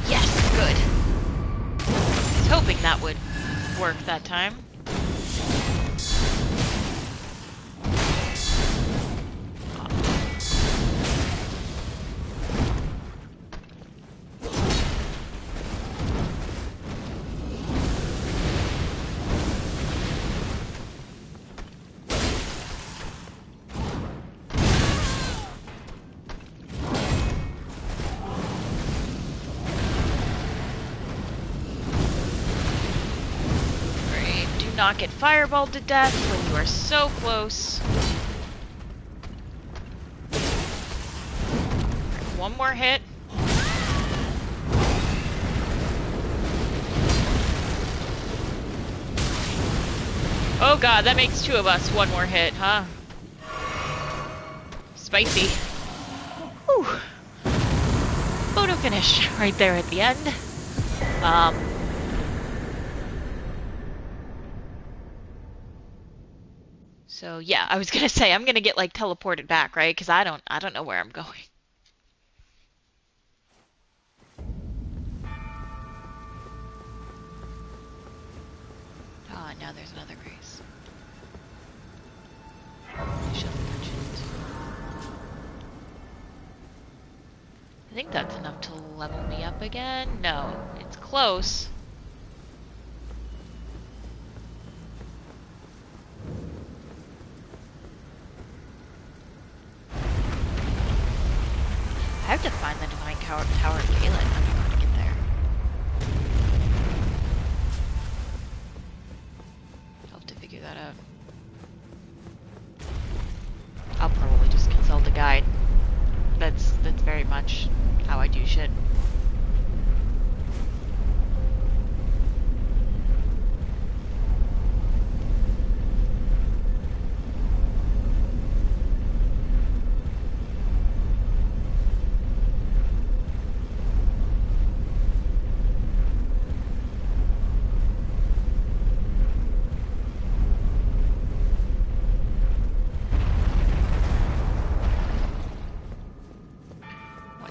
S1: Yes, good. I was hoping that would work that time. Not get fireballed to death when you are so close. One more hit. Oh god, that makes two of us. One more hit, huh? Spicy. Whew. Photo finish right there at the end. So yeah, I was gonna say I'm gonna get like teleported back, right? Because I don't know where I'm going. Ah, now there's another grace. I should have mentioned. I think that's enough to level me up again. No, it's close. I have to find the Divine Tower of Galen. I'm not going to get there. I'll have to figure that out. I'll probably just consult a guide. That's very much how I do shit.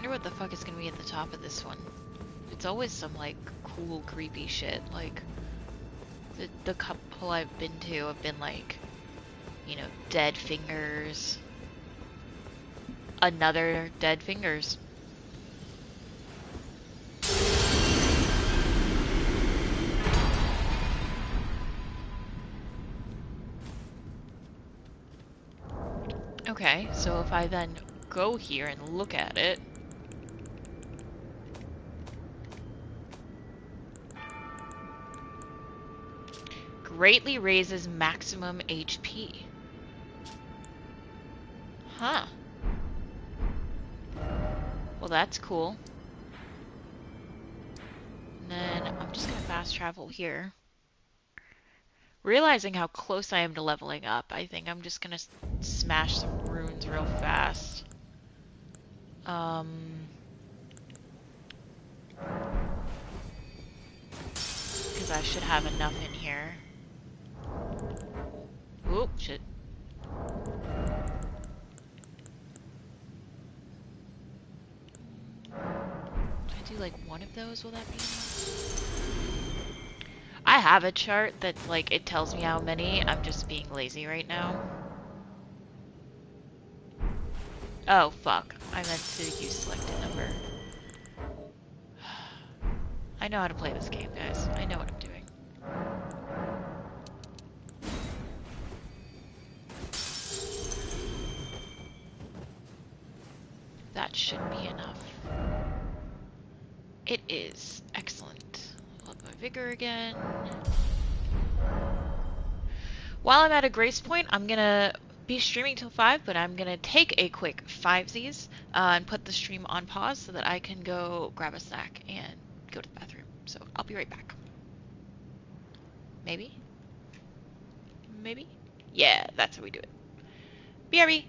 S1: What the fuck is gonna be at the top of this one? It's always some like cool creepy shit. Like the couple I've been to have been like, you know, dead fingers. Another dead fingers. Okay, so if I then go here and look at it, greatly raises maximum HP. Huh. Well, that's cool. And then I'm just gonna fast travel here. Realizing how close I am to leveling up, I think I'm just gonna smash some runes real fast. Because I should have enough in here. Oop, shit. If I do like one of those, will that be enough? I have a chart that like it tells me how many. I'm just being lazy right now. Oh fuck. I meant to use selected number. I know how to play this game, guys. I know what I'm doing. That should be enough. It is. Excellent. my vigor again. While I'm at a grace point, I'm gonna be streaming till 5, but I'm gonna take a quick 5sies and put the stream on pause so that I can go grab a snack and go to the bathroom. So I'll be right back. Maybe? Maybe? Yeah, that's how we do it. BRB!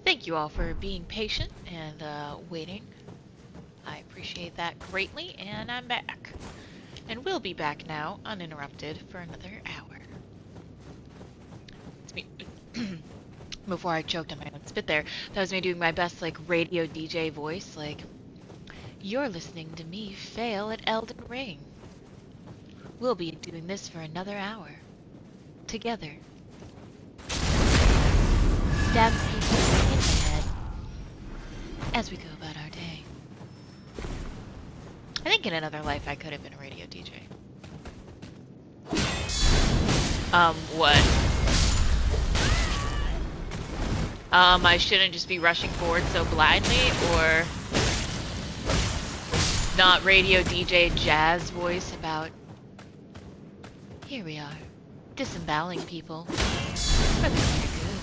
S1: Thank you all for being patient and waiting. I appreciate that greatly, and I'm back. And we'll be back now, uninterrupted, for another hour. It's me. Before I choked on my own spit there, that was me doing my best, like, radio DJ voice, like, you're listening to me fail at Elden Ring. We'll be doing this for another hour. Together. Stab people in the head as we go about our day. I think in another life I could have been a radio DJ. What? I shouldn't just be rushing forward so blindly, or not radio DJ jazz voice about, here we are, disemboweling people for the greater good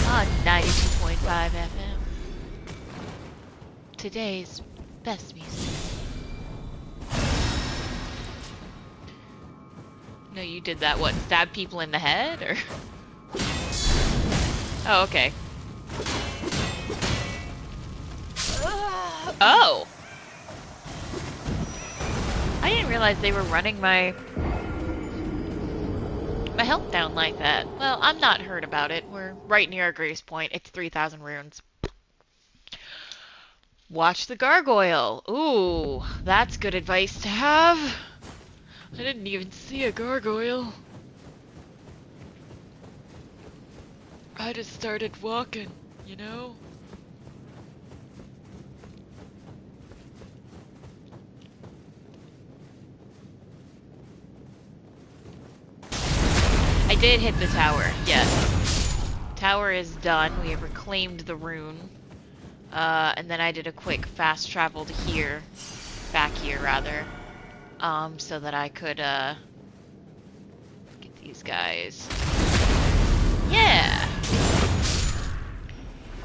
S1: on 92.5 FM. Today's best music. No, you did that, what, stab people in the head, or? Oh, okay. Oh! I didn't realize they were running my health down like that. Well, I'm not hurt about it. We're right near a grace point. It's 3,000 runes. Watch the gargoyle. Ooh, that's good advice to have. I didn't even see a gargoyle. I just started walking, you know? I did hit the tower, yes. Tower is done. We have reclaimed the rune. And then I did a quick fast travel to here. Back here, rather. So that I could, get these guys. Yeah!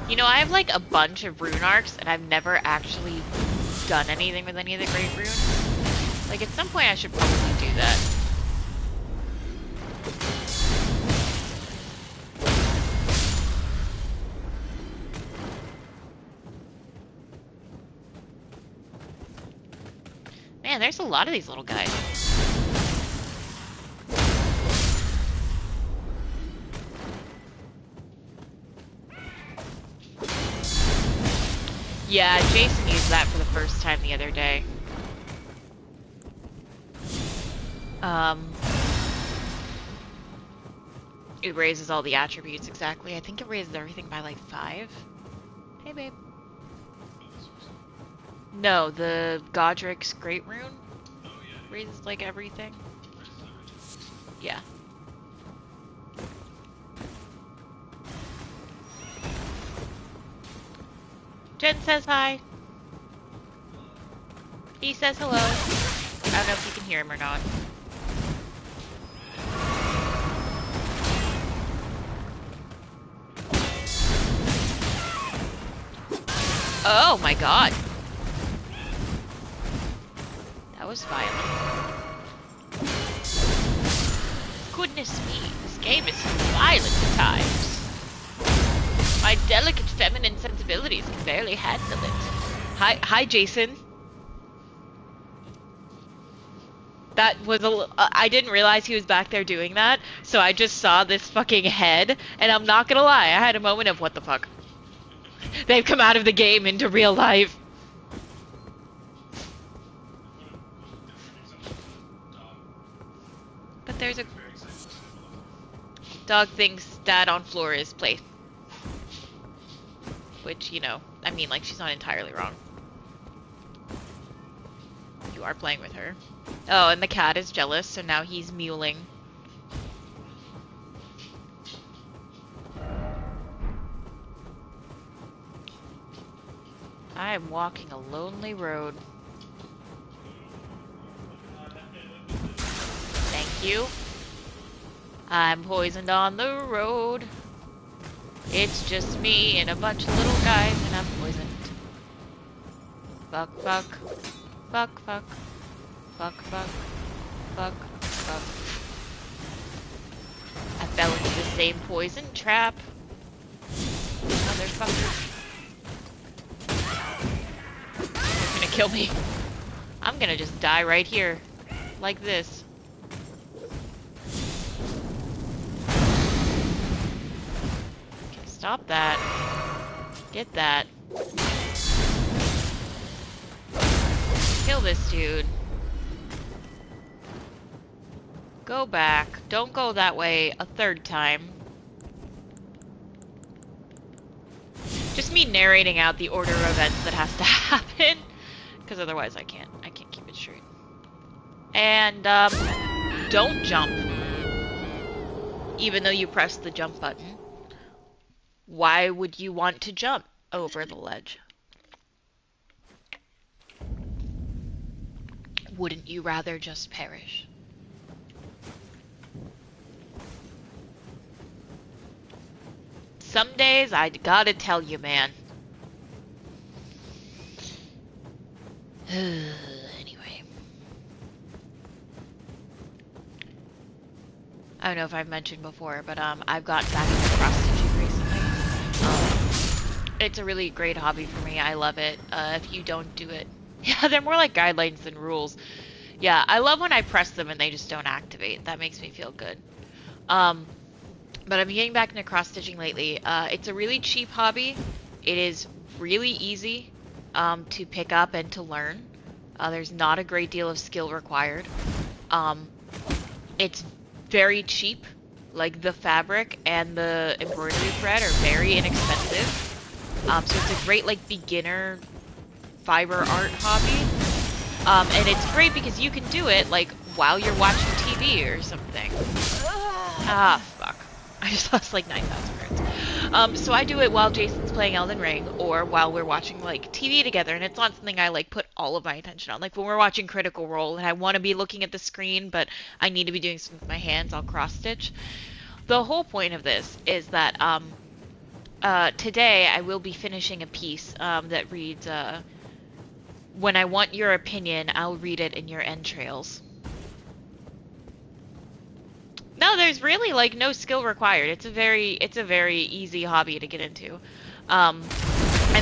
S1: You know, I have like a bunch of rune arcs, and I've never actually done anything with any of the great runes. Like, at some point I should probably do that. Man, there's a lot of these little guys. Yeah, Jason used that for the first time the other day. It raises all the attributes exactly. I think it raises everything by like 5. Hey, babe. No, the Godric's Great Rune raises like everything. Yeah. Jen says hi. He says hello. I don't know if you can hear him or not. Oh my god. That was violent. Goodness me, this game is violent at times. My delicate feminine sensibilities can barely handle it. Hi, Jason. That was I didn't realize he was back there doing that, so I just saw this fucking head, and I'm not gonna lie, I had a moment of what the fuck. They've come out of the game into real life. But there's a... Dog thinks dad on floor is play. Which, you know, I mean, like, she's not entirely wrong. You are playing with her. Oh, and the cat is jealous, so now he's mewling. I am walking a lonely road. Thank you. I'm poisoned on the road. It's just me and a bunch of little guys, and I'm poisoned. Fuck, fuck. Fuck, fuck. Fuck, fuck. Fuck, fuck. I fell into the same poison trap. Motherfucker. It's gonna kill me. I'm gonna just die right here. Like this. Okay, stop that. Get that. Kill this dude. Go back. Don't go that way a third time. Just me narrating out the order of events that has to happen. Because otherwise I can't keep it straight. And, don't jump. Even though you press the jump button. Why would you want to jump over the ledge? Wouldn't you rather just perish? Some days, I gotta tell you, man. Anyway. I don't know if I've mentioned before, but I've gotten back into cross-stitching recently. It's a really great hobby for me. I love it. If you don't do it, yeah, they're more like guidelines than rules. Yeah, I love when I press them and they just don't activate. That makes me feel good. Um, but I'm getting back into cross-stitching lately. It's a really cheap hobby. It is really easy to pick up and to learn. There's not a great deal of skill required. Um, it's very cheap. Like the fabric and the embroidery thread are very inexpensive. So it's a great like beginner fiber art hobby. And it's great because you can do it like while you're watching TV or something. Ah, fuck. I just lost like 9,000 words. So I do it while Jason's playing Elden Ring or while we're watching like TV together, and it's not something I like put all of my attention on. Like when we're watching Critical Role and I want to be looking at the screen, but I need to be doing something with my hands, I'll cross stitch. The whole point of this is that today I will be finishing a piece that reads, "When I want your opinion, I'll read it in your entrails." No, there's really like no skill required. It's a very easy hobby to get into. And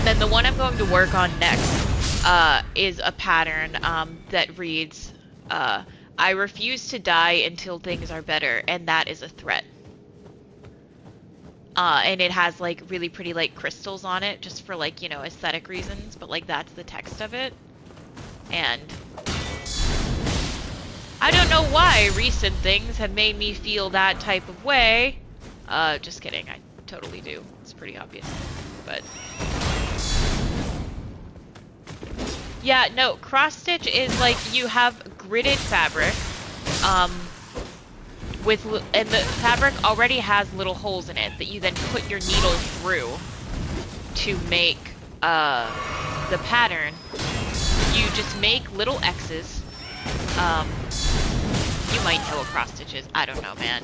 S1: then the one I'm going to work on next is a pattern that reads, "I refuse to die until things are better," and that is a threat. And it has like really pretty like crystals on it just for like, you know, aesthetic reasons, but like that's the text of it. And I don't know why recent things have made me feel that type of way. Just kidding, I totally do. It's pretty obvious. But yeah, no, cross stitch is like you have gridded fabric, and the fabric already has little holes in it that you then put your needle through to make the pattern. You just make little X's. You might know what cross stitch is. I don't know, man.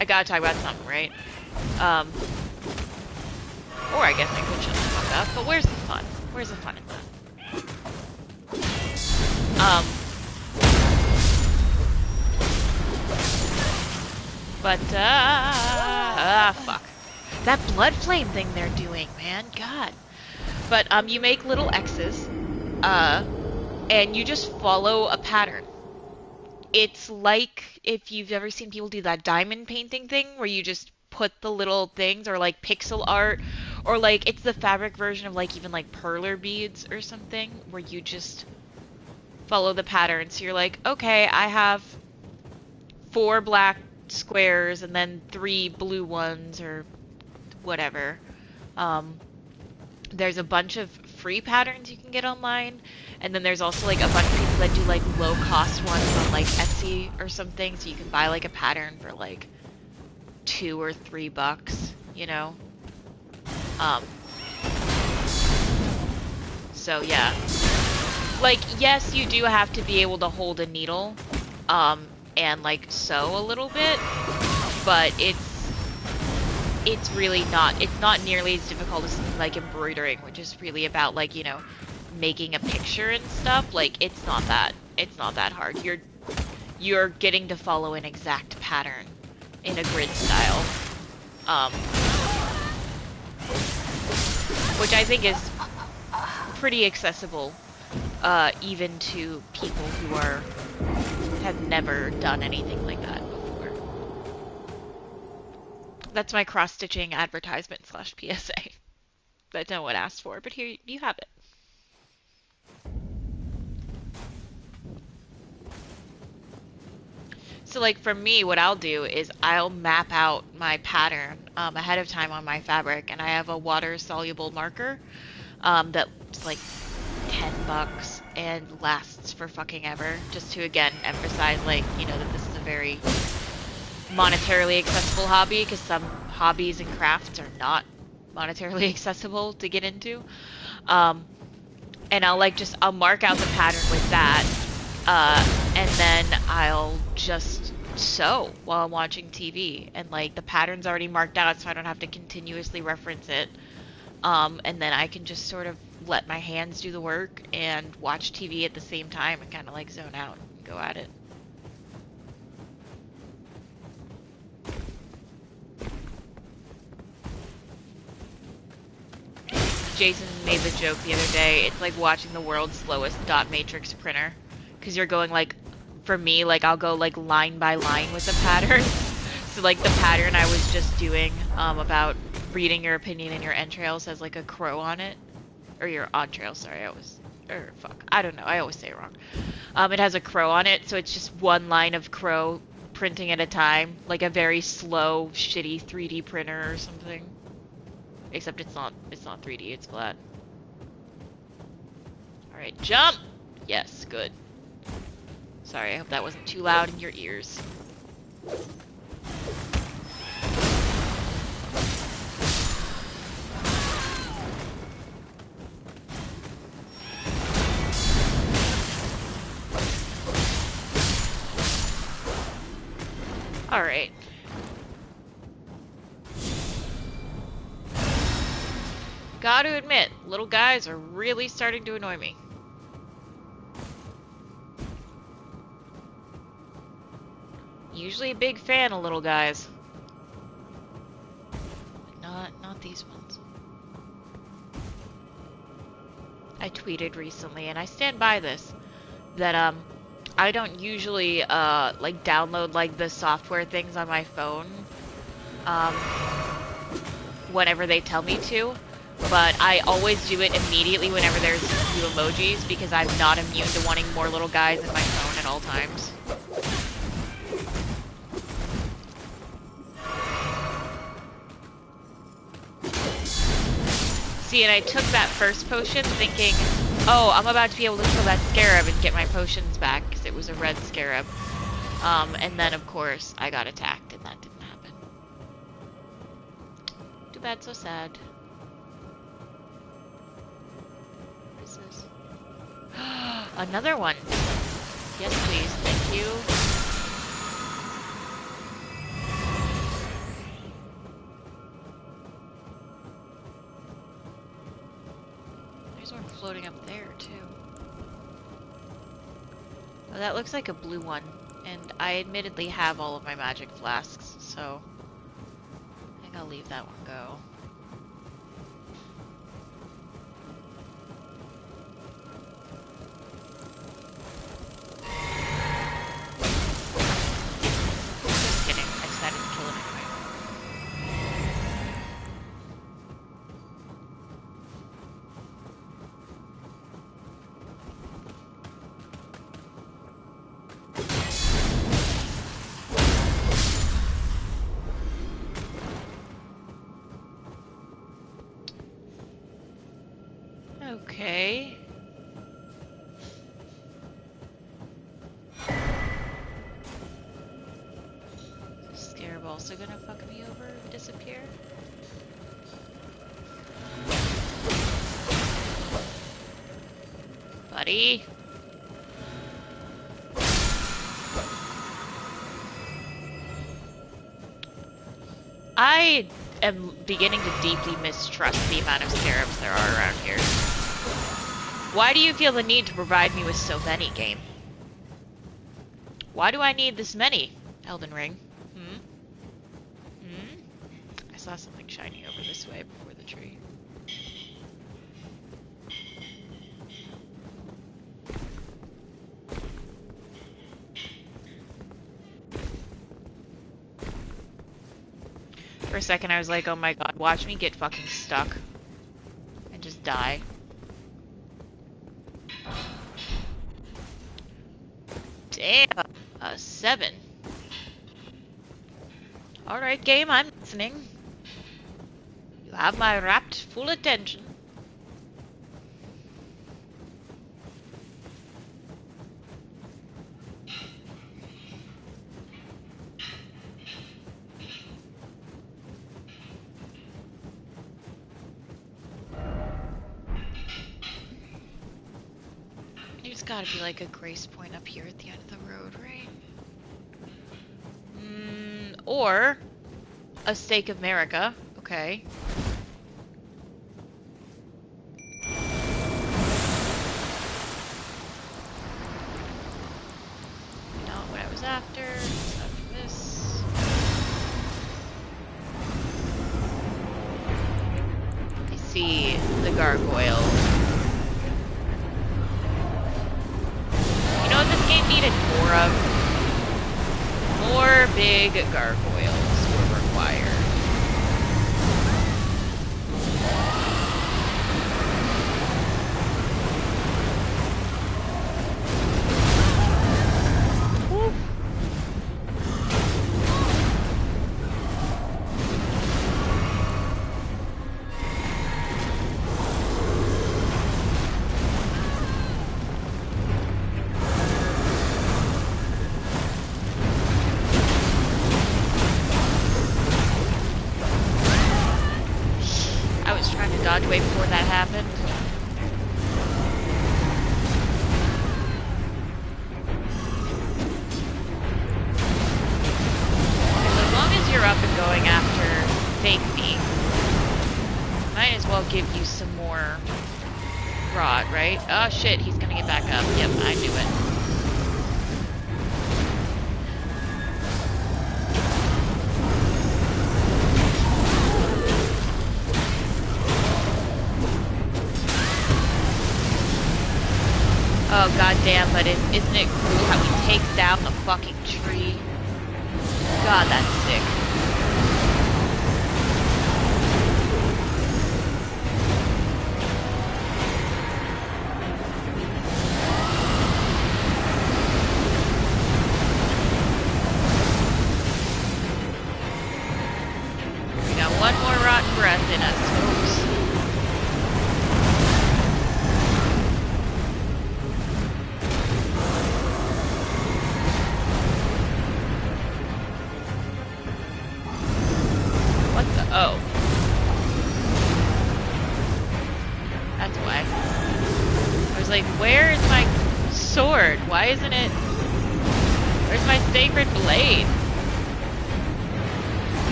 S1: I gotta talk about something, right? Or I guess I could shut the fuck up, but where's the fun? Where's the fun in that? Fuck. That blood flame thing they're doing, man. God. But, you make little X's, and you just follow a pattern. It's like if you've ever seen people do that diamond painting thing where you just put the little things, or like pixel art, or like it's the fabric version of like even like perler beads or something where you just follow the pattern. So you're like, okay, I have 4 black squares and then 3 blue ones or whatever. There's a bunch of free patterns you can get online, and then there's also like a bunch of people that do like low cost ones on like Etsy or something, so you can buy like a pattern for like $2 or $3, you know. So yeah, like yes, you do have to be able to hold a needle and like sew a little bit, but it's really not, it's not nearly as difficult as something like embroidering, which is really about like, you know, making a picture and stuff. Like it's not that hard. You're getting to follow an exact pattern in a grid style, which I think is pretty accessible even to people who have never done anything like that before. That's my cross-stitching advertisement / PSA that no one asked for, but here you have it. So like for me, what I'll do is I'll map out my pattern ahead of time on my fabric, and I have a water-soluble marker that's like $10 and lasts for fucking ever, just to again emphasize like, you know, that this is a very monetarily accessible hobby, because some hobbies and crafts are not monetarily accessible to get into. And I'll mark out the pattern with that, and then I'll just sew while I'm watching TV, and like the pattern's already marked out so I don't have to continuously reference it. And then I can just sort of let my hands do the work and watch TV at the same time and kind of like zone out and go at it. Jason made the joke the other day. It's like watching the world's slowest dot matrix printer. Because you're going like, for me, like I'll go like line by line with the pattern. So like the pattern I was just doing about reading your opinion in your entrails has like a crow on it. Or your entrails, sorry, I don't know, I always say it wrong. It has a crow on it, so it's just one line of crow printing at a time. Like a very slow, shitty 3D printer or something. Except it's not 3D, it's flat. Alright, jump! Yes, good. Sorry, I hope that wasn't too loud in your ears. Alright. Gotta admit, little guys are really starting to annoy me. Usually a big fan of little guys. But not these ones. I tweeted recently, and I stand by this, that I don't usually like download like the software things on my phone whenever they tell me to, but I always do it immediately whenever there's new emojis because I'm not immune to wanting more little guys in my phone at all times. See, and I took that first potion thinking, oh, I'm about to be able to kill that scarab and get my potions back, because it was a red scarab. And then, of course, I got attacked, and that didn't happen. Too bad, so sad. What is this? Another one! Yes, please, thank you. There's one floating up there, too. Oh, that looks like a blue one, and I admittedly have all of my magic flasks, so I think I'll leave that one go. Just kidding, I decided to kill it anyway. Okay. Is this scarab also gonna fuck me over and disappear? Buddy? I am beginning to deeply mistrust the amount of scarabs there are around here. Why do you feel the need to provide me with so many, game? Why do I need this many, Elden Ring? I saw something shiny over this way before the tree. For a second I was like, oh my god, watch me get fucking stuck. And just die. Damn, a 7. Alright, game, I'm listening. You have my rapt full attention. There's gotta be like a grace point up here at the end of the road, right? Or a stake of America. Okay. Not what I was after. After this. I see the gargoyles. You know what this game needed more of? More big gargoyles were required. Dodge away before that happened. As long as you're up and going after fake me, might as well give you some more rot, right? Oh shit, he's gonna get back up. Yep, I knew it. Oh goddamn, but isn't it cool how he takes down the fucking tree? God, that's sick. We got one more rotten breath in us, folks. Oh. That's why. I was like, where is my sword? Why isn't it... Where's my sacred blade?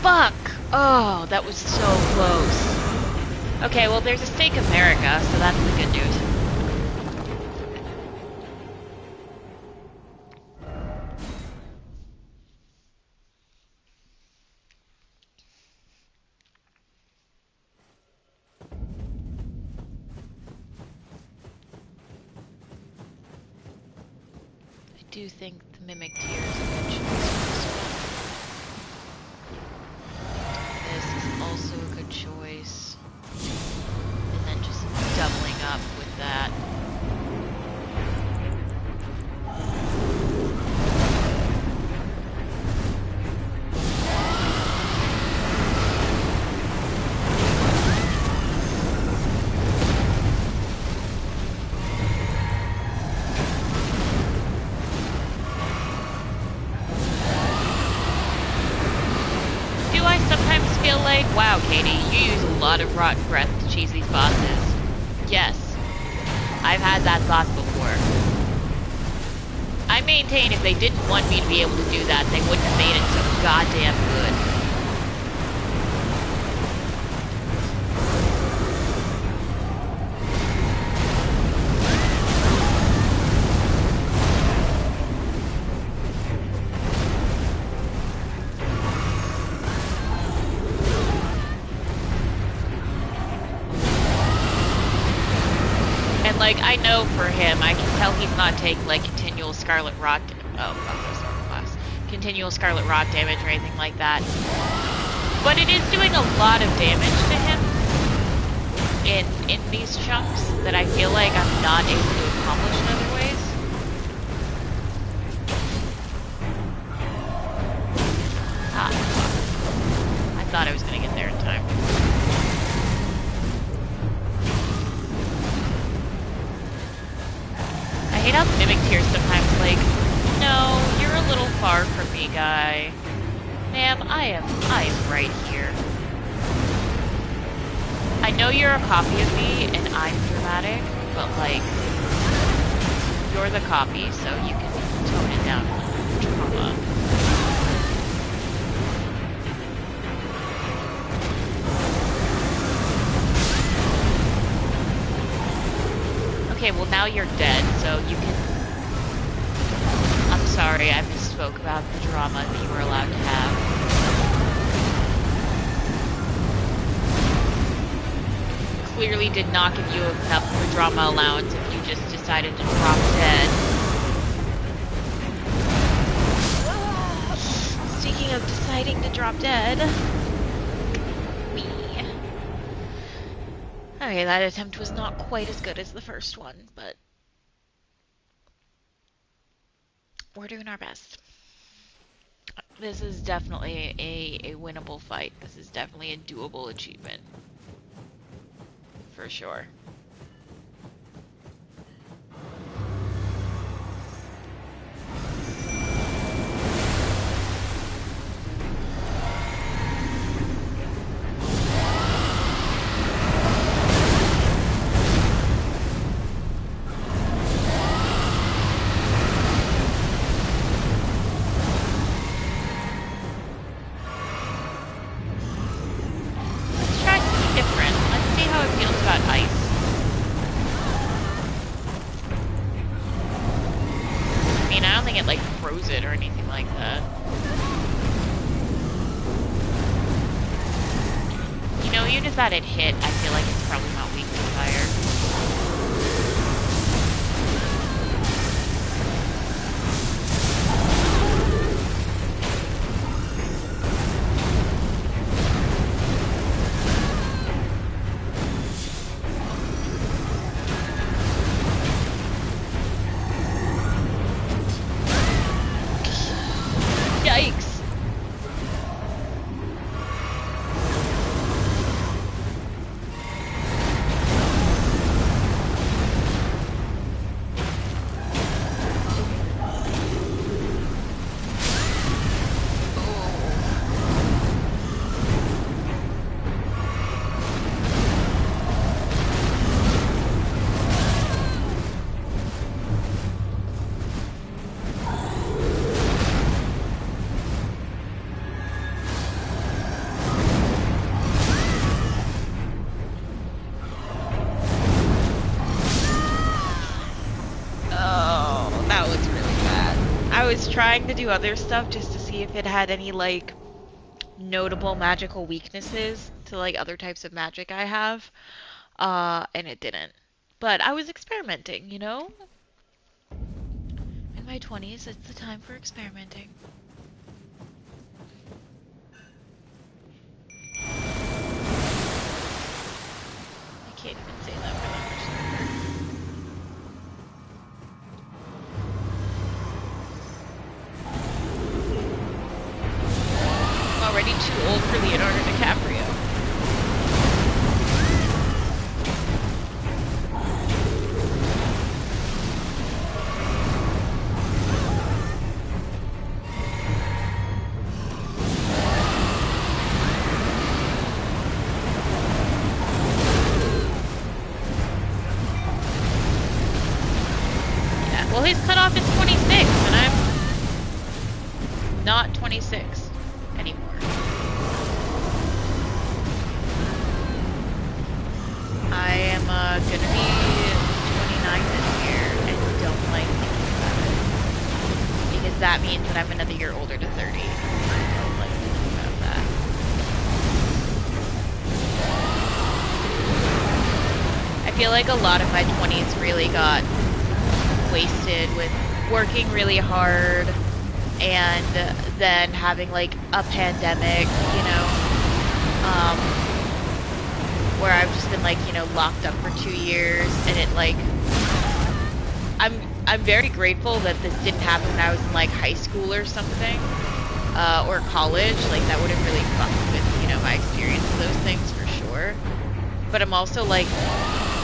S1: Fuck! Oh, that was so close. Okay, well there's a stake America, so that's the good news. I do think the mimic tears eventually. This is also a good choice. And then just doubling up with that. Wow, Katie, you use a lot of rotten breath to cheese these bosses. Yes, I've had that thought before. I maintain if they didn't want me to be able to do that, they wouldn't have made it so goddamn good. Like, I know for him, I can tell he's not taking, like, continual Scarlet Rot... Oh, fuck, that's not class. Continual Scarlet Rot damage or anything like that. But it is doing a lot of damage to him in these chunks that I feel like I'm not able to accomplish in other ways. Ah, fuck. I thought I was gonna get there in time. I hate how the mimic tears sometimes like, no, you're a little far from me, guy. Ma'am, I am right here. I know you're a copy of me and I'm dramatic, but like, you're the copy, so you can tone it down a little trauma. Okay, well now you're dead, so you can... I'm sorry, I misspoke about the drama that you were allowed to have. Clearly did not give you enough of a drama allowance if you just decided to drop dead. Speaking of deciding to drop dead... me. Okay, that attempt was not quite as good as the first one, but... we're doing our best. This is definitely a winnable fight. This is definitely a doable achievement. For sure. That it hit, I feel like it's probably not weak to fire. Yikes! Trying to do other stuff just to see if it had any, like, notable magical weaknesses to, like, other types of magic I have, and it didn't. But I was experimenting, you know? In my 20s, it's the time for experimenting. I can't even say that for that much longer. Already too old for Leonardo DiCaprio. Yeah, well, his cutoff is 26, and I'm not 26 anymore. I am gonna be 29 this year and don't like thinking about it. Because that means that I'm another year older to 30. I don't like thinking about that. I feel like a lot of my 20s really got wasted with working really hard and then having like a pandemic, you know, where I've just been like, you know, locked up for 2 years, and it like, I'm very grateful that this didn't happen when I was in like high school or something, or college. Like that would have really fucked with, you know, my experience of those things for sure. But I'm also like,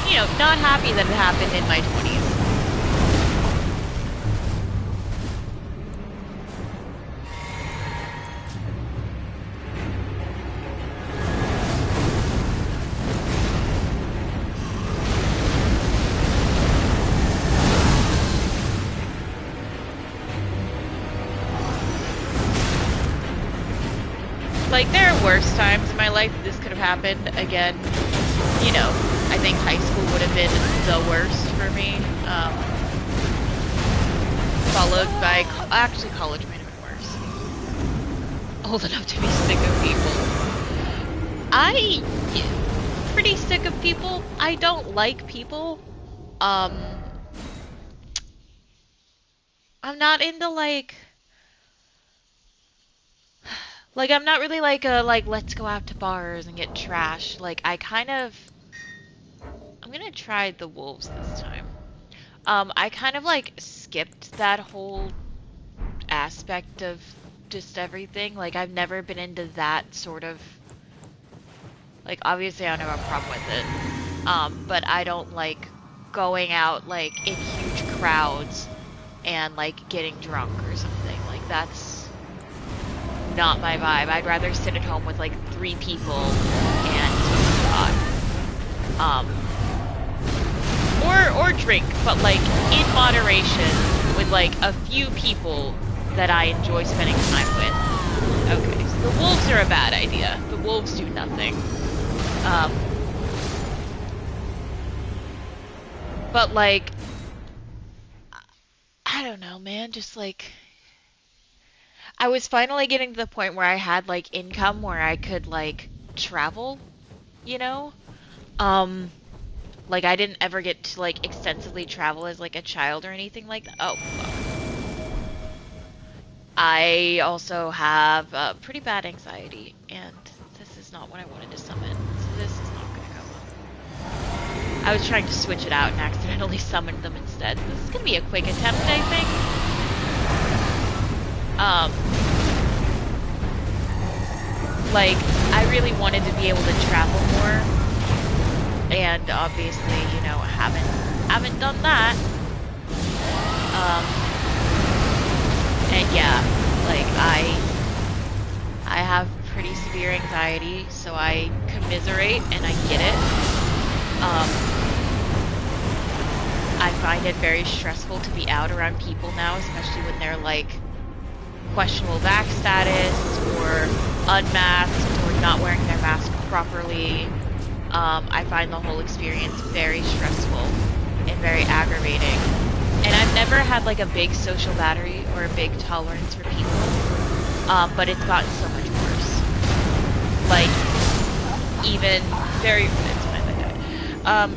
S1: you know, not happy that it happened in my 20s. Like, there are worse times in my life that this could have happened. Again, you know, I think high school would have been the worst for me. followed by, actually college might have been worse. Old enough to be sick of people. Pretty sick of people. I don't like people. I'm not into like I'm not really like a let's go out to bars and get trash. Like I'm gonna try the wolves this time. I kind of like skipped that whole aspect of just everything. Like I've never been into that sort of, like, obviously I don't have a problem with it. But I don't like going out like in huge crowds and like getting drunk or something. Like that's not my vibe. I'd rather sit at home with like 3 people and smoke pot. Or drink, but like in moderation with like a few people that I enjoy spending time with. Okay, so the wolves are a bad idea. The wolves do nothing. But like, I don't know, man, just like, I was finally getting to the point where I had like income where I could like travel, you know? Like I didn't ever get to like extensively travel as like a child or anything like that. Oh, fuck. I also have pretty bad anxiety, and this is not what I wanted to summon, so this is not gonna go well. I was trying to switch it out and accidentally summoned them instead. This is gonna be a quick attempt, I think. Like, I really wanted to be able to travel more, and obviously, you know, haven't done that. And yeah, like I have pretty severe anxiety, so I commiserate and I get it. I find it very stressful to be out around people now, especially when they're like questionable vax status or unmasked or not wearing their mask properly. I find the whole experience very stressful and very aggravating. And I've never had like a big social battery or a big tolerance for people, but it's gotten so much worse. Like, even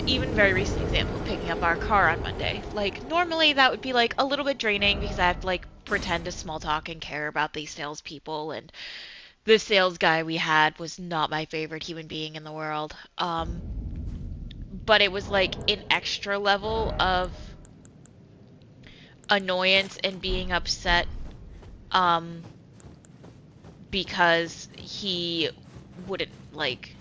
S1: even very recent example, picking up our car on Monday. Like, normally that would be like a little bit draining because I have to like pretend to small talk and care about these salespeople, and the sales guy we had was not my favorite human being in the world. But it was like an extra level of annoyance and being upset, because he wouldn't, like,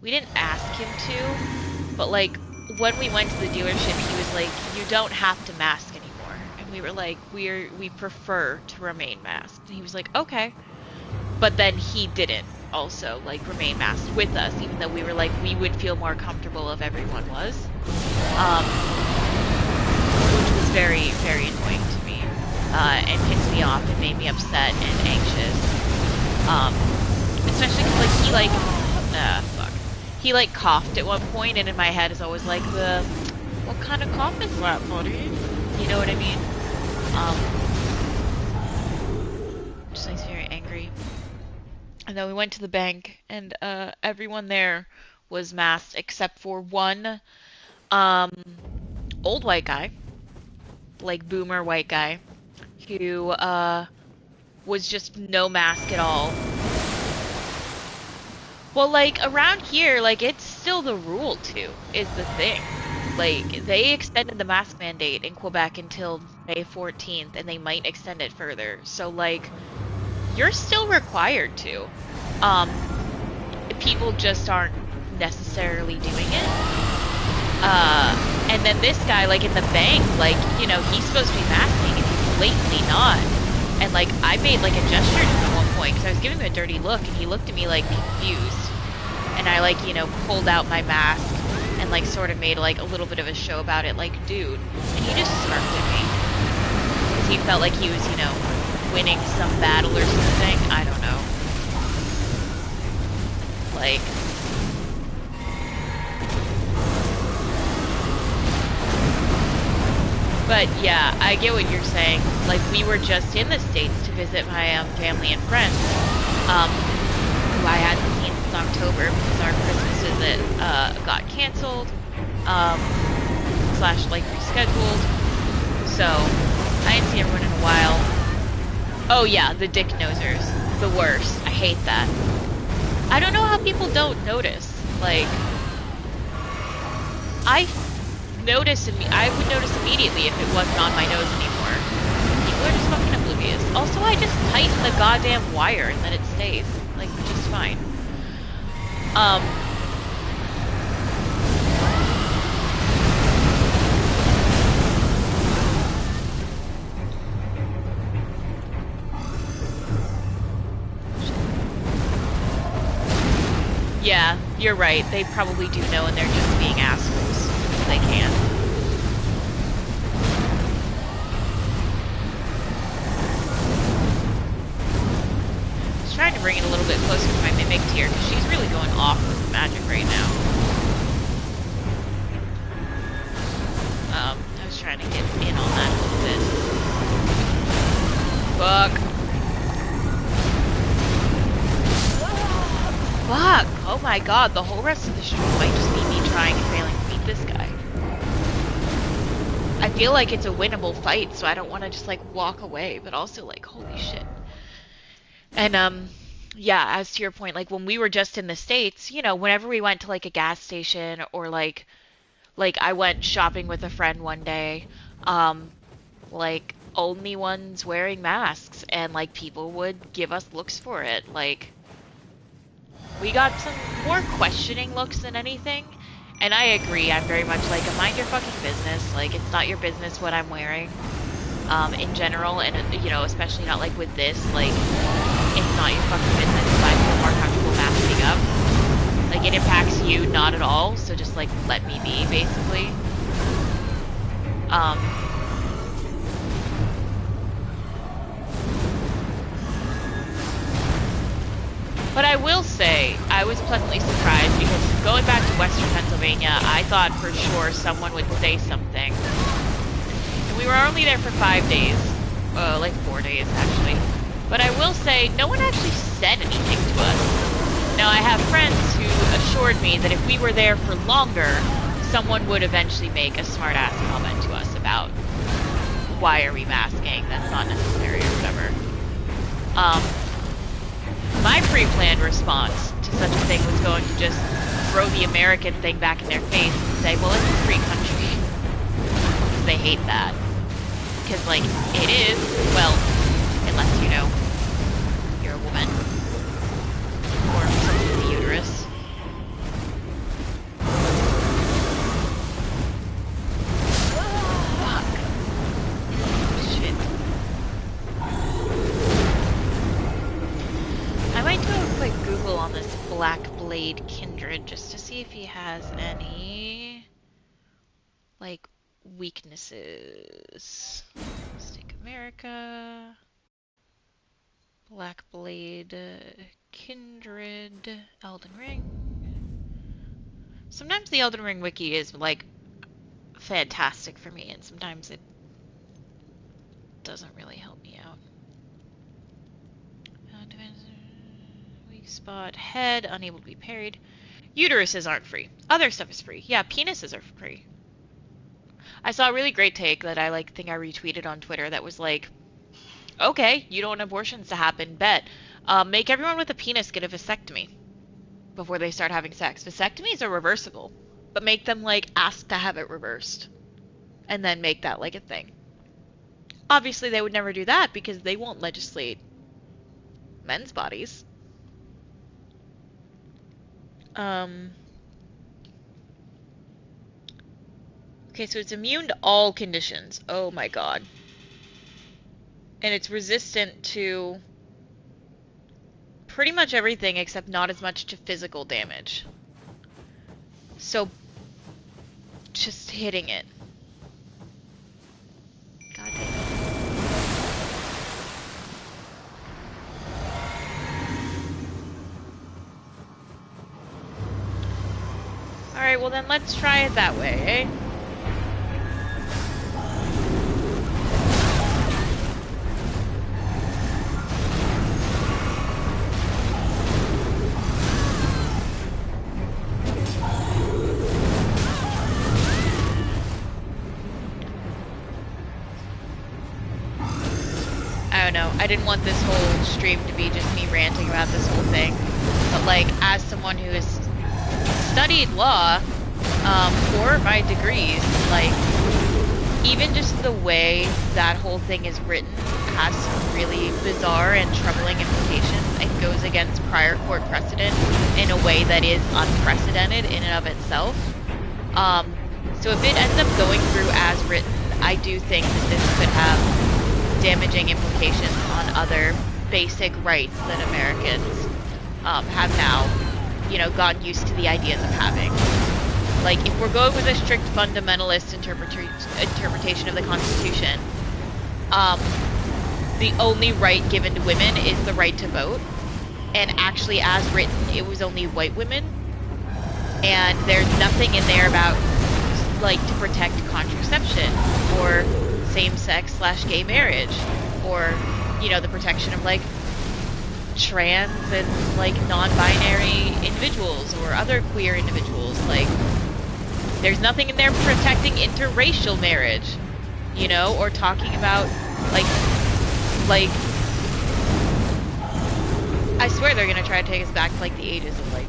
S1: we didn't ask him to, but like when we went to the dealership he was like, you don't have to mask anymore, and we were like, we prefer to remain masked, and he was like, okay. But then he didn't also like remain masked with us, even though we were like, we would feel more comfortable if everyone was, which was very, very annoying to me, and pissed me off and made me upset and anxious, especially because like he like he like coughed at one point, and in my head is always like, what kind of cough is that, buddy? You know what I mean? Just makes me very angry. And then we went to the bank, and everyone there was masked except for one old white guy, like boomer white guy, who was just no mask at all. Well, like, around here, like, it's still the rule, too, is the thing. Like, they extended the mask mandate in Quebec until May 14th, and they might extend it further. So, like, you're still required to. People just aren't necessarily doing it. And then this guy, like, in the bank, like, you know, he's supposed to be masking, and he's blatantly not. And, like, I made, like, a gesture to him at one point, because I was giving him a dirty look, and he looked at me, like, confused. And I, like, you know, pulled out my mask, and, like, sort of made, like, a little bit of a show about it, like, dude. And he just smirked at me. Because he felt like he was, you know, winning some battle or something. I don't know. Like... But yeah, I get what you're saying. Like, we were just in the States to visit my family and friends, who I hadn't seen since October because our Christmas visit got canceled, slash like rescheduled. So I hadn't seen everyone in a while. Oh yeah, the dick nosers, the worst. I hate that. I don't know how people don't notice. Like, I would notice immediately if it wasn't on my nose anymore. People are just fucking oblivious. Also, I just tighten the goddamn wire and then it stays, like, just fine. Yeah, you're right. They probably do know and they're just being assholes. They can. I was trying to bring it a little bit closer to my Mimic tier because she's really going off with magic right now. I was trying to get in on that a little bit. Fuck. Fuck! Oh my god, the whole rest of the stream might just be me trying and failing to beat this guy. I feel like it's a winnable fight, so I don't want to just, like, walk away, but also, like, holy shit. And, yeah, as to your point, like, when we were just in the States, you know, whenever we went to, like, a gas station, or, like, I went shopping with a friend one day, like, only ones wearing masks, and, like, people would give us looks for it, like... We got some more questioning looks than anything, and I agree, I'm very much like, mind your fucking business, like, it's not your business what I'm wearing, in general, and, you know, especially not, like, with this, like, it's not your fucking business if I feel more comfortable masking up. Like, it impacts you not at all, so just, like, let me be, basically. But I will say, I was pleasantly surprised because going back to Western Pennsylvania, I thought for sure someone would say something. And we were only there for 5 days. Like 4 days, actually. But I will say, no one actually said anything to us. Now, I have friends who assured me that if we were there for longer, someone would eventually make a smart-ass comment to us about why are we masking, that's not necessary, or whatever. My pre-planned response to such a thing was going to just throw the American thing back in their face and say, well, it's a free country. Because they hate that. Because, like, it is, well, unless, you know, you're a woman. Or something with a uterus. Fuck. Shit. I might do a quick Google on this Black Blade Kindred just to see if he has any, like, weaknesses. Stick America. Black Blade Kindred. Elden Ring. Sometimes the Elden Ring wiki is, like, fantastic for me, and sometimes it doesn't really help me out. Weak spot. Head, unable to be parried. Uteruses aren't free. Other stuff is free. Yeah, penises are free. I saw a really great take that I think I retweeted on Twitter that was like, okay, you don't want abortions to happen, bet. Make everyone with a penis get a vasectomy before they start having sex. Vasectomies are reversible, but make them, like, ask to have it reversed. And then make that, like, a thing. Obviously, they would never do that because they won't legislate men's bodies. Okay, so it's immune to all conditions. Oh my god. And it's resistant to pretty much everything except not as much to physical damage. So, just hitting it. God damn it. Alright, well then let's try it that way, eh? I didn't want this whole stream to be just me ranting about this whole thing. But, like, as someone who has studied law, for my degrees, like, even just the way that whole thing is written has some really bizarre and troubling implications and goes against prior court precedent in a way that is unprecedented in and of itself. So if it ends up going through as written, I do think that this could have damaging implications on other basic rights that Americans have now, you know, gotten used to the ideas of having. Like, if we're going with a strict fundamentalist interpretation of the Constitution, the only right given to women is the right to vote. And actually, as written, it was only white women. And there's nothing in there about, like, to protect contraception or same-sex/gay marriage or, you know, the protection of, like, trans and, like, non-binary individuals or other queer individuals. Like, there's nothing in there protecting interracial marriage, you know, or talking about, like, I swear they're gonna try to take us back to, like, the ages of, like,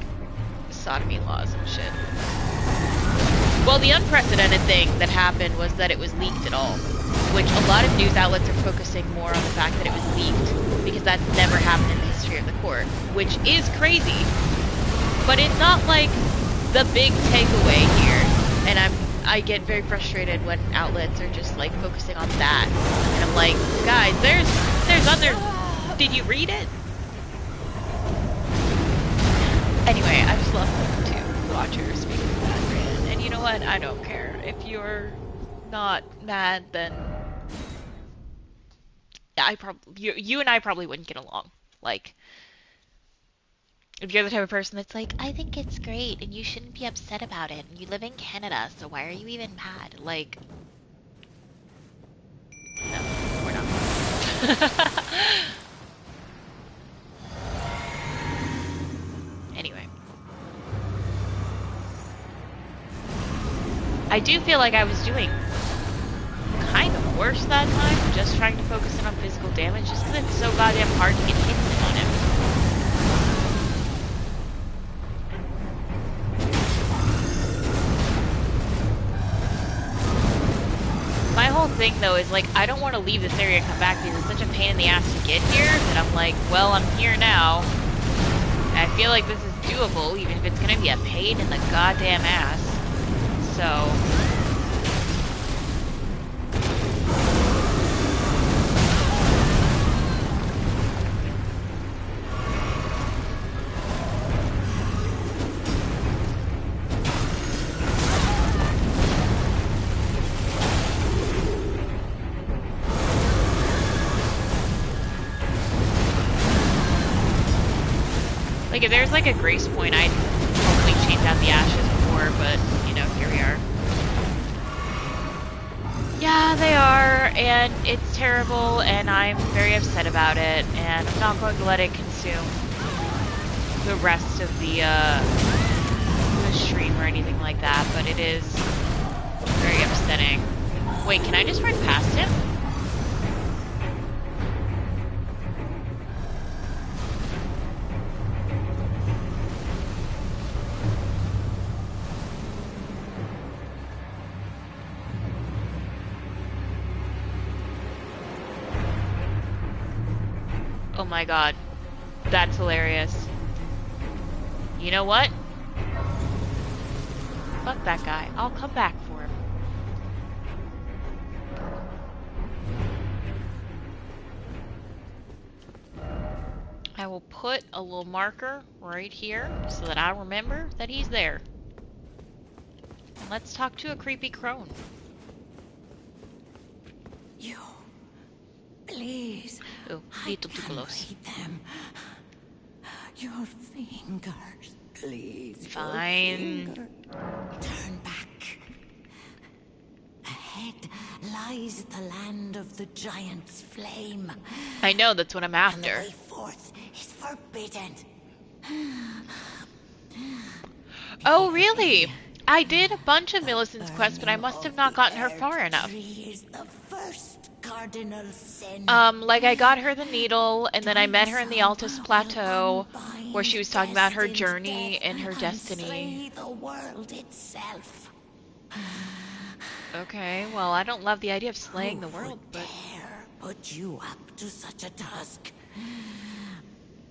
S1: sodomy laws and shit. Well, the unprecedented thing that happened was that it was leaked at all, which a lot of news outlets are focusing more on the fact that it was leaked, because that's never happened in the history of the court, which is crazy, but it's not, like, the big takeaway here. And I get very frustrated when outlets are just, like, focusing on that. And I'm like, guys, there's other... Did you read it? Anyway, I just love to watch her speak of that, and you know what? I don't care. If you're not mad, then... Yeah, you and I probably wouldn't get along. Like... If you're the type of person that's like, I think it's great, and you shouldn't be upset about it, and you live in Canada, so why are you even mad? Like, no, we're not. Anyway. I do feel like I was doing kind of worse that time, just trying to focus in on physical damage, just because it's so goddamn hard to get hits on him. My whole thing, though, is, like, I don't want to leave this area and come back because it's such a pain in the ass to get here that I'm like, well, I'm here now. I feel like this is doable, even if it's going to be a pain in the goddamn ass. So... Like, if there's, like, a grace point, I'd probably change out the ashes before, but, you know, here we are. Yeah, they are, and it's terrible, and I'm very upset about it, and I'm not going to let it consume the rest of the stream or anything like that, but it is very upsetting. Wait, can I just run past him? Oh my god. That's hilarious. You know what? Fuck that guy. I'll come back for him. I will put a little marker right here so that I remember that he's there. And let's talk to a creepy crone.
S3: You... Please.
S1: Oh, little too close.
S3: Them. Your fingers, please.
S1: Fine.
S3: Turn back. Ahead lies the land of the giant's flame.
S1: I know, that's what I'm after.
S3: And the way forth is forbidden.
S1: Oh, really? I did a bunch of Millicent's quests, but I must have not gotten her far enough.
S3: Tree is the first cardinal sin.
S1: Like I got her the needle, and then I met her in the
S3: Doing
S1: Altus
S3: so
S1: Plateau,
S3: will
S1: where she
S3: unbind
S1: was talking about her
S3: destined
S1: journey
S3: death
S1: and her
S3: and
S1: destiny.
S3: slay the world itself.
S1: Okay, well, I don't love the idea of
S3: Who
S1: slaying the world,
S3: would
S1: but...
S3: dare put you up to such a task?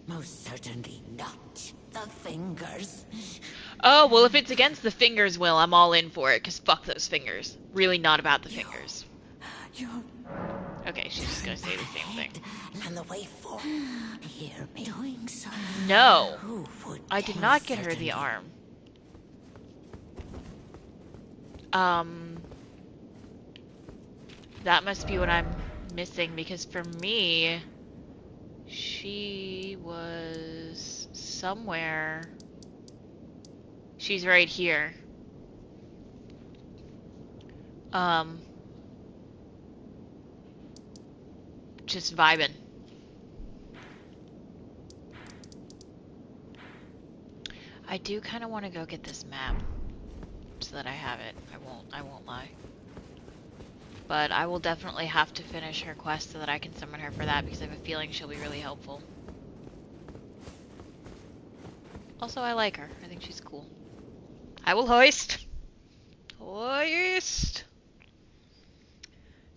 S3: Most certainly not the fingers.
S1: Oh, well, if it's against the fingers, Will, I'm all in for it, because fuck those fingers. Really not about the fingers.
S3: You
S1: Okay, she's just gonna say the same thing.
S3: and the way forward. Hear me. Doing so.
S1: No!
S3: Who would
S1: I did
S3: dare
S1: not get her the
S3: certainly.
S1: arm. That must be what I'm missing, because for me, she was somewhere. She's right here. Just vibing. I do kind of want to go get this map so that I have it. I won't lie. But I will definitely have to finish her quest so that I can summon her for that, because I have a feeling she'll be really helpful. Also, I like her. I think she's cool. I will hoist. Hoist!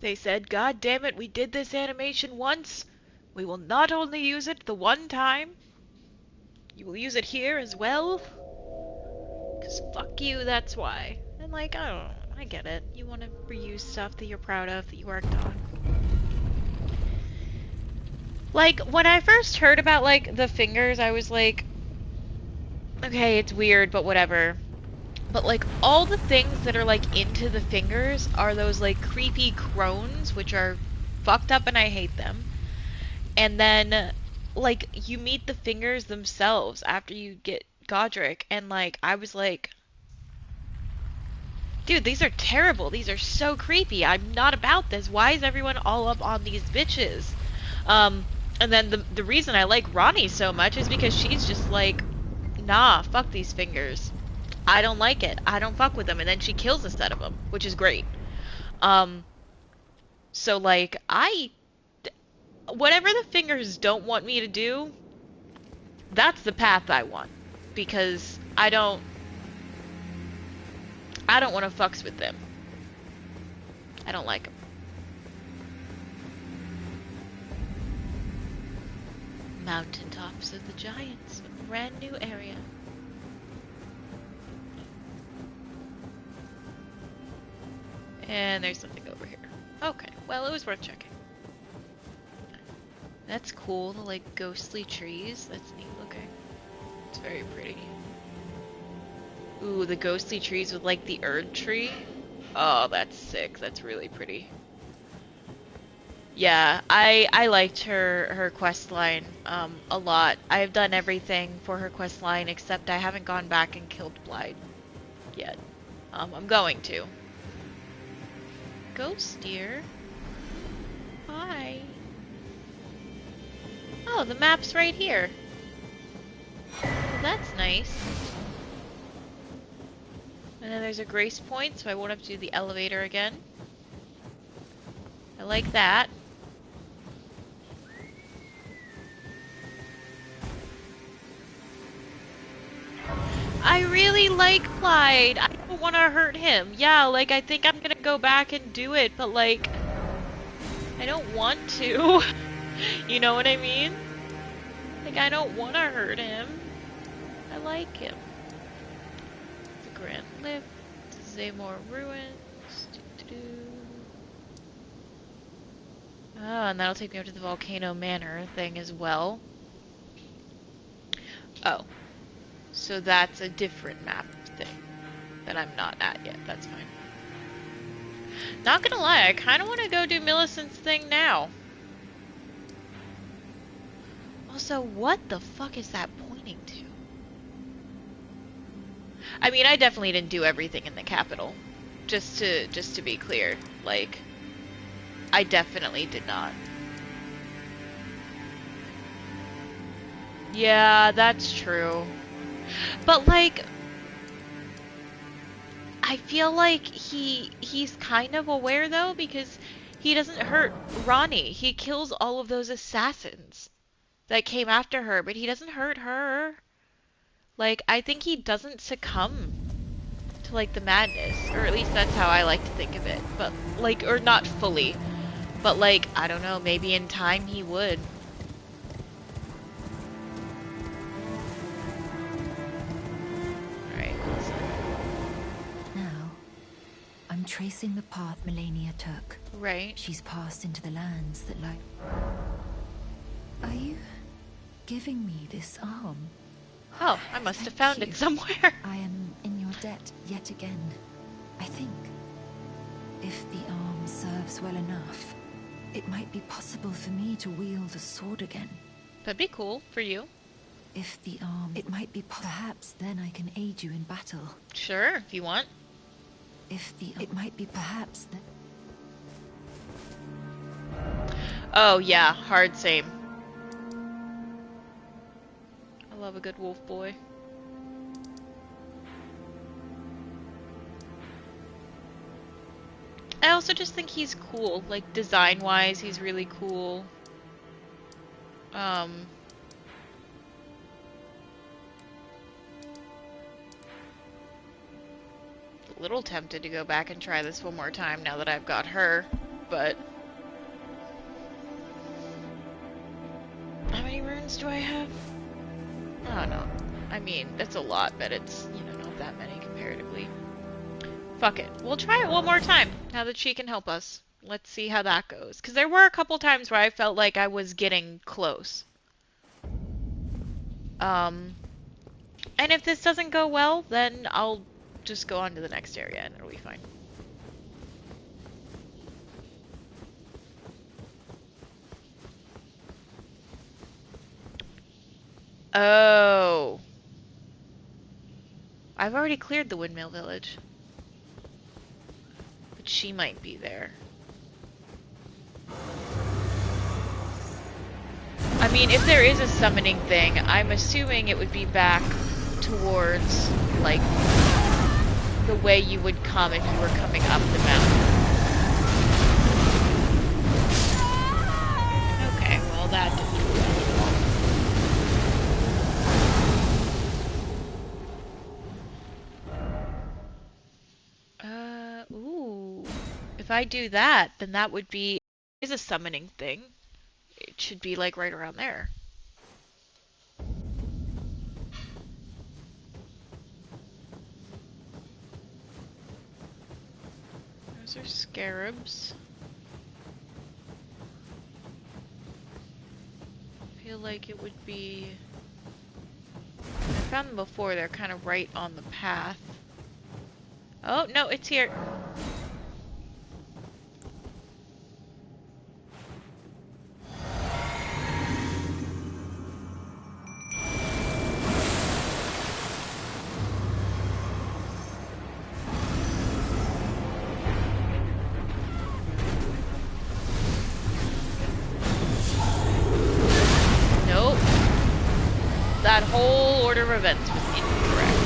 S1: They said, God damn it, we did this animation once. We will not only use it the one time, you will use it here as well. Because fuck you, that's why. And like, I don't know, I get it. You want to reuse stuff that you're proud of, that you worked on. Like, when I first heard about, like, the fingers, I was like, okay, it's weird, but whatever. But, like, all the things that are, like, into the fingers are those, like, creepy crones, which are fucked up and I hate them. And then, like, you meet the fingers themselves after you get Godric, and, like, I was like, dude, these are terrible. These are so creepy. I'm not about this. Why is everyone all up on these bitches? And then the reason I like Ronnie so much is because she's just like, nah, fuck these fingers. I don't like it. I don't fuck with them. And then she kills a set of them, which is great. So like, whatever the fingers don't want me to do, that's the path I want. Because I don't want to fucks with them. I don't like them. Mountaintops of the Giants, a brand new area. And there's something over here. Okay, well, it was worth checking. That's cool, the like ghostly trees. That's neat looking. It's very pretty. Ooh, the ghostly trees with like the Erd tree. Oh, that's sick. That's really pretty. Yeah, I liked her quest line a lot. I've done everything for her quest line except I haven't gone back and killed Blythe yet. I'm going to. Ghost dear. Hi. Oh, the map's right here. Well, that's nice. And then there's a grace point, so I won't have to do the elevator again. I like that. I really like Clyde. I don't want to hurt him. Yeah, like, I think I'm gonna go back and do it, but, like, I don't want to. You know what I mean? Like, I don't want to hurt him. I like him. The Grand Lift, Zaymore Ruins. Oh, and that'll take me up to the Volcano Manor thing as well. Oh. So that's a different map thing that I'm not at yet. That's fine. Not gonna lie, I kind of want to go do Millicent's thing now. Also, what the fuck is that pointing to? I mean, I definitely didn't do everything in the capital. Just to be clear. Like, I definitely did not. Yeah, that's true. But, like, I feel like he's kind of aware, though, because He doesn't hurt Ronnie. He kills all of those assassins that came after her, but he doesn't hurt her. Like, I think he doesn't succumb to, like, the madness. Or at least that's how I like to think of it. But, like, or not fully. But, like, I don't know, maybe in time he would. Alright, listen.
S3: Now, I'm tracing the path Melania took.
S1: Right.
S3: She's passed into the lands that lie... Are you giving me this arm?
S1: Oh, I must have found it somewhere.
S3: I am in your debt yet again, I think. If the arm serves well enough, it might be possible for me to wield a sword again.
S1: That'd be cool for you.
S3: If the arm... It might be... Perhaps then I can aid you in battle.
S1: Sure, if you want.
S3: If the... It might be perhaps then...
S1: Oh, yeah, hard same. I love a good wolf boy. I also just think he's cool. Like, design-wise, he's really cool. A little tempted to go back and try this one more time now that I've got her, but... How many runes do I have? Oh, no. I mean, that's a lot, but it's, you know, not that many comparatively. Fuck it. We'll try it one more time, now that she can help us. Let's see how that goes. Because there were a couple times where I felt like I was getting close. And if this doesn't go well, then I'll just go on to the next area and it'll be fine. Oh. I've already cleared the windmill village. But she might be there. I mean, if there is a summoning thing, I'm assuming it would be back towards, like, the way you would come if you were coming up the mountain. Okay, well that didn't do well. Ooh. If I do that, then that would be... is a summoning thing. It should be, like, right around there. Those are scarabs. I feel like it would be... I found them before, they're kind of right on the path. Oh, no, it's here. That whole order of events was incorrect.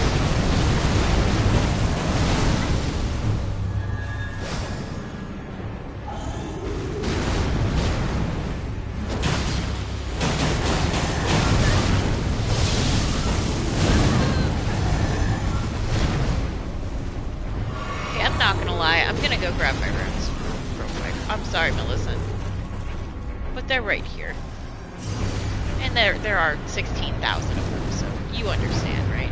S1: Okay, I'm not gonna lie. I'm gonna go grab my runes real quick. I'm sorry, Millicent. But they're right here. And there are 16,000 of them, so you understand, right?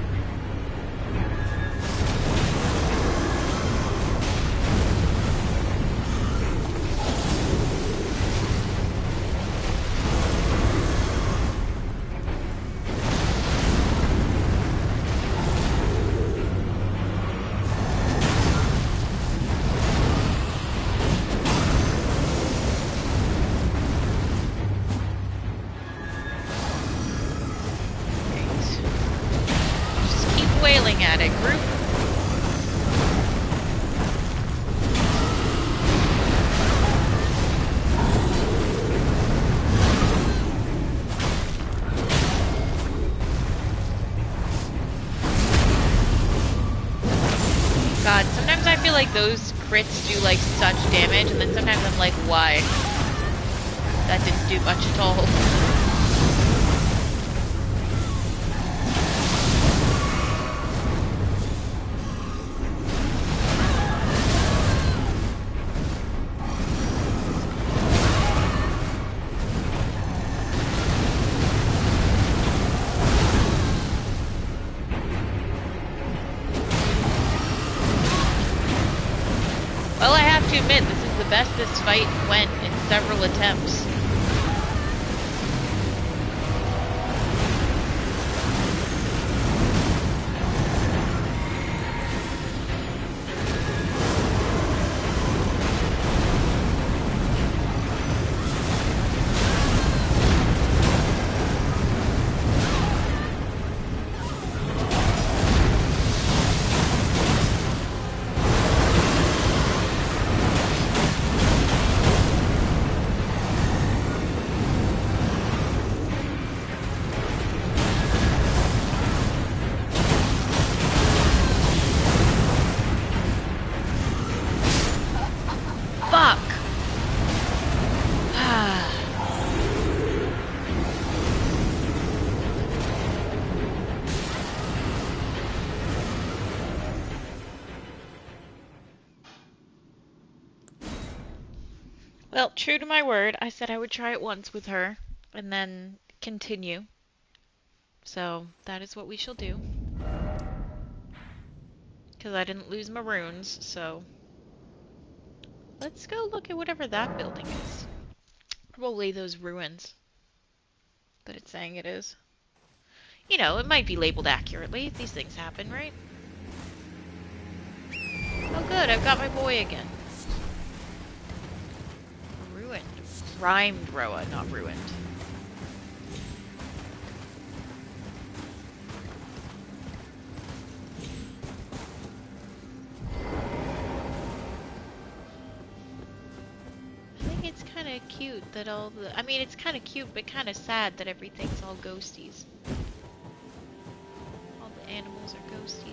S1: At it, group. God, sometimes I feel like those crits do like such damage, and then sometimes I'm like, why? That didn't do much at all. Well, I have to admit, this is the best this fight went in several attempts. Well, true to my word, I said I would try it once with her, and then continue. So, that is what we shall do. Because I didn't lose my runes, so... Let's go look at whatever that building is. Probably those ruins. That it's saying it is. You know, it might be labeled accurately. These things happen, right? Oh good, I've got my boy again. Ruined. Rhymed Roa, not ruined. I think it's kind of cute that all the... I mean, it's kind of cute, but kind of sad that everything's all ghosties. All the animals are ghosties.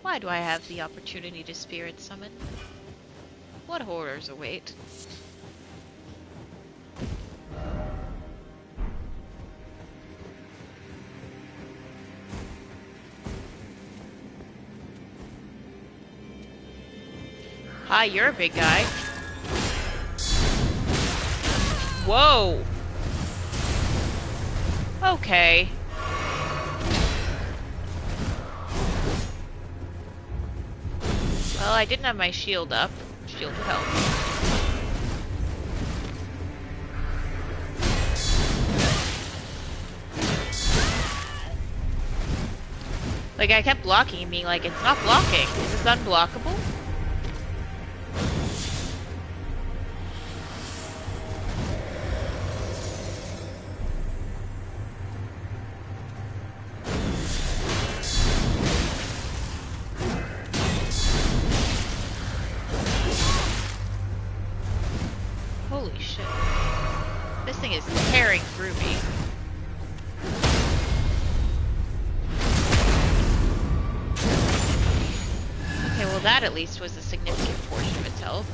S1: Why do I have the opportunity to spirit summon? What horrors await? Hi, you're a big guy. Whoa! Okay. Well, I didn't have my shield up. Shield helped. Like, I kept blocking and being like, it's not blocking. Is this unblockable? Holy shit. This thing is tearing through me. Okay, well that at least was a significant portion of its health.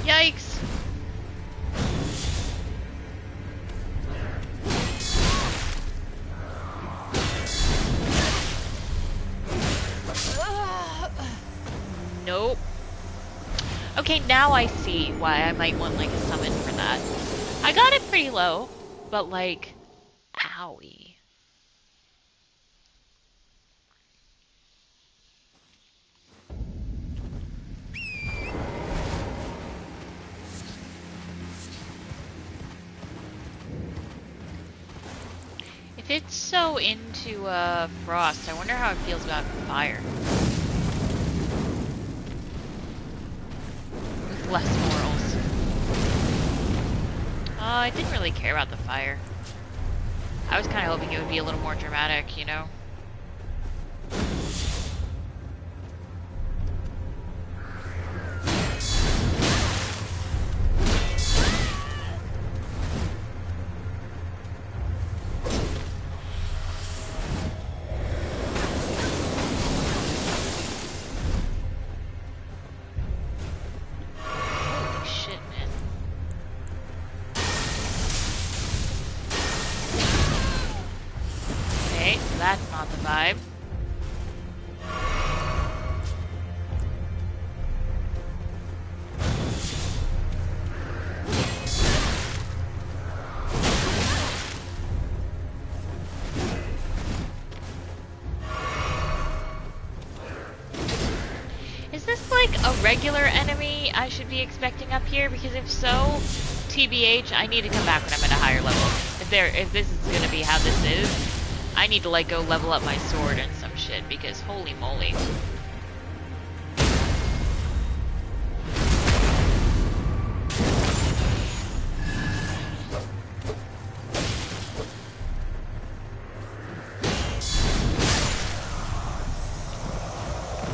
S1: Yikes! Nope. Okay, now I see why I might want like a summon for that. I got it pretty low, but like, owie. If it's so into frost, I wonder how it feels about fire. With less morals. I didn't really care about the fire. I was kind of hoping it would be a little more dramatic, you know? That's not the vibe. Is this like a regular enemy I should be expecting up here? Because if so, TBH, I need to come back when I'm at a higher level. If this is gonna be how this is, I need to, like, go level up my sword and some shit, because holy moly.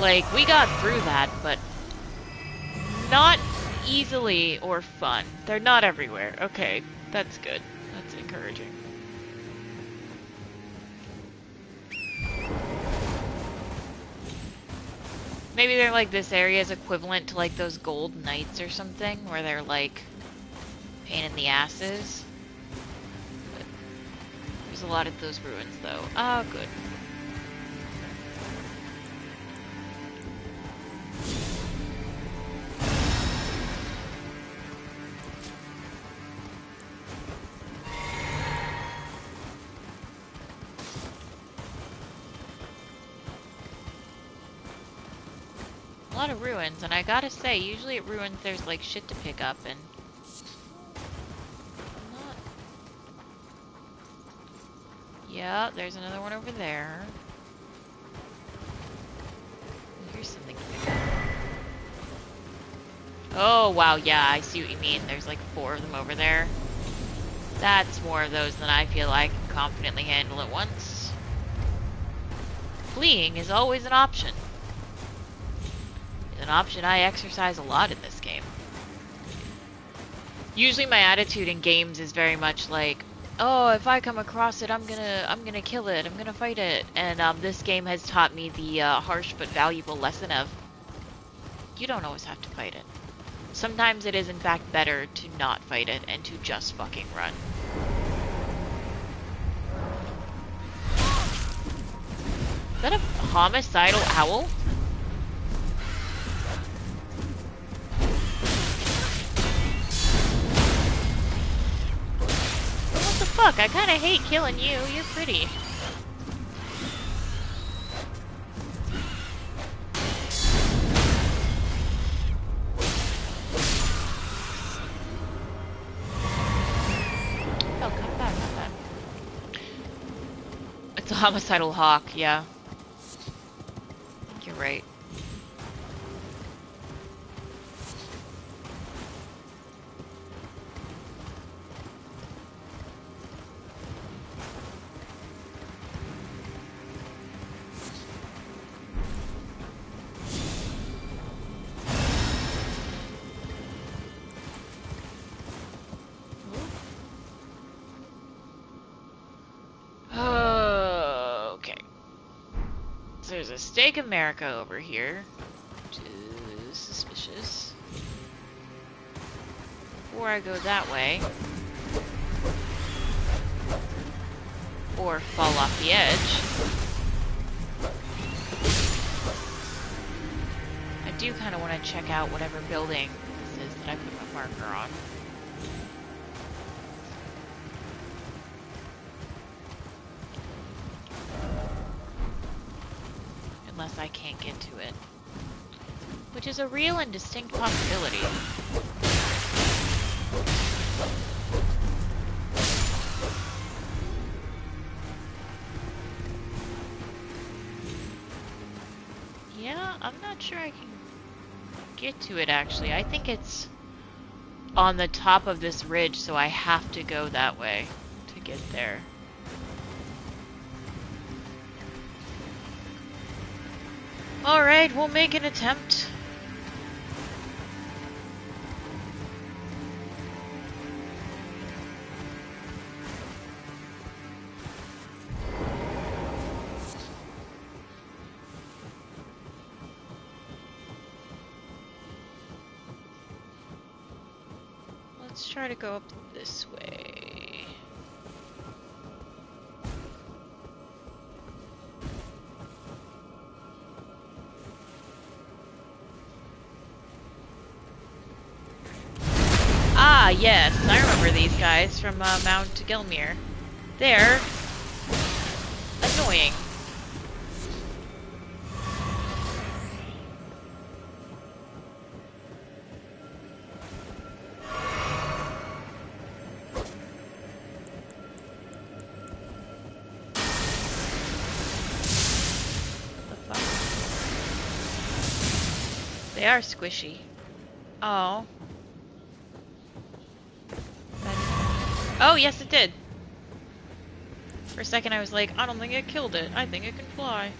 S1: Like, we got through that, but not easily or fun. They're not everywhere. Okay, that's good. That's encouraging. Maybe they're like this area's equivalent to like those gold knights or something, where they're like pain in the asses. But there's a lot of those ruins though. Oh, good. A lot of ruins, and I gotta say, usually at ruins there's like shit to pick up, and not... Yeah, there's another one over there. Here's something to pick up. Oh wow, yeah, I see what you mean. There's like 4 of them over there. That's more of those than I feel I can confidently handle at once. Fleeing is always an option. An option I exercise a lot in this game. Usually my attitude in games is very much like, oh, if I come across it, I'm gonna kill it, I'm gonna fight it. And this game has taught me the harsh but valuable lesson of, you don't always have to fight it. Sometimes it is in fact better to not fight it and to just fucking run. Is that a homicidal owl? Fuck, I kinda hate killing you. You're pretty. Oh, come back, come back. It's a homicidal hawk, yeah. I think you're right. There's a Steak America over here, which is suspicious. Before I go that way, or fall off the edge, I do kind of want to check out whatever building this is that I put my marker on. Unless I can't get to it. Which is a real and distinct possibility. Yeah, I'm not sure I can get to it actually. I think it's on the top of this ridge, so I have to go that way to get there. Alright, we'll make an attempt. Let's try to go up this way. Ah, yes, I remember these guys from Mount Gelmir. They're annoying. They are squishy. Oh. Oh, yes it did. For a second I was like, I don't think it killed it. I think it can fly.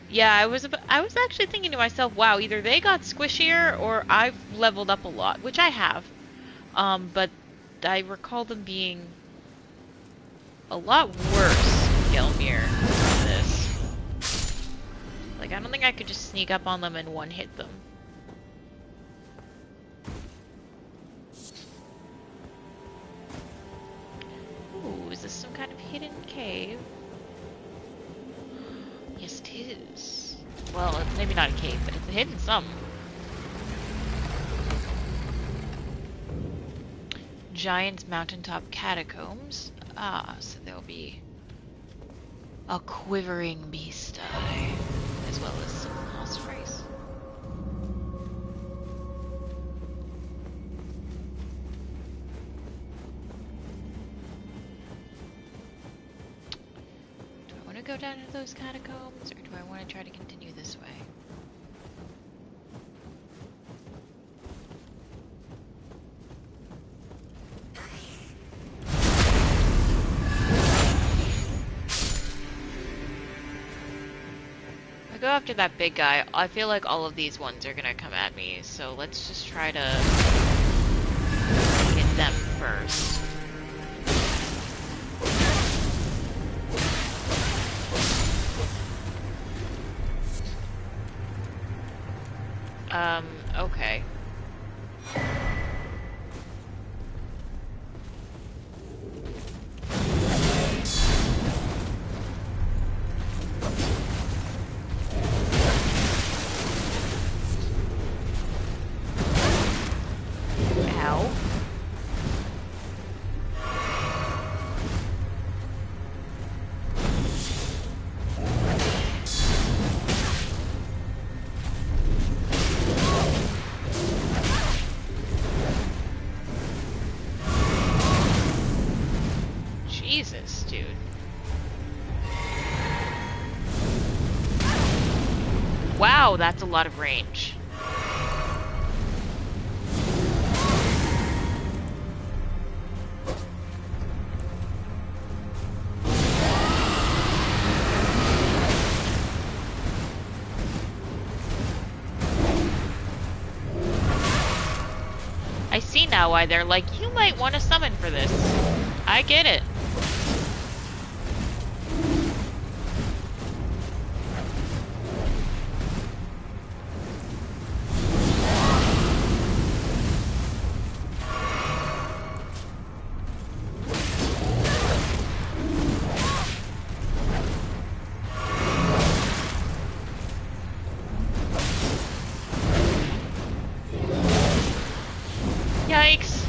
S1: Yeah, I was actually thinking to myself, wow, either they got squishier or I've leveled up a lot, which I have. But I recall them being a lot worse in Gelmir than this. Like, I don't think I could just sneak up on them and one-hit them. Ooh, is this some kind of hidden cave? Yes, it is. Well, it's maybe not a cave, but it's a hidden something. Giant mountaintop catacombs. Ah, so there'll be a quivering beast eye, as well as some ospreys. Do I want to go down into those catacombs, or do I want to try to continue this way? Go after that big guy. I feel like all of these ones are gonna come at me, so let's just try to hit them first. Okay. Jesus, dude. Wow, that's a lot of range. I see now why they're like, you might want to summon for this. I get it. Yikes.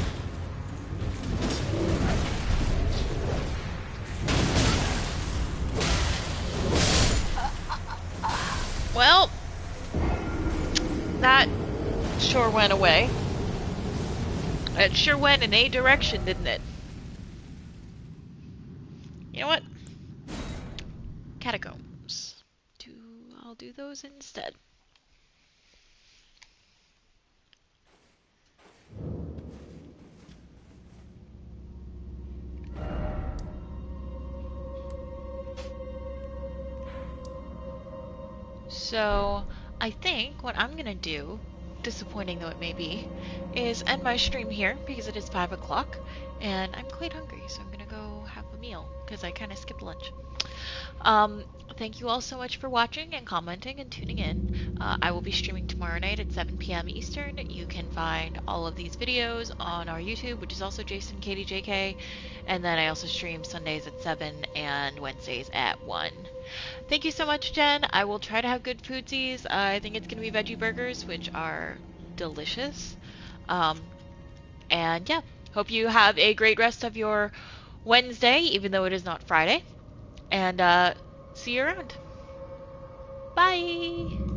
S1: Well, that sure went away. It sure went in a direction, didn't it? You know what? Catacombs. I'll do those instead. So I think what I'm gonna do, disappointing though it may be, is end my stream here because it is 5 o'clock and I'm quite hungry, so I'm gonna go have a meal because I kind of skipped lunch. Um, Thank you all so much for watching and commenting and tuning in. I will be streaming tomorrow night at 7 p.m. Eastern. You can find all of these videos on our YouTube, which is also Jason Katie JK, and then I also stream Sundays at 7 and Wednesdays at 1. Thank you so much, Jen. I will try to have good foodsies. I think it's going to be veggie burgers, which are delicious. Um, and yeah, hope you have a great rest of your Wednesday, even though it is not Friday. And see you around. Bye!